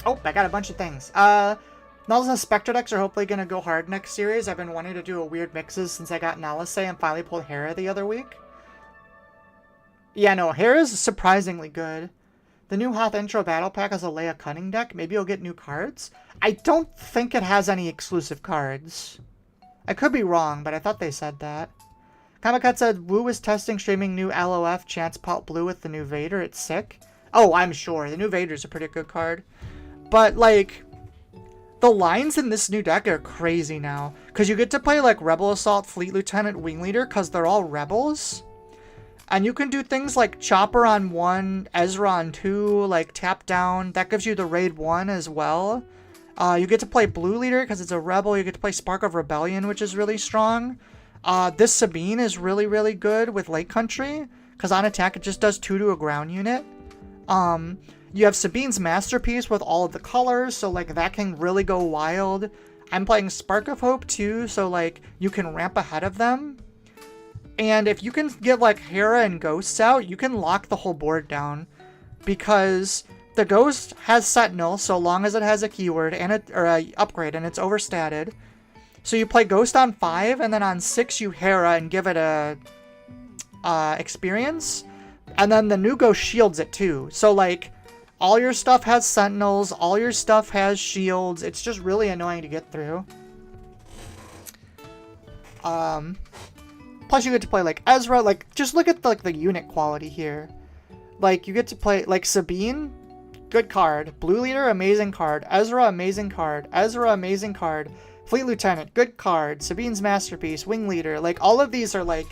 Oh, I got a bunch of things. Nalisa Spectre decks are hopefully going to go hard next series. I've been wanting to do a weird mixes since I got Nalisa and finally pulled Hera the other week. Yeah, no, Hera's surprisingly good. The new Hoth Intro Battle Pack has a Leia Cunning deck. Maybe you'll get new cards. I don't think it has any exclusive cards. I could be wrong, but I thought they said that. Kamakat said, Wu is testing streaming new LOF Chance Pot Blue with the new Vader. It's sick. Oh, I'm sure. The new Vader's a pretty good card. But, like, the lines in this new deck are crazy now. Because you get to play, like, Rebel Assault, Fleet Lieutenant, Wing Leader, because they're all Rebels. And you can do things like Chopper on 1, Ezra on 2, like, tap down. That gives you the Raid 1 as well. You get to play Blue Leader because it's a Rebel. You get to play Spark of Rebellion, which is really strong. This Sabine is really, really good with Lake Country, because on attack it just does 2 to a ground unit. You have Sabine's Masterpiece with all of the colors, so like that can really go wild. I'm playing Spark of Hope too, so like you can ramp ahead of them. And if you can get like Hera and Ghosts out, you can lock the whole board down, because the Ghost has Sentinel so long as it has a keyword and a upgrade and it's overstated. So you play Ghost on 5, and then on 6 you Hera and give it a experience. And then the new Ghost shields it too. So like, all your stuff has Sentinels, all your stuff has shields. It's just really annoying to get through. Plus you get to play like Ezra. Like, just look at like the unit quality here. Like, you get to play like Sabine, good card. Blue Leader, amazing card. Ezra, amazing card. Ezra, amazing card. Fleet Lieutenant, good card. Sabine's Masterpiece, Wing Leader. Like, all of these are like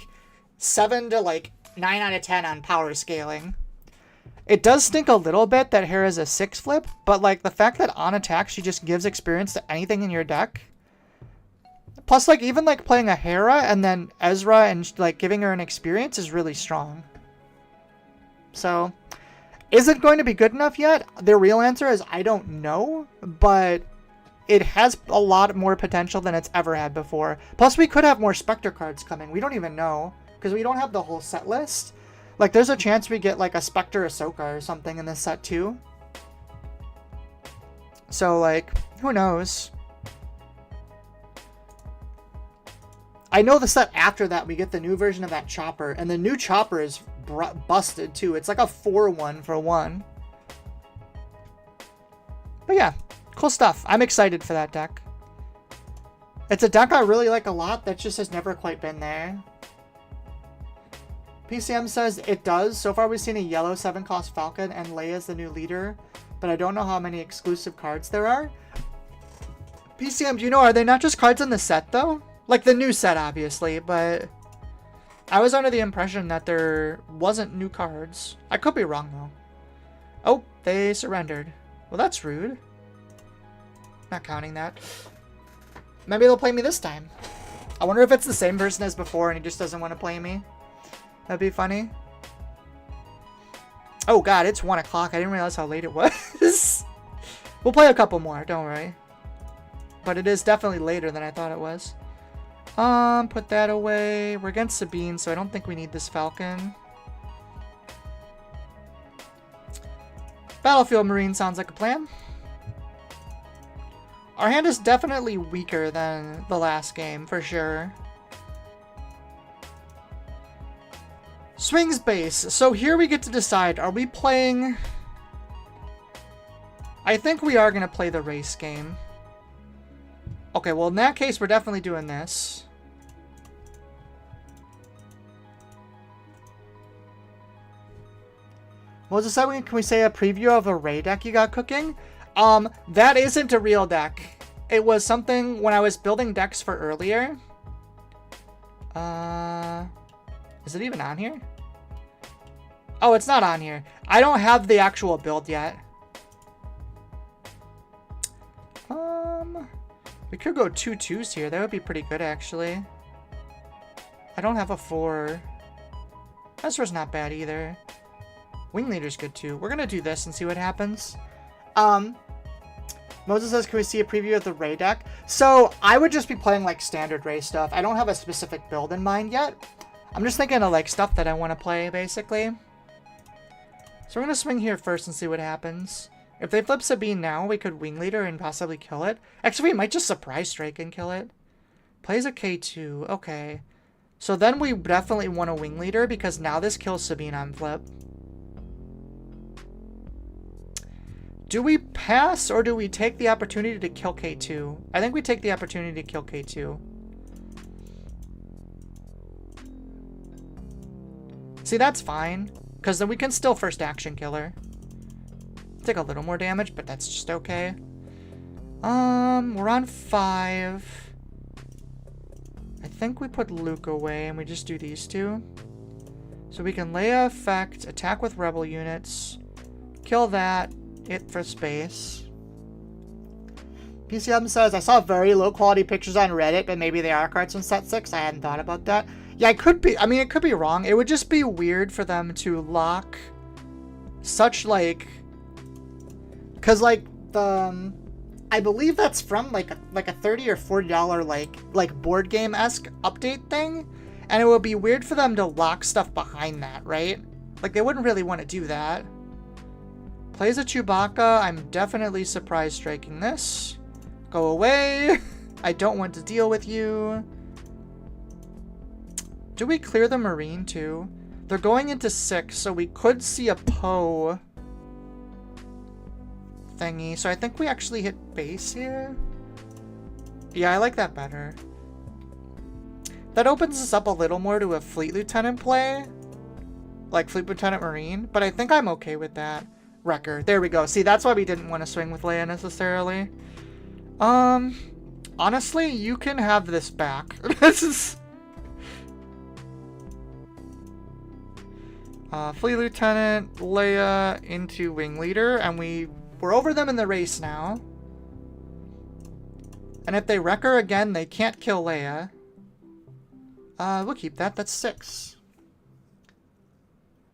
7 to like 9 out of 10 on power scaling. It does stink a little bit that Hera's a 6 flip, but like the fact that on attack she just gives experience to anything in your deck. Plus, like, even like playing a Hera and then Ezra and like giving her an experience is really strong. So, is it going to be good enough yet? The real answer is I don't know, but it has a lot more potential than it's ever had before. Plus, we could have more Spectre cards coming. We don't even know, because we don't have the whole set list. Like, there's a chance we get, like, a Spectre Ahsoka or something in this set, too. So, like, who knows? I know the set after that, we get the new version of that Chopper, and the new Chopper is busted, too. It's like a 4-1 for 1. But yeah. Cool stuff. I'm excited for that deck. It's a deck I really like a lot that just has never quite been there. PCM says it does. So far we've seen a yellow 7-cost Falcon and Leia's the new leader, but I don't know how many exclusive cards there are. PCM, do you know, are they not just cards in the set though? Like the new set obviously, but I was under the impression that there wasn't new cards. I could be wrong though. Oh, they surrendered. Well, that's rude. Not counting that. Maybe they'll play me this time. I wonder if it's the same person as before and he just doesn't want to play me. That'd be funny. Oh god, it's 1 o'clock. I didn't realize how late it was. We'll play a couple more, don't worry. But it is definitely later than I thought it was. Put that away. We're against Sabine, so I don't think we need this Falcon. Battlefield Marine sounds like a plan. Our hand is definitely weaker than the last game, for sure. Swings base. So here we get to decide, are we playing... I think we are going to play the race game. Okay, well in that case, we're definitely doing this. What was it say? Can we say a preview of a Ray deck you got cooking? That isn't a real deck. It was something when I was building decks for earlier. Is it even on here? Oh, it's not on here. I don't have the actual build yet. We could go 2 2s here. That would be pretty good, actually. I don't have a 4. Ezra's not bad either. Wing Leader's good too. We're gonna do this and see what happens. Moses says, can we see a preview of the Ray deck? So, I would just be playing, like, standard Ray stuff. I don't have a specific build in mind yet. I'm just thinking of, like, stuff that I want to play, basically. So we're going to swing here first and see what happens. If they flip Sabine now, we could Wing Leader and possibly kill it. Actually, we might just Surprise Strike and kill it. Plays a K2. Okay. So then we definitely want a Wing Leader because now this kills Sabine on flip. Do we pass or do we take the opportunity to kill K2? I think we take the opportunity to kill K2. See, that's fine. Because then we can still first action kill her. Take a little more damage, but that's just okay. We're on 5. I think we put Luke away and we just do these two. So we can Leia effect, attack with rebel units, kill that, hit for space. PCM says, I saw very low quality pictures on Reddit, but maybe they are cards in set 6. I hadn't thought about that. Yeah, it could be. I mean, it could be wrong. It would just be weird for them to lock such, like... Because, like, the... I believe that's from, like a $30 or $40, like board game-esque update thing. And it would be weird for them to lock stuff behind that, right? Like, they wouldn't really want to do that. Plays a Chewbacca. I'm definitely surprise striking this. Go away. I don't want to deal with you. Do we clear the Marine too? They're going into 6, so we could see a Poe thingy. So I think we actually hit base here. Yeah, I like that better. That opens us up a little more to a Fleet Lieutenant play. Like Fleet Lieutenant Marine. But I think I'm okay with that. Wrecker. There we go. See, that's why we didn't want to swing with Leia necessarily. Honestly, you can have this back. This is... Fleet Lieutenant, Leia into Wing Leader, and we're over them in the race now. And if they wreck her again, they can't kill Leia. We'll keep that. That's 6.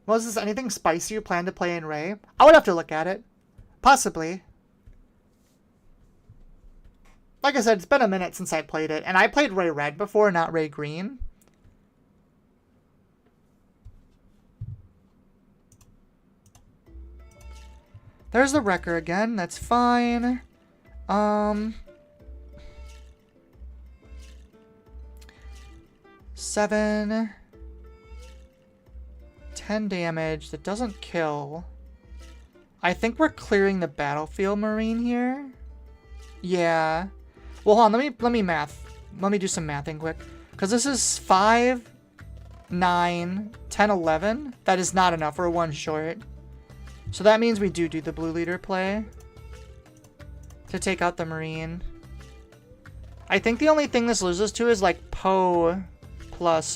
Was this anything spicy you plan to play in Rey? I would have to look at it. Possibly. Like I said, it's been a minute since I played it, and I played Rey Red before, not Rey Green. There's the Wrecker again. That's fine. 7. 10 damage. That doesn't kill. I think we're clearing the battlefield Marine here. Yeah. Well, hold on. Let me math. Let me do some mathing quick. Because this is 5, 9, 10, 11. That is not enough. We're 1 short. So that means we do the blue leader play to take out the Marine. I think the only thing this loses to is like Poe plus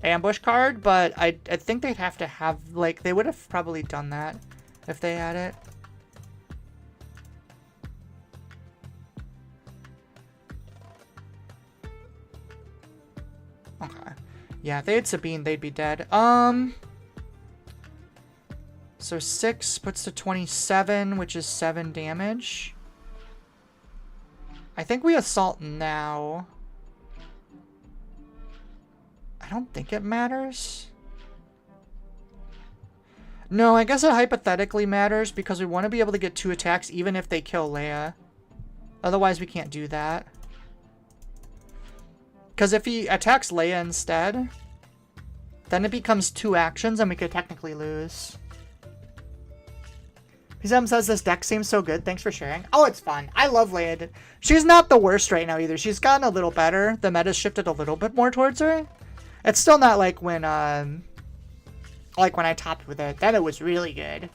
ambush card, but I think they'd have to have, like, they would have probably done that if they had it. Okay. Yeah, if they had Sabine, they'd be dead. So 6 puts to 27, which is 7 damage. I think we assault now. I don't think it matters. No, I guess it hypothetically matters because we want to be able to get 2 attacks even if they kill Leia. Otherwise, we can't do that. Because if he attacks Leia instead, then it becomes 2 actions and we could technically lose. PZM says this deck seems so good. Thanks for sharing. Oh, it's fun. I love Leia. She's not the worst right now either. She's gotten a little better. The meta's shifted a little bit more towards her. It's still not like when I topped with it. Then it was really good.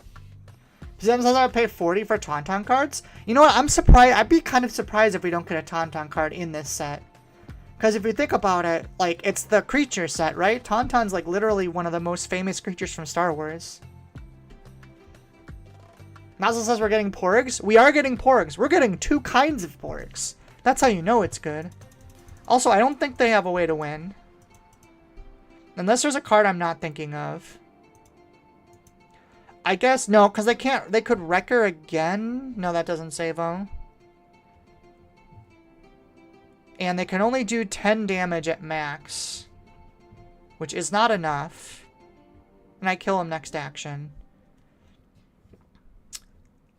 PZM says I would pay 40 for Tauntaun cards. You know what? I'm surprised. I'd be kind of surprised if we don't get a Tauntaun card in this set. Because if you think about it, like, it's the creature set, right? Tauntaun's like literally one of the most famous creatures from Star Wars. Mazel says we're getting Porgs. We are getting Porgs. We're getting 2 kinds of Porgs. That's how you know it's good. Also, I don't think they have a way to win. Unless there's a card I'm not thinking of. I guess, no, because they can't, they could wreck her again. No, that doesn't save them. And they can only do 10 damage at max. Which is not enough. and I kill him next action.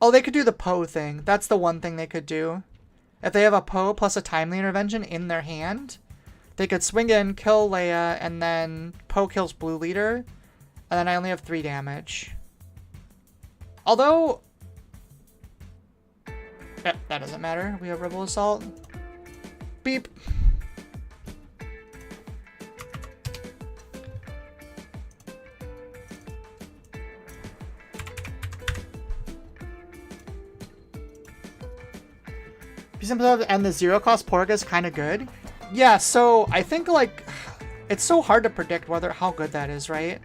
Oh, they could do the Poe thing. That's the one thing they could do. If they have a Poe plus a timely intervention in their hand, they could swing in, kill Leia, and then Poe kills Blue Leader, and then I only have 3 damage. Although... yeah, that doesn't matter. We have Rebel Assault. Beep. And the 0-cost Porg is kind of good. Yeah, so I think, like, it's so hard to predict how good that is, right?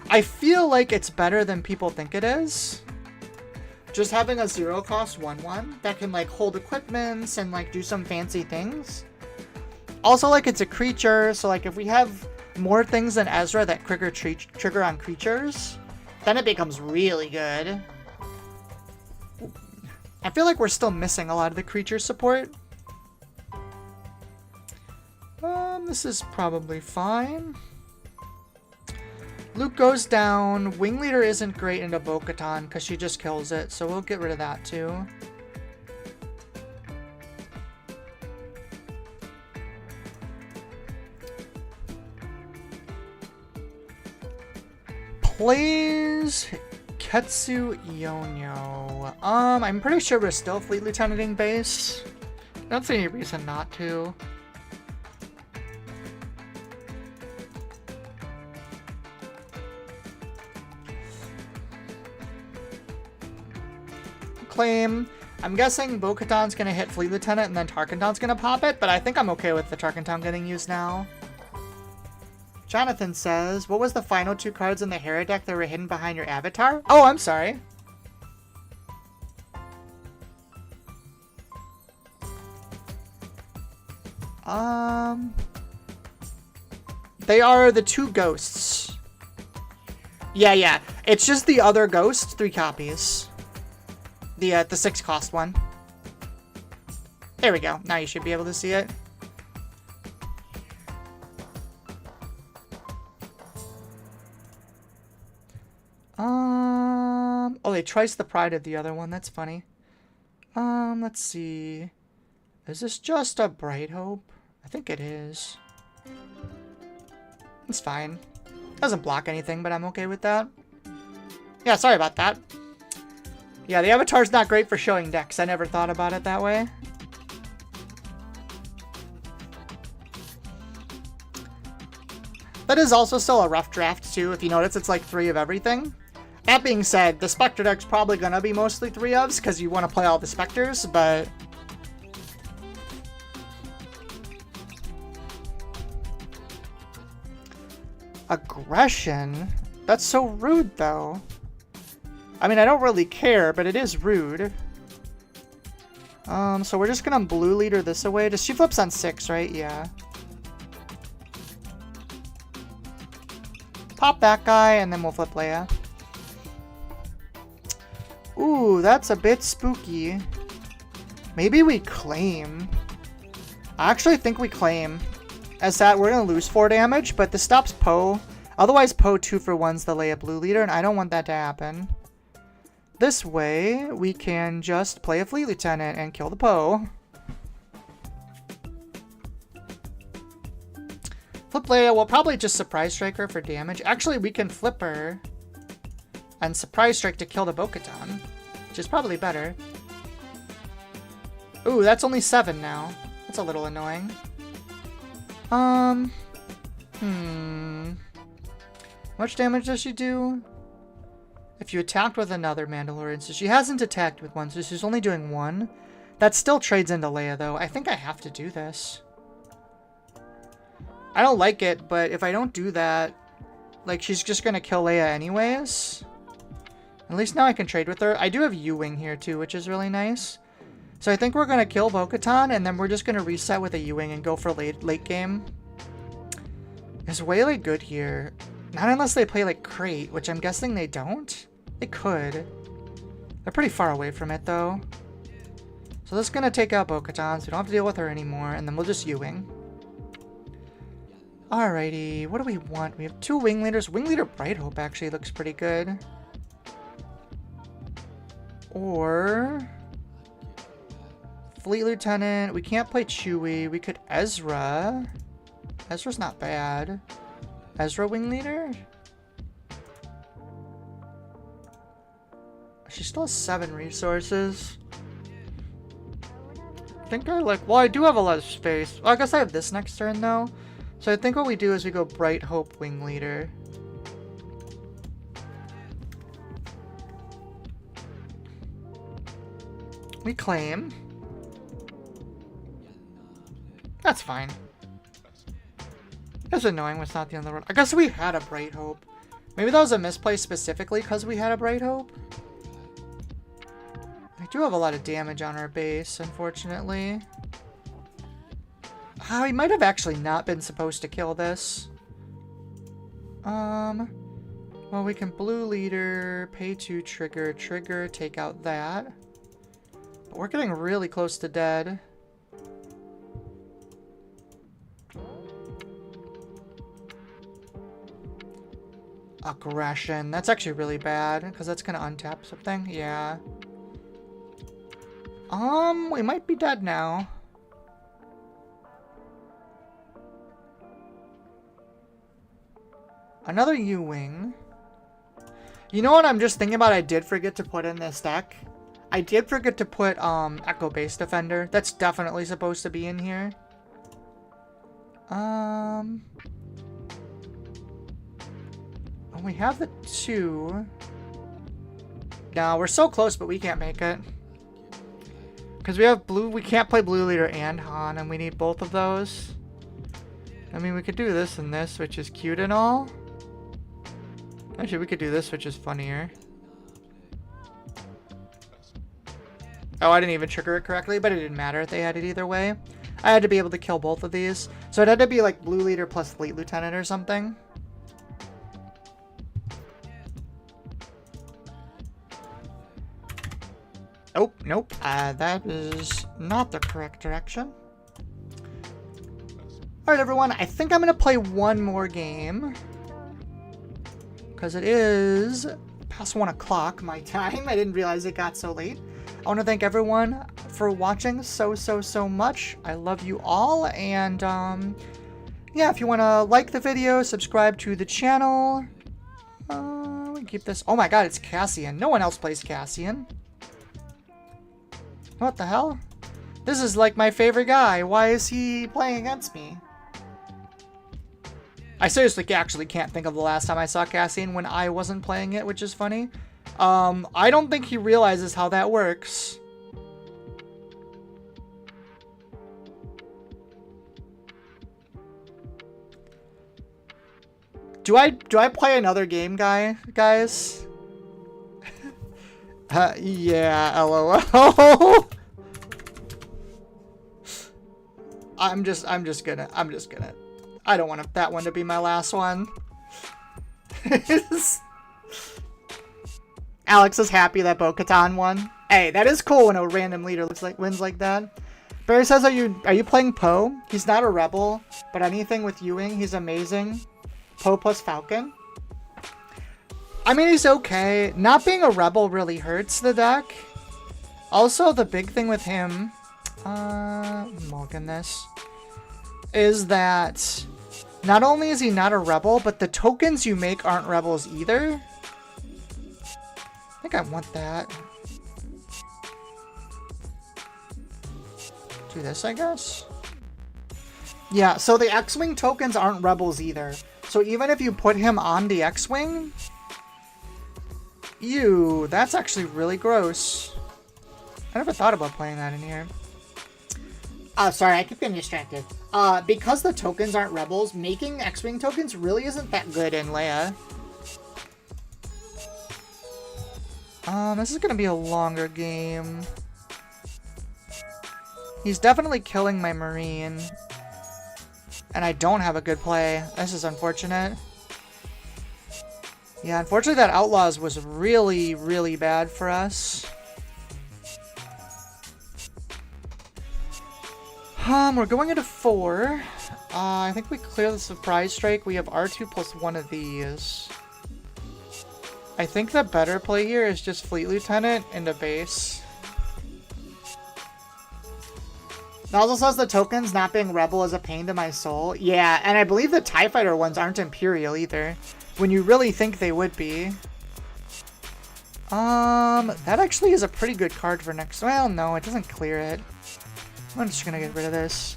I feel like it's better than people think it is. Just having a 0-cost 1/1 that can, like, hold equipments and, like, do some fancy things. Also, like, it's a creature, so, like, if we have more things than Ezra that trigger on creatures, then it becomes really good. I feel like we're still missing a lot of the creature support. This is probably fine. Luke goes down. Wing Leader isn't great into Bo-Katan because she just kills it, so we'll get rid of that too. Plays Ketsu Yonyo. I'm pretty sure we're still Fleet Lieutenanting base. I don't see any reason not to. Claim. I'm guessing Bo-Katan's gonna hit Fleet Lieutenant and then Tarkenton's gonna pop it, but I think I'm okay with the Tarkenton getting used now. Jonathan says, what was the final 2 cards in the Hera deck that were hidden behind your avatar? Oh, I'm sorry. They are the 2 ghosts. Yeah. It's just the other ghost, 3 copies. The 6-cost one. There we go. Now you should be able to see it. Oh, they triced the pride of the other one. That's funny. Let's see. Is this just a Bright Hope? I think it is. It's fine. Doesn't block anything, but I'm okay with that. Yeah, sorry about that. Yeah, the avatar's not great for showing decks. I never thought about it that way. That is also still a rough draft, too. If you notice, it's like 3 of everything. That being said, the Spectre deck's probably going to be mostly 3-ofs because you want to play all the Spectres, but... Aggression? That's so rude, though. I mean, I don't really care, but it is rude. So we're just going to Blue Leader this away. Does she flips on 6, right? Yeah. Pop that guy, and then we'll flip Leia. Ooh, that's a bit spooky. Maybe we claim. I actually think we claim. As that, we're going to lose 4 damage, but this stops Poe. Otherwise, Poe 2-for-1's the Leia Blue Leader, and I don't want that to happen. This way, we can just play a Fleet Lieutenant and kill the Poe. Flip Leia, we'll probably just Surprise Strike her for damage. Actually, we can flip her and Surprise Strike to kill the Bo-Katan, which is probably better. Ooh, that's only 7 now. That's a little annoying. How much damage does she do? If you attacked with another Mandalorian, so she hasn't attacked with one, so she's only doing 1. That still trades into Leia, though. I think I have to do this. I don't like it, but if I don't do that, like, she's just gonna kill Leia anyways. At least now I can trade with her. I do have U-Wing here, too, which is really nice. So I think we're gonna kill Bo-Katan, and then we're just gonna reset with a U-Wing and go for late game. Is Waylaid good here? Not unless they play, like, Crate, which I'm guessing they don't. They could. They're pretty far away from it, though. So this is gonna take out Bo-Katan, so we don't have to deal with her anymore, and then we'll just U-Wing. Alrighty, what do we want? We have 2 wing leaders. Wing leader Bright Hope actually looks pretty good. Or Fleet Lieutenant. We can't play Chewie. We could Ezra. Ezra's not bad. Ezra wing leader? She still has 7 resources. I think I like... Well, I do have a lot of space. Well, I guess I have this next turn, though. So I think what we do is we go Bright Hope wing leader. We claim. That's fine. It's annoying when it's not the end of the road. I guess we had a Bright Hope. Maybe that was a misplay specifically because we had a Bright Hope. We do have a lot of damage on our base, unfortunately. We might have actually not been supposed to kill this. Well, we can blue leader, pay 2 trigger, take out that. But we're getting really close to dead. Aggression. That's actually really bad, because that's going to untap something. Yeah. We might be dead now. Another U-Wing. You know what I'm just thinking about? I did forget to put in this deck. I did forget to put Echo Base Defender. That's definitely supposed to be in here. We have the 2. No, we're so close, but we can't make it. Because we have blue, we can't play blue leader and Han, and we need both of those. I mean, we could do this and this, which is cute and all. Actually, we could do this, which is funnier. Oh, I didn't even trigger it correctly, but it didn't matter. They had it either way. I had to be able to kill both of these. So it had to be like blue leader plus fleet lieutenant or something. Oh, nope. That is not the correct direction. Alright, everyone. I think I'm going to play one more game. Because it is past 1 o'clock my time. I didn't realize it got so late. I want to thank everyone for watching so much. I love you all. And, yeah, if you want to like the video, subscribe to the channel. We can keep this. Oh my god, it's Cassian. No one else plays Cassian. What the hell? This is like my favorite guy. Why is he playing against me? I seriously actually can't think of the last time I saw Cassian when I wasn't playing it, which is funny. I don't think he realizes how that works. Do I play another game, guys? Yeah, LOL. I'm just gonna. I don't want that one to be my last one. Alex is happy that Bo-Katan won. Hey, that is cool when a random leader wins like that. Barry says, are you playing Poe? He's not a rebel, but anything with Ewing, he's amazing. Poe plus Falcon. I mean, he's okay. Not being a rebel really hurts the deck. Also, the big thing with him, mulligan this, is that not only is he not a rebel, but the tokens you make aren't rebels either. I think I want that. Do this, I guess. Yeah, so the X-Wing tokens aren't rebels either. So even if you put him on the X-Wing, ew, that's actually really gross. I never thought about playing that in here. Sorry, I keep getting distracted. Because the tokens aren't rebels, making X-Wing tokens really isn't that good in Leia. This is gonna be a longer game. He's definitely killing my Marine. And I don't have a good play. This is unfortunate. Yeah, unfortunately that Outlaws was really bad for us. We're going into 4. I think we clear the surprise strike. We have R2 plus one of these. I think the better play here is just Fleet Lieutenant into base. It also says the tokens not being Rebel is a pain to my soul. Yeah, and I believe the TIE Fighter ones aren't Imperial either, when you really think they would be. That actually is a pretty good card for next... Well, no, it doesn't clear it. I'm just gonna get rid of this.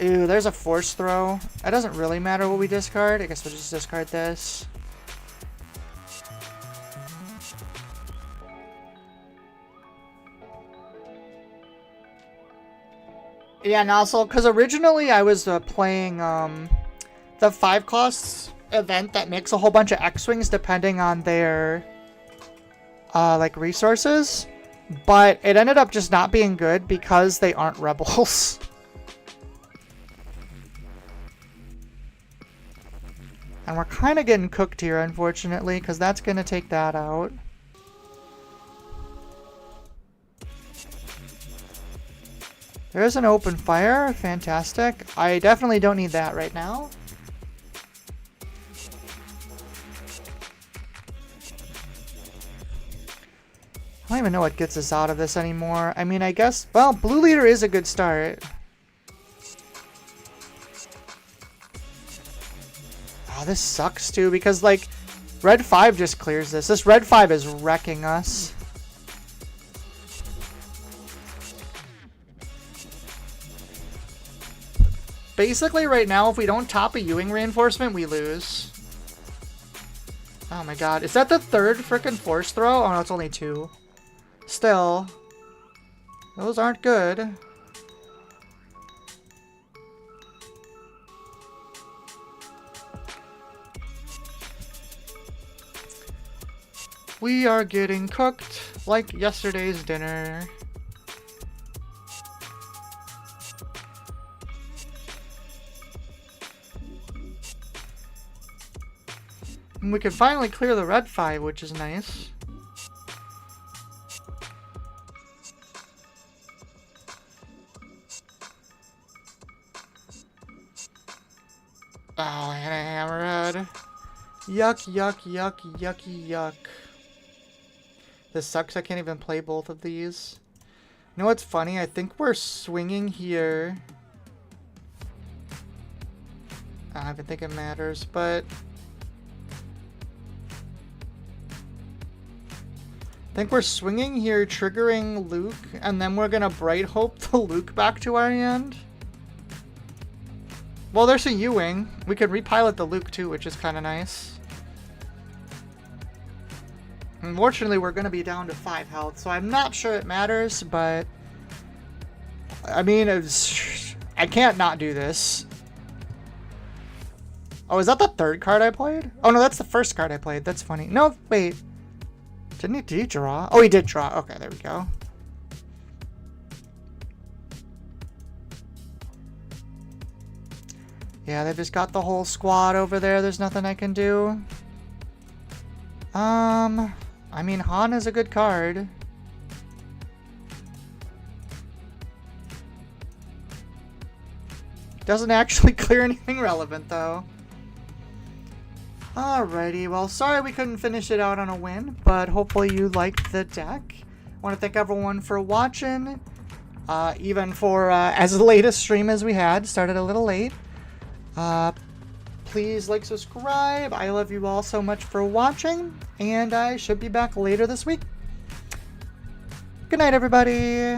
Ooh, there's a Force Throw. It doesn't really matter what we discard. I guess we'll just discard this. Yeah, and also, because originally I was playing the 5 costs event that makes a whole bunch of X-Wings depending on their like resources, but it ended up just not being good because they aren't Rebels. And we're kind of getting cooked here, unfortunately, because that's going to take that out. There's an open fire. Fantastic. I definitely don't need that right now. I don't even know what gets us out of this anymore. I mean, I guess... Well, Blue Leader is a good start. Oh, this sucks too, because, like, Red 5 just clears this. This Red 5 is wrecking us. Basically, right now, if we don't top a Ewing reinforcement, we lose. Oh my god. Is that the third frickin' Force Throw? Oh no, it's only 2. Still. Those aren't good. We are getting cooked like yesterday's dinner. And we can finally clear the Red 5, which is nice. Oh, I had a hammerhead. Yuck, yuck, yuck, yucky, yuck. This sucks, I can't even play both of these. You know what's funny? I think we're swinging here. I don't even think it matters, but... I think we're swinging here, triggering Luke, and then we're gonna Bright Hope the Luke back to our hand. Well, there's a U-Wing. We could repilot the Luke too, which is kind of nice. Unfortunately, we're going to be down to 5 health, so I'm not sure it matters, but... I mean, I can't not do this. Oh, is that the third card I played? Oh, no, that's the first card I played. That's funny. No, wait. Did he draw? Oh, he did draw. Okay, there we go. Yeah, they've just got the whole squad over there. There's nothing I can do. I mean, Han is a good card. Doesn't actually clear anything relevant, though. Alrighty, well, sorry we couldn't finish it out on a win, but hopefully you liked the deck. I want to thank everyone for watching, even for as late a stream as we had. Started a little late. Please like, subscribe. I love you all so much for watching, and I should be back later this week. Good night, everybody.